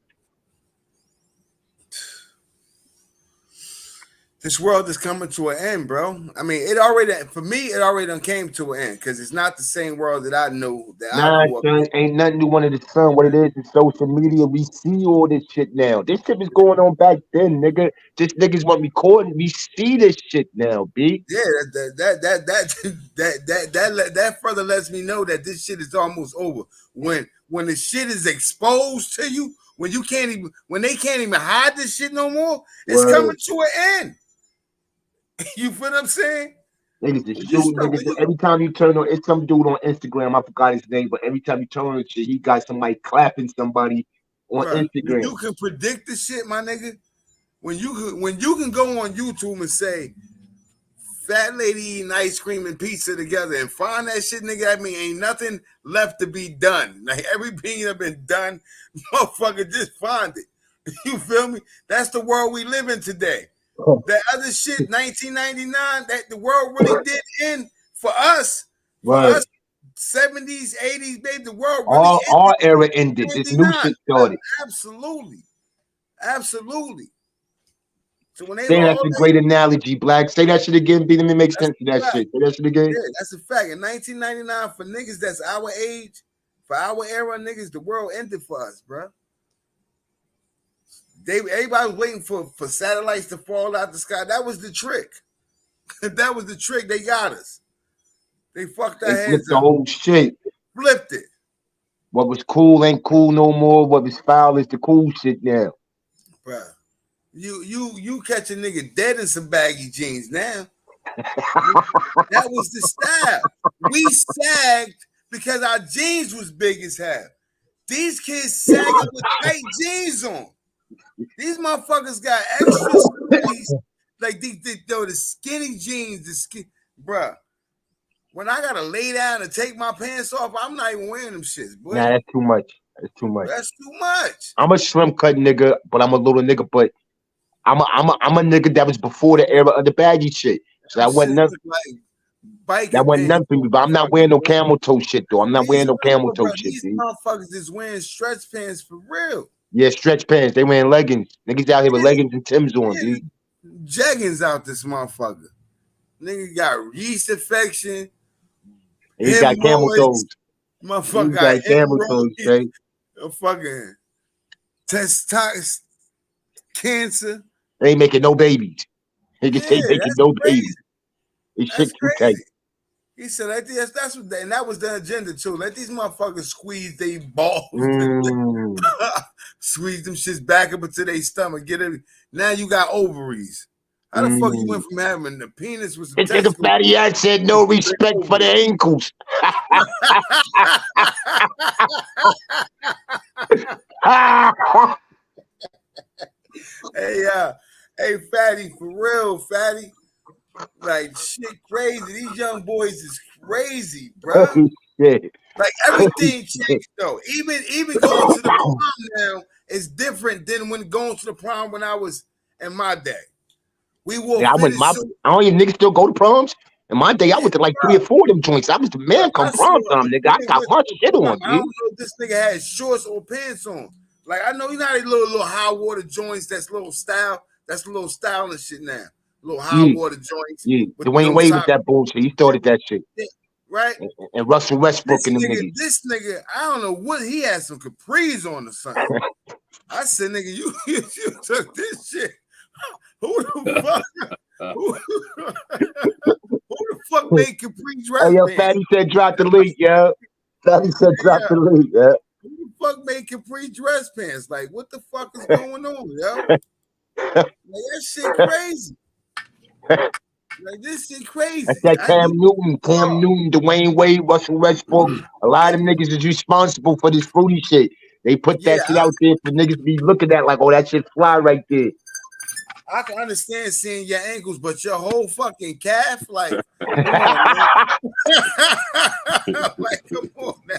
This world is coming to an end, bro. I mean, it already done came to an end because it's not the same world that I knew that I Nah, grew up son, in. ain't nothing new under the sun. What it is social media. We see all this shit now. This shit was going on back then, nigga. Just niggas want recording. We see this shit now, B. Yeah, that further lets me know that this shit is almost over. When the shit is exposed to you, when they can't even hide this shit no more, it's Word. coming to an end. You feel what I'm saying? Niggas is shooting niggas. Every time you turn on, it's some dude on Instagram. I forgot his name, but every time you turn on shit, he got somebody clapping somebody on Bruh, when Instagram. you can predict the shit, my nigga, when you can go on YouTube and say fat lady eating ice cream and pizza together and find that shit, nigga, I mean, ain't nothing left to be done. Like everything that been done, motherfucker, just find it. You feel me? That's the world we live in today. That other shit, 1999, that the world really did end for us. For Right. us, 70s, 80s, baby, the world really ended. Our era ended. This new shit started. Absolutely. Absolutely. So when they Say all that's a great analogy, Black. Say that shit again, B. Let me make sense of that fact. shit. Say that shit again. Yeah, that's a fact. In 1999, for niggas that's our age, For our era, niggas, the world ended for us, bro. Everybody was waiting for satellites to fall out the sky. That was the trick. That was the trick. They got us. They fucked our They flipped heads the up. whole shit. Flipped it. What was cool ain't cool no more. What was foul is the cool shit now. Bro. You catch a nigga dead in some baggy jeans now. That was the style. We sagged because our jeans was big as hell. These kids sagging with tight jeans on. These motherfuckers got extra squeeze. Like the skinny jeans, bruh. When I gotta lay down and take my pants off, I'm not even wearing them shits, boy. Nah, that's too much. That's too much. That's too much. I'm a slim cut nigga, but I'm a little nigga. But I'm a nigga that was before the era of the baggy shit. So that wasn't nothing. Like That wasn't nothing for me. But I'm not wearing no camel toe shit though. I'm not wearing no camel toe shit. These motherfuckers is wearing stretch pants for real. Yeah, stretch pants. They wearing leggings. Niggas out here with leggings and Timbs on, dude. Jeggings out this motherfucker. Nigga got yeast infection. He got camel toes. Motherfucker got camel toes, straight. A fucking testosterone cancer. They ain't making no babies. Niggas ain't making no babies. This shit too tight. He said, that's what and that was the agenda too. Let these motherfuckers squeeze they balls. Squeeze them shits back up into their stomach. Get it. Now you got ovaries. How the fuck you went from having the penis was this nigga fatty ass said no respect for the ankles. Hey, fatty, for real, fatty. Like shit, crazy. These young boys is crazy, bro. Shit. Like everything changed though. Even going to the prom now is different than when going to the prom when I was in my day. We wore I don't even niggas still go to proms. In my day, I went to like 3 or 4 of them joints. I was the man come prom time, nigga. I got my shit on, dude. I don't know if this nigga had shorts or pants on. Like I know you know little high water joints. That's little style. That's a little style and shit now. Little high water joints. Yeah, Dwayne Wade with that bullshit. He started that shit. Right? And Russell Westbrook and them niggas. This nigga, I don't know what he had some capris on or something. I said, nigga, you took this shit. Who the fuck? Who the fuck made capri dress? Hey, yo, Fatty said drop the link, yo. Fatty said drop the link, yo. Who the fuck made capri dress pants? Like, what the fuck is going on, yo? Like, that shit crazy. Like, this shit crazy. That's that Cam Newton, Dwayne Wade, Russell Westbrook. A lot of them niggas is responsible for this fruity shit. They put that shit out there for niggas to be looking at like, oh, that shit fly right there. I can understand seeing your ankles, but your whole fucking calf, like, come on, man. Like, come on now.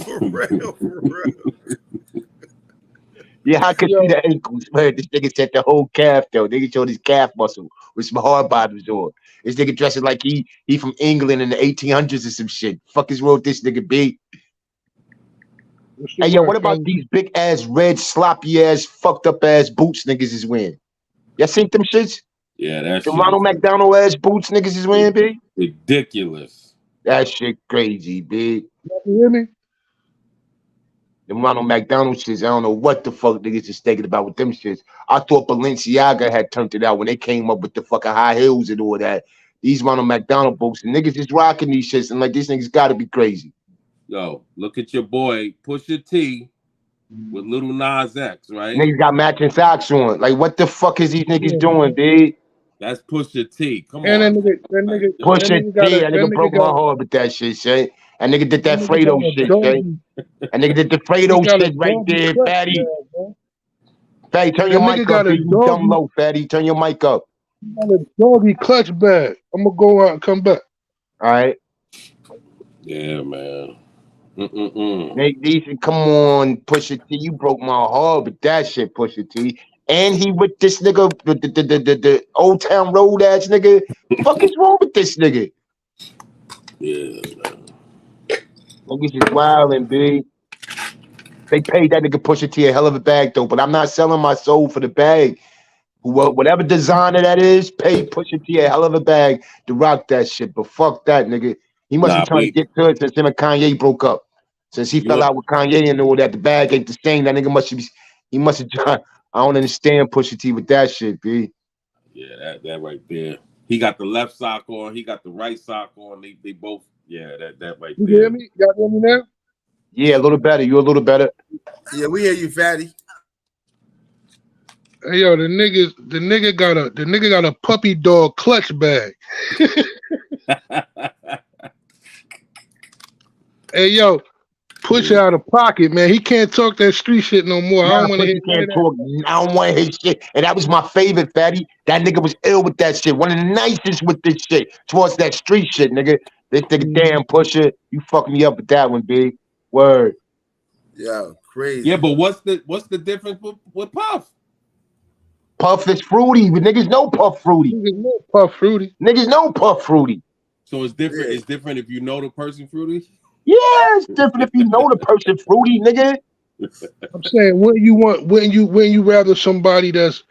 For real. Yeah, I could see the ankles, man. This nigga said the whole calf, though. Nigga showed his calf muscle with some hard bottoms on. This nigga dressing like he from England in the 1800s or some shit. Fuck is wrong with this nigga, B? Hey, yo, what about these big ass, red, sloppy ass, fucked up ass boots niggas is wearing? Y'all seen them shits? Yeah, that's the Ronald McDonald ass boots niggas is wearing, B? Ridiculous. That shit crazy, B. You hear me? The Ronald McDonald shits, I don't know what the fuck niggas is thinking about with them shits. I thought Balenciaga had turned it out when they came up with the fucking high heels and all that. These Ronald McDonald boots, and niggas is rocking these shits, and like, these niggas gotta be crazy. Yo, look at your boy, Pusha T with Little Nas X, right? Niggas got matching socks on. Like, what the fuck is these niggas doing, B? That's Pusha T. Come and on. That nigga That nigga broke my heart with that shit, Shay. That nigga did that Fredo shit, Shay. That nigga did the Fredo shit right there, Fatty. Fatty, turn your mic up, you dumb low, Fatty. Turn your mic up. Got a doggy clutch bag. I'm gonna go out and come back. All right. Yeah, man. These, come on, Pusha T. You broke my heart with that shit, Pusha T. And he with this nigga, the Old Town Road ass nigga. Fuck is wrong with this nigga? Yeah, man. Niggas is wildin', B. They paid that nigga Pusha T a hell of a bag though, but I'm not selling my soul for the bag. Whatever designer that is, pay Pusha T a hell of a bag to rock that shit. But fuck that nigga. He must be trying to get to it since him and Kanye broke up. Since he You fell want? out with Kanye and all that, the bag ain't the same. That nigga he must have tried. I don't understand Pusha T with that shit, B. Yeah, that right there. He got the left sock on. He got the right sock on. They both. Yeah, that right You hear there. me? Y'all hear me now? Yeah, a little better. You a little better. Yeah, we hear you, fatty. Hey yo, the nigga got a puppy dog clutch bag. Hey yo, push out of pocket, man. He can't talk that street shit no more. I Nah, don't want to hear Pusha none of can't that. talk. I don't want to hear shit. And that was my favorite, fatty. That nigga was ill with that shit. One of the nicest with this shit. Towards that street shit, nigga. This nigga damn Pusha. You fucking me up with that one, B. Word. Yo, crazy. Yeah, but what's the difference with Puff? Puff is fruity, but niggas know Puff fruity. Niggas know Puff fruity. Niggas know Puff fruity. So it's different. Yeah. It's different if you know the person fruity. Yeah, it's different if you know the person fruity, nigga. I'm saying, wouldn't you rather somebody that's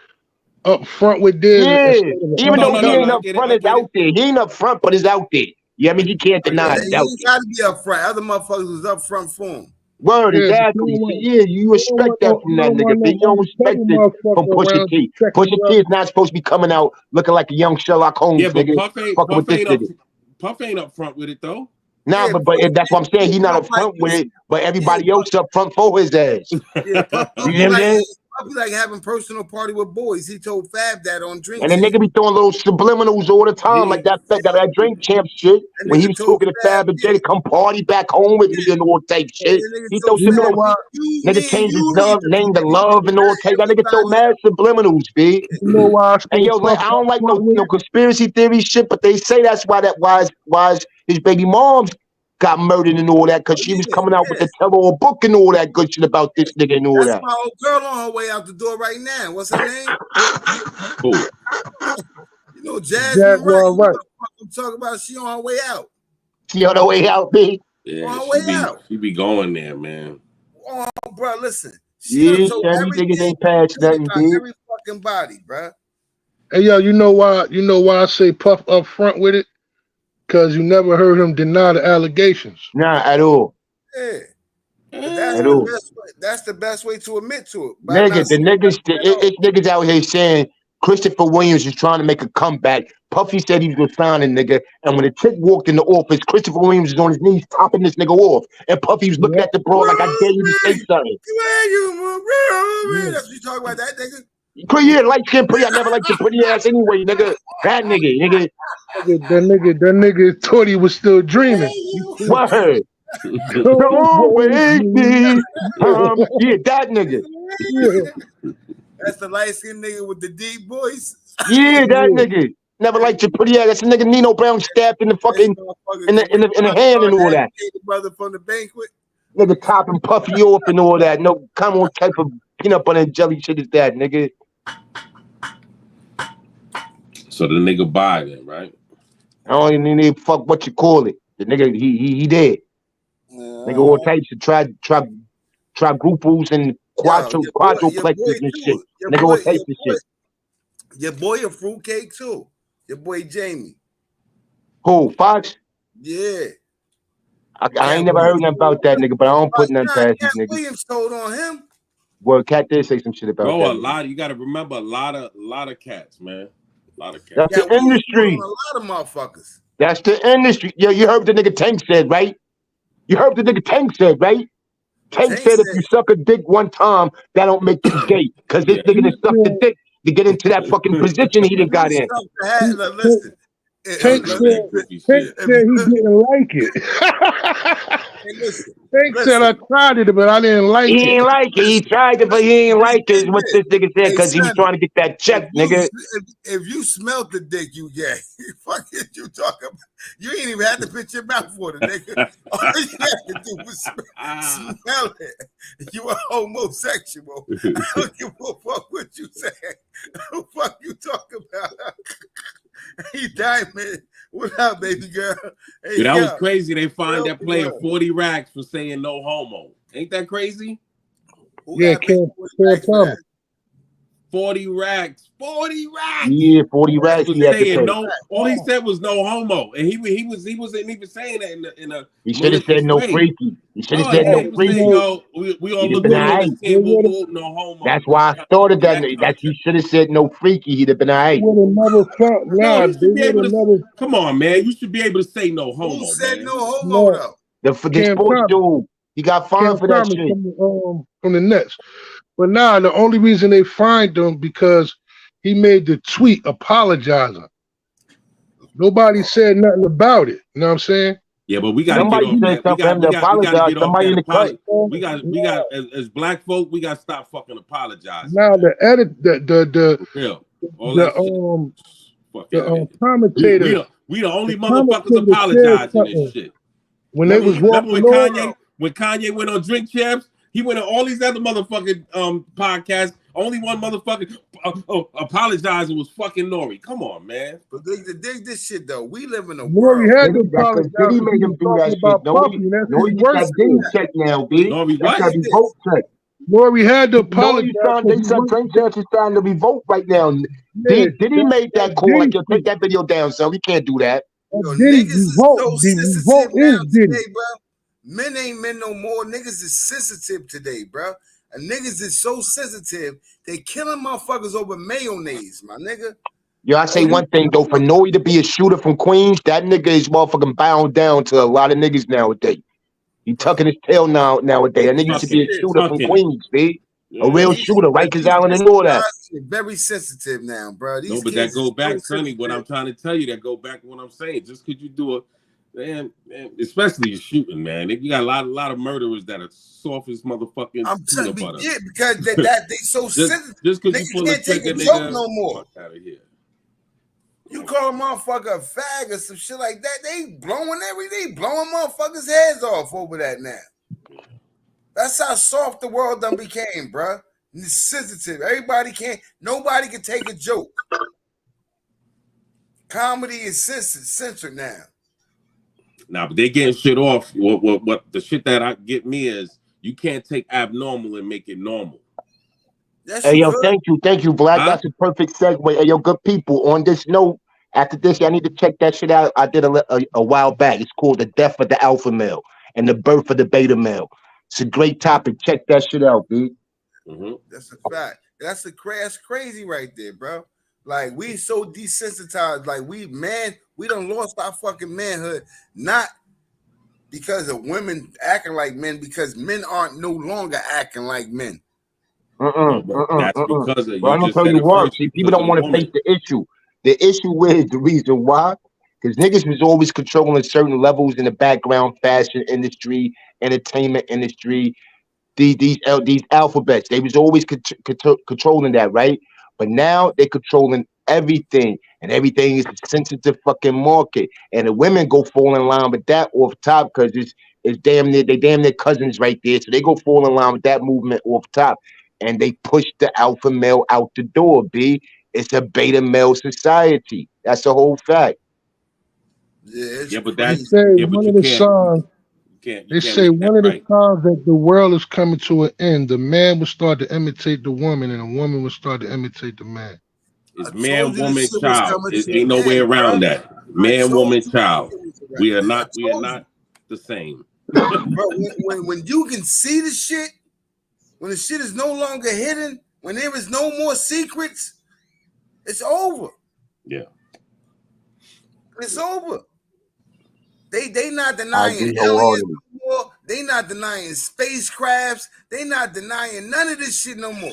up front with this Yeah. instead of an Even No, though no, he no, underdog? no. ain't I up get it. front, I it's get out it. there. He ain't up front, but it's out there. Yeah, I mean, you can't I deny get Yeah, it. it. he It's out ain't there. got to be up front. Other motherfuckers was up front for him. Word, Yeah, but exactly. So yeah, you respect that from you that don't nigga, want B. no You don't respect undercover it from motherfucker Pusha around T. checking Pusha you T out. is not supposed to be coming out looking like a young Sherlock Holmes, Yeah, but nigga. Fucking with this nigga. Puff ain't up front with it though. Nah, Yeah, but that's what I'm saying. He not up like front with it, but yeah, everybody else up front for his ass. yeah, You know what I'm saying? Puff be like having personal party with boys. He told Fab that on Drink And the Champ. nigga be throwing little subliminals all the time, like Yeah. that drink champ shit. That When he nigga was told talking to Fab, Fab and Jay to come party back home with me and all type shit. that nigga He throw told You Fab, know subliminals. why? Nigga me and changed his you need to name to be Love and all type. That nigga throw everybody mad subliminals, B. You know why I say And yo, Puff I up don't like front with no it? conspiracy theory shit, but they say that's why his baby moms got murdered and all that, because Oh she was yeah, coming out with yeah. the tell-all book and all that good shit about this nigga and all That's that. my old girl on her way out the door right now. What's her name? Cool. You know, Jasmine Wright. Jaguar You know right. what the fuck I'm talking about? She on her way out. She on the way out, B. On Yeah, her way out. she be going there, man. Oh, bro, listen. She done Yeah, told son, these niggas everything ain't past nothing, about B. every fucking body, bro. Hey yo, you know why? You know why I say Puff up front with it? Because you never heard him deny the allegations. Nah, at all. Yeah. But At all. that's the best way to admit to it. By Nigga, not the saying niggas, nothing at all. it's niggas out here saying Christopher Williams is trying to make a comeback. Puffy said he was gonna sign a nigga, and when the chick walked in the office, Christopher Williams was on his knees topping this nigga off, and Puffy was looking Yep. at the broad like, I dare you to say something. Where you move, Yeah. that's what you talk about that nigga. Pretty yeah, light skin pretty. I never liked your pretty ass anyway, nigga. That nigga. That nigga thought he was still Where dreaming. you Word. Don't wake me. Yeah, that nigga. Yeah. That's the light skinned nigga with the deep voice. Yeah, that Yeah. nigga. Never liked your pretty ass. That's the nigga Nino Brown stabbed in the This fucking motherfucker can we in the hand and all that. the brother from the banquet. Nigga topping Puffy off and all that. No, come on, type of peanut butter and jelly shit is that, nigga. So the nigga buy it, right? I don't even need fuck what you call it. The nigga, he dead. Nigga, all types of quadruples and Yo, your boy quadruplexes and shit. too. Nigga, all types of shit. Your boy a fruitcake too. Your boy Jamie. Who, Fox? Yeah. I ain't never heard nothing about that nigga, but I don't put nothing past these Cat niggas. Williams told on him. Well, Cat did say some shit about Bro, that. a lot. You got to remember a lot of cats, man. A lot of cats. That's Cat the Williams told industry. on a lot of motherfuckers. That's the industry. Yo, you heard the nigga Tank said, right? You heard the nigga Tank said, right? Tank said if you suck a dick one time, that don't make you gay. Because this nigga done sucked the dick to get into that fucking position he done got in. Listen. Tank said he didn't like it. Tank said I tried it, but I didn't like He it. ain't like it. He tried it, but he ain't like it, is what this nigga said, because he was trying to get that check, nigga. If you smelt the dick, you gay. Fuck it, you talking about. You ain't even had to put your mouth for the nigga. All you had to do was smell it. You a homosexual. I don't give a fuck what you say. What the fuck you talking about? He Diamond. What up, baby girl? Hey, Dude, that was crazy. They fined that player 40 racks for saying no homo. Ain't that crazy? Yeah, Cam Thomas. 40 racks. 40 racks. Yeah, 40 racks Was he had to saying pay. no. All he said was no homo, and he wasn't even saying that in a He should have said malicious no way. freaky. He should have Oh said yeah, no he was saying, freaky. yo, we all He'd have look been good on alright. this team. Woo woo, no homo. That's why I started that. That's he should have said no freaky. He'd have been alright. Would have never felt. No, Nah, you they should be able would have to. never. Come on, man. You should be able to say no Who homo, said man. no homo No, though? The Cam sports Thomas. dude, he got fined Cam for that Thomas shit. from the Nets. But now the only reason they fined him because he made the tweet apologizing. Nobody said nothing about it. You know what I'm saying? Yeah, but we got to get Somebody off said that. We something for him to got to apologize. get off Somebody that in the cut. apology. We got as black folk, we got to stop fucking apologizing. Now Man. the edit, For real. All that shit. Fuck out of here. commentator. We the only the motherfuckers commentator said apologizing and something shit. when they was Remember walking over. when Kanye went on Drink Champs? He went on all these other motherfucking podcasts. Only one motherfucking apologizing was fucking Nori. Come on, man. But dig this shit though. We live in a Nori world. had to That's because apologize. Diddy made him do that shit. Nori get that Diddy check now, B. Nori That's what? that revolt check. Nori had to apologize. They said Drink Champs is trying to revolt right now. Diddy made that call. Like, yo, take that video down, son. We can't do that. Yo, Diddy, niggas is revolt, so the sensitive revolt now is Diddy. today, bro. Men ain't men no more. Niggas is sensitive today, bro. And niggas is so sensitive, they killing motherfuckers over mayonnaise, my nigga. Yo, I say one thing though, for Nori to be a shooter from Queens, that nigga is motherfucking bound down to a lot of niggas nowadays. He tucking his tail nowadays. That nigga should be a shooter from Queens, B. A real shooter, Rikers Island and all that. Very sensitive now, bro. No, but that go back, Sonny. What I'm trying to tell you, that go back to what I'm saying. Just because you do a man, especially shooting, man. You got a lot of murderers that are soft as motherfucking peanut butter. Yeah, because they so sensitive. Just because you pull a trigger, nigga, no more. Fuck out of here. You call a motherfucker a fag or some shit like that, they blowing motherfuckers' heads off over that now. That's how soft the world done became, bro. It's sensitive. Nobody can take a joke. Comedy is censored now. Nah, but they getting shit off. What the shit that I get me is you can't take abnormal and make it normal. Hey, yo, thank you, Vlad. Huh? That's a perfect segue. Hey, yo, good people. On this note, after this, I need to check that shit out. I did a while back. It's called The Death of the Alpha Male and the Birth of the Beta Male. It's a great topic. Check that shit out, B. Mm-hmm. That's a fact. That's crazy right there, bro. Like, we so desensitized. Like, we done lost our fucking manhood. Not because of women acting like men, because men aren't no longer acting like men. That's because of well, I'm gonna tell you what. See, people don't want to face the issue. The issue is the reason why, because niggas was always controlling certain levels in the background, fashion industry, entertainment industry. These alphabets, they was always controlling that, right? But now they're controlling everything, and everything is a sensitive fucking market. And the women go fall in line with that off top because it's damn near cousins right there. So they go fall in line with that movement off top. And they push the alpha male out the door, B. It's a beta male society. That's the whole fact. Yeah, but that's one of the signs. They say one of the signs that the world is coming to an end. The man will start to imitate the woman, and the woman will start to imitate the man. It's man, woman, child. It ain't no way around that. Man, woman, child. We are not the same. Bro, when you can see the shit, when the shit is no longer hidden, when there is no more secrets, it's over. Yeah. It's over. They not denying aliens no more. They not denying spacecrafts. They not denying none of this shit no more.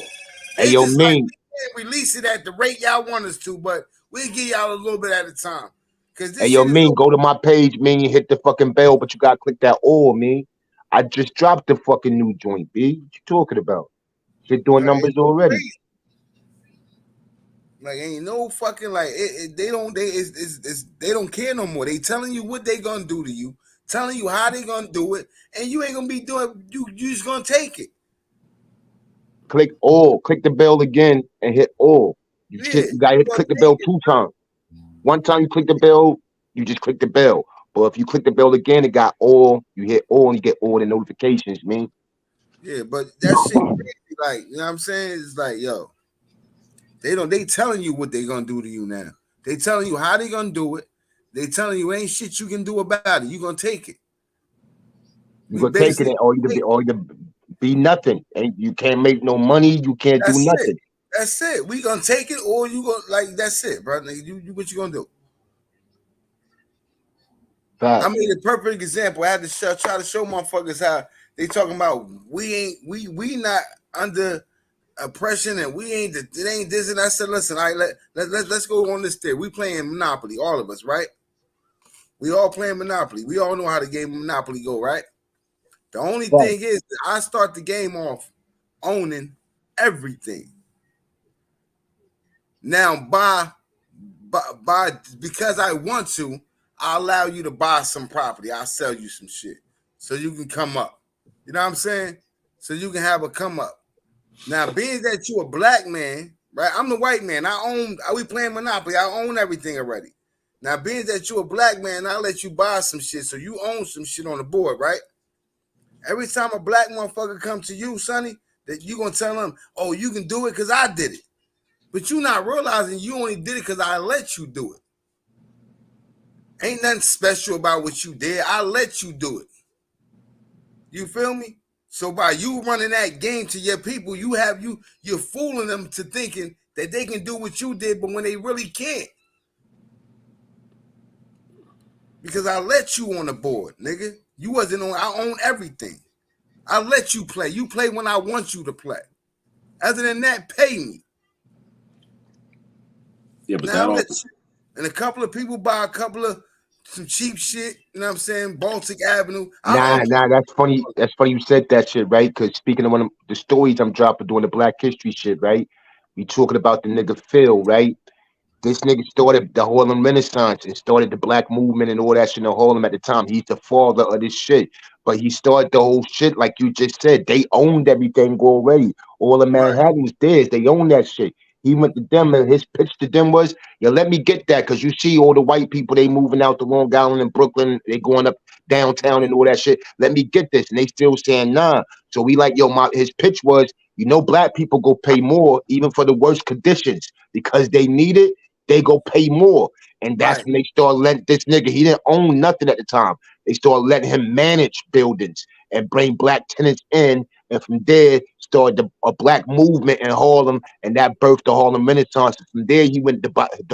Hey, yo, just like, we can't release it at the rate y'all want us to, but we'll give y'all a little bit at a time. Hey, yo, Mean, go to my page, Mean, hit the fucking bell, but you gotta click that all, Mean. I just dropped the fucking new joint, B. What you talking about? Shit doing numbers already. Crazy. Like, ain't no fucking like they don't care no more. They telling you what they gonna do to you, telling you how they gonna do it, and you ain't gonna be doing. You just gonna take it. Click all. Click the bell again and hit all. You gotta click the bell 2 times. One time you click the bell, you just click the bell. But if you click the bell again, it got all. You hit all, and you get all the notifications, man. Yeah, but that shit crazy. Like, you know what I'm saying? It's like, yo. They telling you what they gonna do to you now. They telling you how they gonna do it. They telling you ain't shit you can do about it. You gonna take it. You We gonna take it, basically or you be nothing, and you can't make no money. You can't do that's it. nothing. That's it. We gonna take it, or you gonna like that's it, bro. You what you gonna do? I Fact. made a perfect example. I had to try to show motherfuckers how they talking about we not under oppression and we ain't it ain't this and I said, listen, all right, let's go on this theory. We playing Monopoly, all of us, right? We all playing Monopoly. We all know how the game of Monopoly go, right? The only Fact. thing is I start the game off owning everything. Now by because I want to, I allow you to buy some property. I'll sell you some shit so you can come up. You know what I'm saying? So you can have a come up. Now, being that you a black man, right? I'm the white man. We playing Monopoly. I own everything already. Now, being that you a black man, I'll let you buy some shit. So you own some shit on the board, right? Every time a black motherfucker come to you, Sonny, that you gonna tell them, oh, you can do it because I did it. But you not realizing you only did it because I let you do it. Ain't nothing special about what you did. I let you do it. You feel me? So by you running that game to your people, you're fooling them to thinking that they can do what you did, but when they really can't. Because I let you on the board, nigga. You wasn't on. I own everything. I let you play. You play when I want you to play. Other than that, pay me. Yeah, but Now that let also you, and a couple of people buy a couple of some cheap shit. You know what I'm saying? Baltic Avenue. Nah, that's funny. That's funny you said that shit, right? Because speaking of one of the stories I'm dropping doing the Black History shit, right? We talking about the nigga Phil, right? This nigga started the Harlem Renaissance and started the black movement and all that shit in Harlem at the time. He's the father of this shit. But he started the whole shit, like you just said. They owned everything already. All of right, Manhattan was theirs. They owned that shit. He went to them and his pitch to them was, yeah, let me get that. Cause you see all the white people, they moving out to Long Island and Brooklyn, they going up downtown and all that shit. Let me get this. And they still saying nah. So we like, yo, his pitch was, black people go pay more even for the worst conditions because they need it, they go pay more. And that's right, when they start letting this nigga, he didn't own nothing at the time. They start letting him manage buildings and bring black tenants in. And from there, started a black movement in Harlem, and that birthed the Harlem Renaissance. And from there, he went to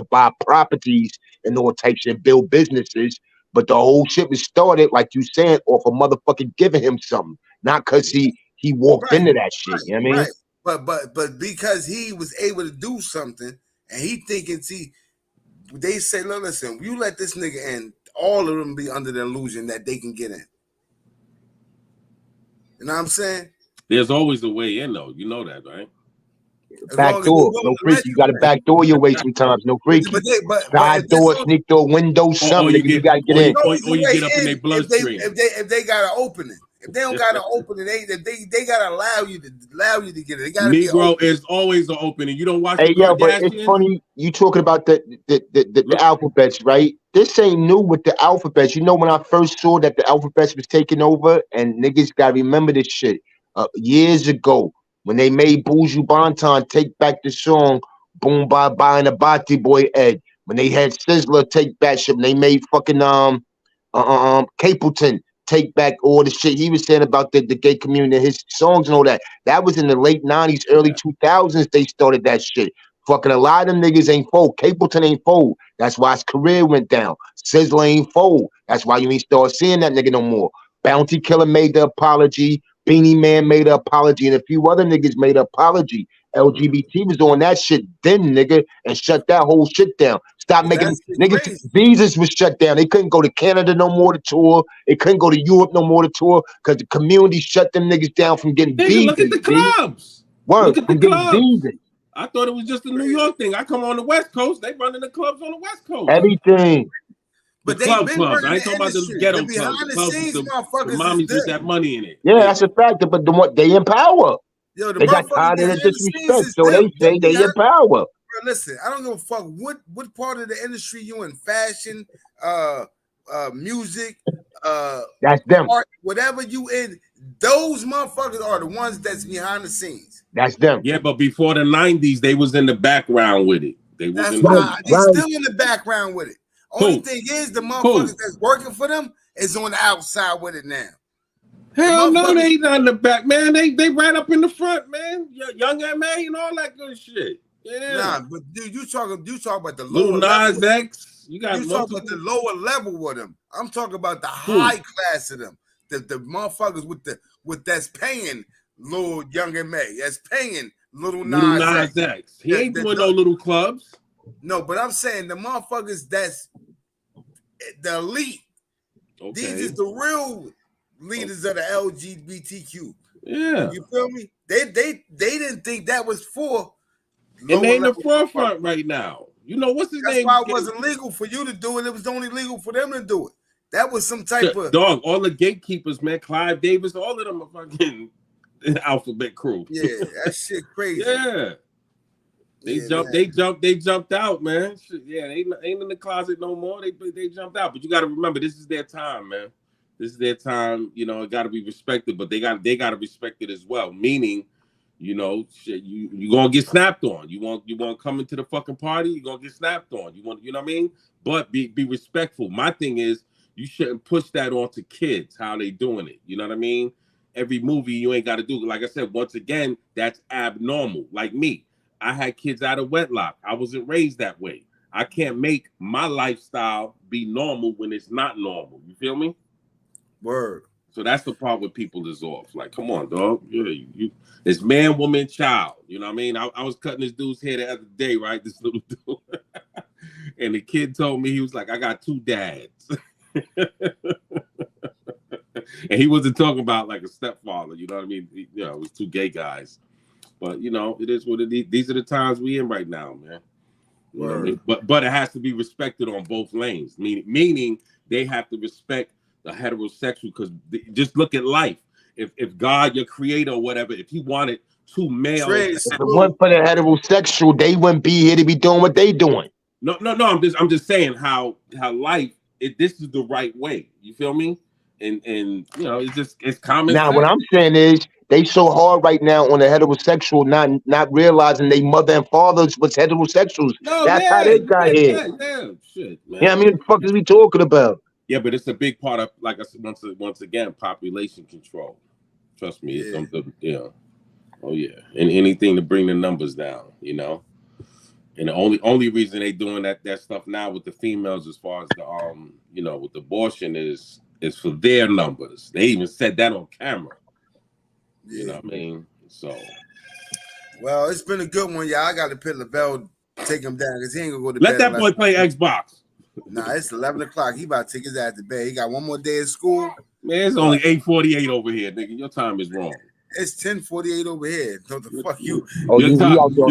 buy properties and all types and build businesses. But the whole shit was started, like you said, off a motherfucking giving him something, not because he walked right, into that shit. You know what I mean? right. But because he was able to do something, and he thinking, see, they say, look, listen, you let this nigga in, all of them be under the illusion that they can get in. You know what I'm saying? there's always a way in though. You know that, right? As Back long as they door, willing no to freaky. let You you got to in. back door your way sometimes. No freaky. But Side if this door, on, sneak door, window, Or something. you Nigga, you get got to get or in. you, no, or, it's or a you way get up in their in if they bloodstream. if they gotta open it. If they don't gotta open it, they gotta allow you to get it. They gotta be Negro open. is always an opening. You don't watch the Hey, yo, but it's Kardashians? funny you talking about the Look, alphabets, right? This ain't new with the alphabets. When I first saw that the alphabets was taking over, and niggas gotta remember this shit. Years ago, when they made Buju Banton take back the song "Boom Bye Bye" and the Bati Boy Ed, when they had Sizzler take back shit, when they made fucking Capleton take back all the shit he was saying about the gay community, his songs and all that. That was in the late 90s, early yeah. 2000s. They started that shit. Fucking a lot of them niggas ain't fold. Capleton ain't fold. That's why his career went down. Sizzler ain't fold. That's why you ain't start seeing that nigga no more. Bounty Killer made the apology. Beanie Man made the apology. And a few other niggas made the apology. LGBT was on that shit then, nigga, and shut that whole shit down. Stop But making that's shit niggas crazy. visas was shut down. They couldn't go to Canada no more to tour. They couldn't go to Europe no more to tour because the community shut them niggas down from getting Nigga, look visas. at the B. clubs. Word, Look at the from getting clubs. visas. I thought it was just a New Crazy. York thing. I come on the West Coast, they running the clubs on the West Coast. Everything. The But they clubs. been I running ain't the talking about the industry. The ghetto clubs. The behind the clubs with scenes the motherfuckers is mommies with there. that money in it. Yeah, Yeah. that's a fact. But they in power. Yo, the They got motherfuckers tired of the behind the scenes disrespect, is so they them. Them say they behind. in power. Bro, listen, I don't give a fuck what part of the industry you in, fashion, music, That's them. art, whatever you in. Those motherfuckers are the ones that's behind the scenes. That's them. Yeah, but before the 90s, they was in the background with it. They was That's in the they still in the background with it. Only Who? thing is, the motherfuckers that's working for them is on the outside with it now. Hell no, they not in the back, man. They right up in the front, man. Young MA and all that good shit. Yeah. Nah, but dude, you talk about the Little lower Nas level. X. You talk about the lower level with them. I'm talking about the high class of them. The motherfuckers with that's paying Lil Young and May. That's paying Little Nas X. He ain't doing no little clubs. No, but I'm saying the motherfuckers that's the elite. Okay. These is the real leaders of the LGBTQ. Yeah. You feel me? They didn't think that was for. And they in the forefront right now. You know what's his name? That's why it wasn't legal for you to do it. It was only legal for them to do it. That was some type of dog. All the gatekeepers, man. Clive Davis, all of them are fucking alphabet crew. Yeah, that shit crazy. Yeah. They jumped out, man. Yeah, they ain't in the closet no more. They jumped out. But you gotta remember, this is their time, man. This is their time, you know, it gotta be respected, but they gotta respect it as well. Meaning, you know, shit, you gonna get snapped on. You want to come into the fucking party, you're gonna get snapped on. You know what I mean? But be respectful. My thing is, you shouldn't push that onto kids, how they doing it. You know what I mean? Every movie you ain't got to do. Like I said, once again, that's abnormal. Like me, I had kids out of wedlock. I wasn't raised that way. I can't make my lifestyle be normal when it's not normal. You feel me? Word. So that's the part where people is off. Like, come on, dog. Yeah, it's man, woman, child. You know what I mean? I was cutting this dude's hair the other day, right? This little dude. And the kid told me, he was like, I got two dads. And he wasn't talking about like a stepfather, you know what I mean? You know, it was two gay guys. But you know, it is what it is. These are the times we in right now, man. You know what I mean? But it has to be respected on both lanes. Meaning they have to respect the heterosexual, because just look at life. If God, your creator or whatever, if he wanted two males, if it wasn't for the heterosexual, they wouldn't be here to be doing what they doing. No. I'm just saying how life. This is the right way. You feel me? And you know, it's common. Now, sense. what I'm saying is, they so hard right now on the heterosexual, not realizing they mother and fathers was heterosexuals. No, that's how they got here. Yeah, shit, man. Yeah, I mean, what the fuck is we talking about? Yeah, but it's a big part of, like I said, once again, population control. Trust me, it's something. Yeah. Oh yeah, and anything to bring the numbers down, you know. And the only reason they doing that stuff now with the females, as far as the you know, with abortion, is for their numbers. They even said that on camera. Yeah. You know what I mean? So, well, it's been a good one, y'all. I got to put LaBelle, take him down because he ain't gonna go to bed. Let that boy play night. Xbox. Nah, it's 11 o'clock. He about to take his ass to bed. He got one more day of school. Man, it's only 8:48 over here, nigga. Your time is wrong. It's 10:48 over here. What the fuck you? Your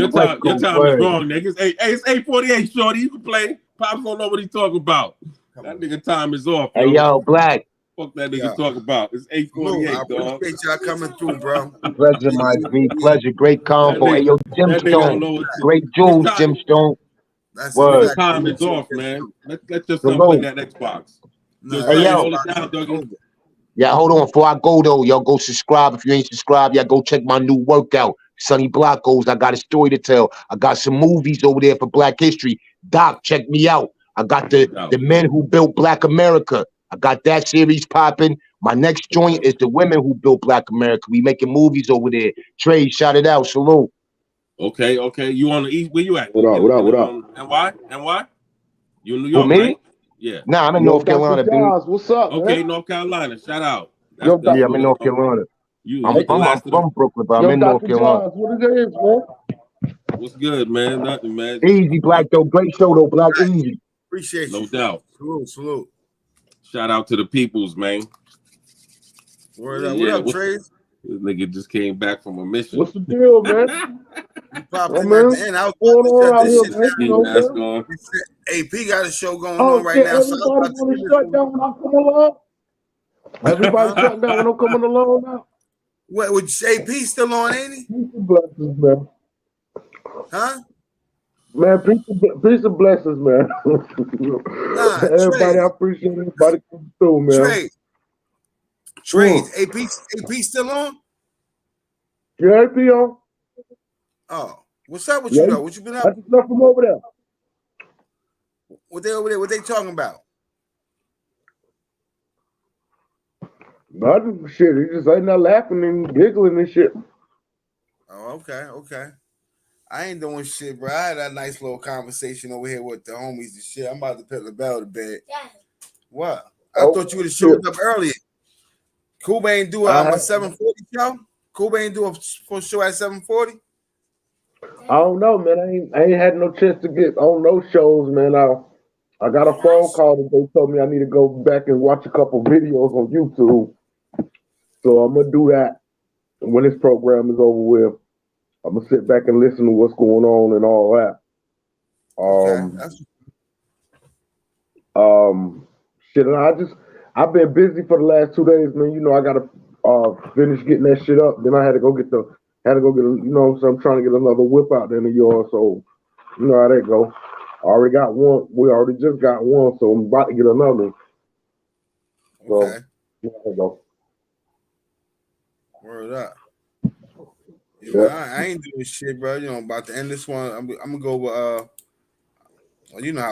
time is wrong, niggas. Hey, it's 8:48, shorty. You can play. Pops don't know what he's talking about. That nigga time is off. Hey, yo, Black. Fuck that nigga talk about. It's 8:48, dog. I appreciate y'all coming through, bro. Pleasure, my G. Pleasure. Great combo. Hey, yo, Gemstone. Great jewels, Gemstone. That's word. Time is off, man. Let your son play that Xbox. Hey, yo. Yeah, hold on. Before I go, though, y'all go subscribe. If you ain't subscribed, y'all go check my new workout. Sonny Blockos. I got a story to tell. I got some movies over there for Black History. Doc, check me out. I got the men who built Black America. I got that series popping. My next joint is the women who built Black America. We making movies over there. Trey, shout it out. Salute. Okay. You on the East? Where you at? What up? And why? You in New York, me? right? Yeah. Nah, I'm in North Carolina, dude. What's up, okay, man? North Carolina. Shout out. Yeah, I'm in North Carolina. I'm from Brooklyn, but I'm in North Carolina. What it is, man? What's good, man? Nothing, man. Easy, Black, though. Great show, though, Black. Easy. Appreciate you. No doubt. Salute. Shout out to the peoples, man. What up, Trey? This nigga just came back from a mission. What's the deal, man? You popped in at the end. I was going AP got a show going on right now. Everybody want to shut down when I'm coming along? Everybody shutting down when I'm coming along now? What, with AP still on, ain't he? Peace and blessings, man. Huh? Man, peace and blessings, man. Nah, everybody, Trey. I appreciate everybody coming through, man. Trey, Trades. AP still on? Yeah, AP on. Oh, what's up with Yeah, you though? What you been I up? just left from over there. What they over there? What they talking about? Nothing, shit. He just ain't not laughing and giggling and shit. Oh, okay. I ain't doing shit, bro. I had a nice little conversation over here with the homies and shit. I'm about to put the bell to bed. What? I Oh, thought you would have shit. showed up earlier. Cuba ain't do I a have, 740 show. Cuba ain't do a full show at 740. I don't know, man. I ain't had no chance to get on those shows, man. I got a phone call that they told me I need to go back and watch a couple videos on YouTube. So I'm gonna do that when this program is over with. I'm gonna sit back and listen to what's going on and all that. Okay, Um, that's shit. And I've been busy for the last 2 days, man. You know, I gotta finish getting that shit up. Then I had to go get you know, so I'm trying to get another whip out there in the yard. So you know how that go. I already got one. We already just got one, so I'm about to get another one. okay. So you know how that go. Word up. Yeah, Yeah. but I ain't doing shit, bro. You know, about to end this one. I'm gonna go with you know how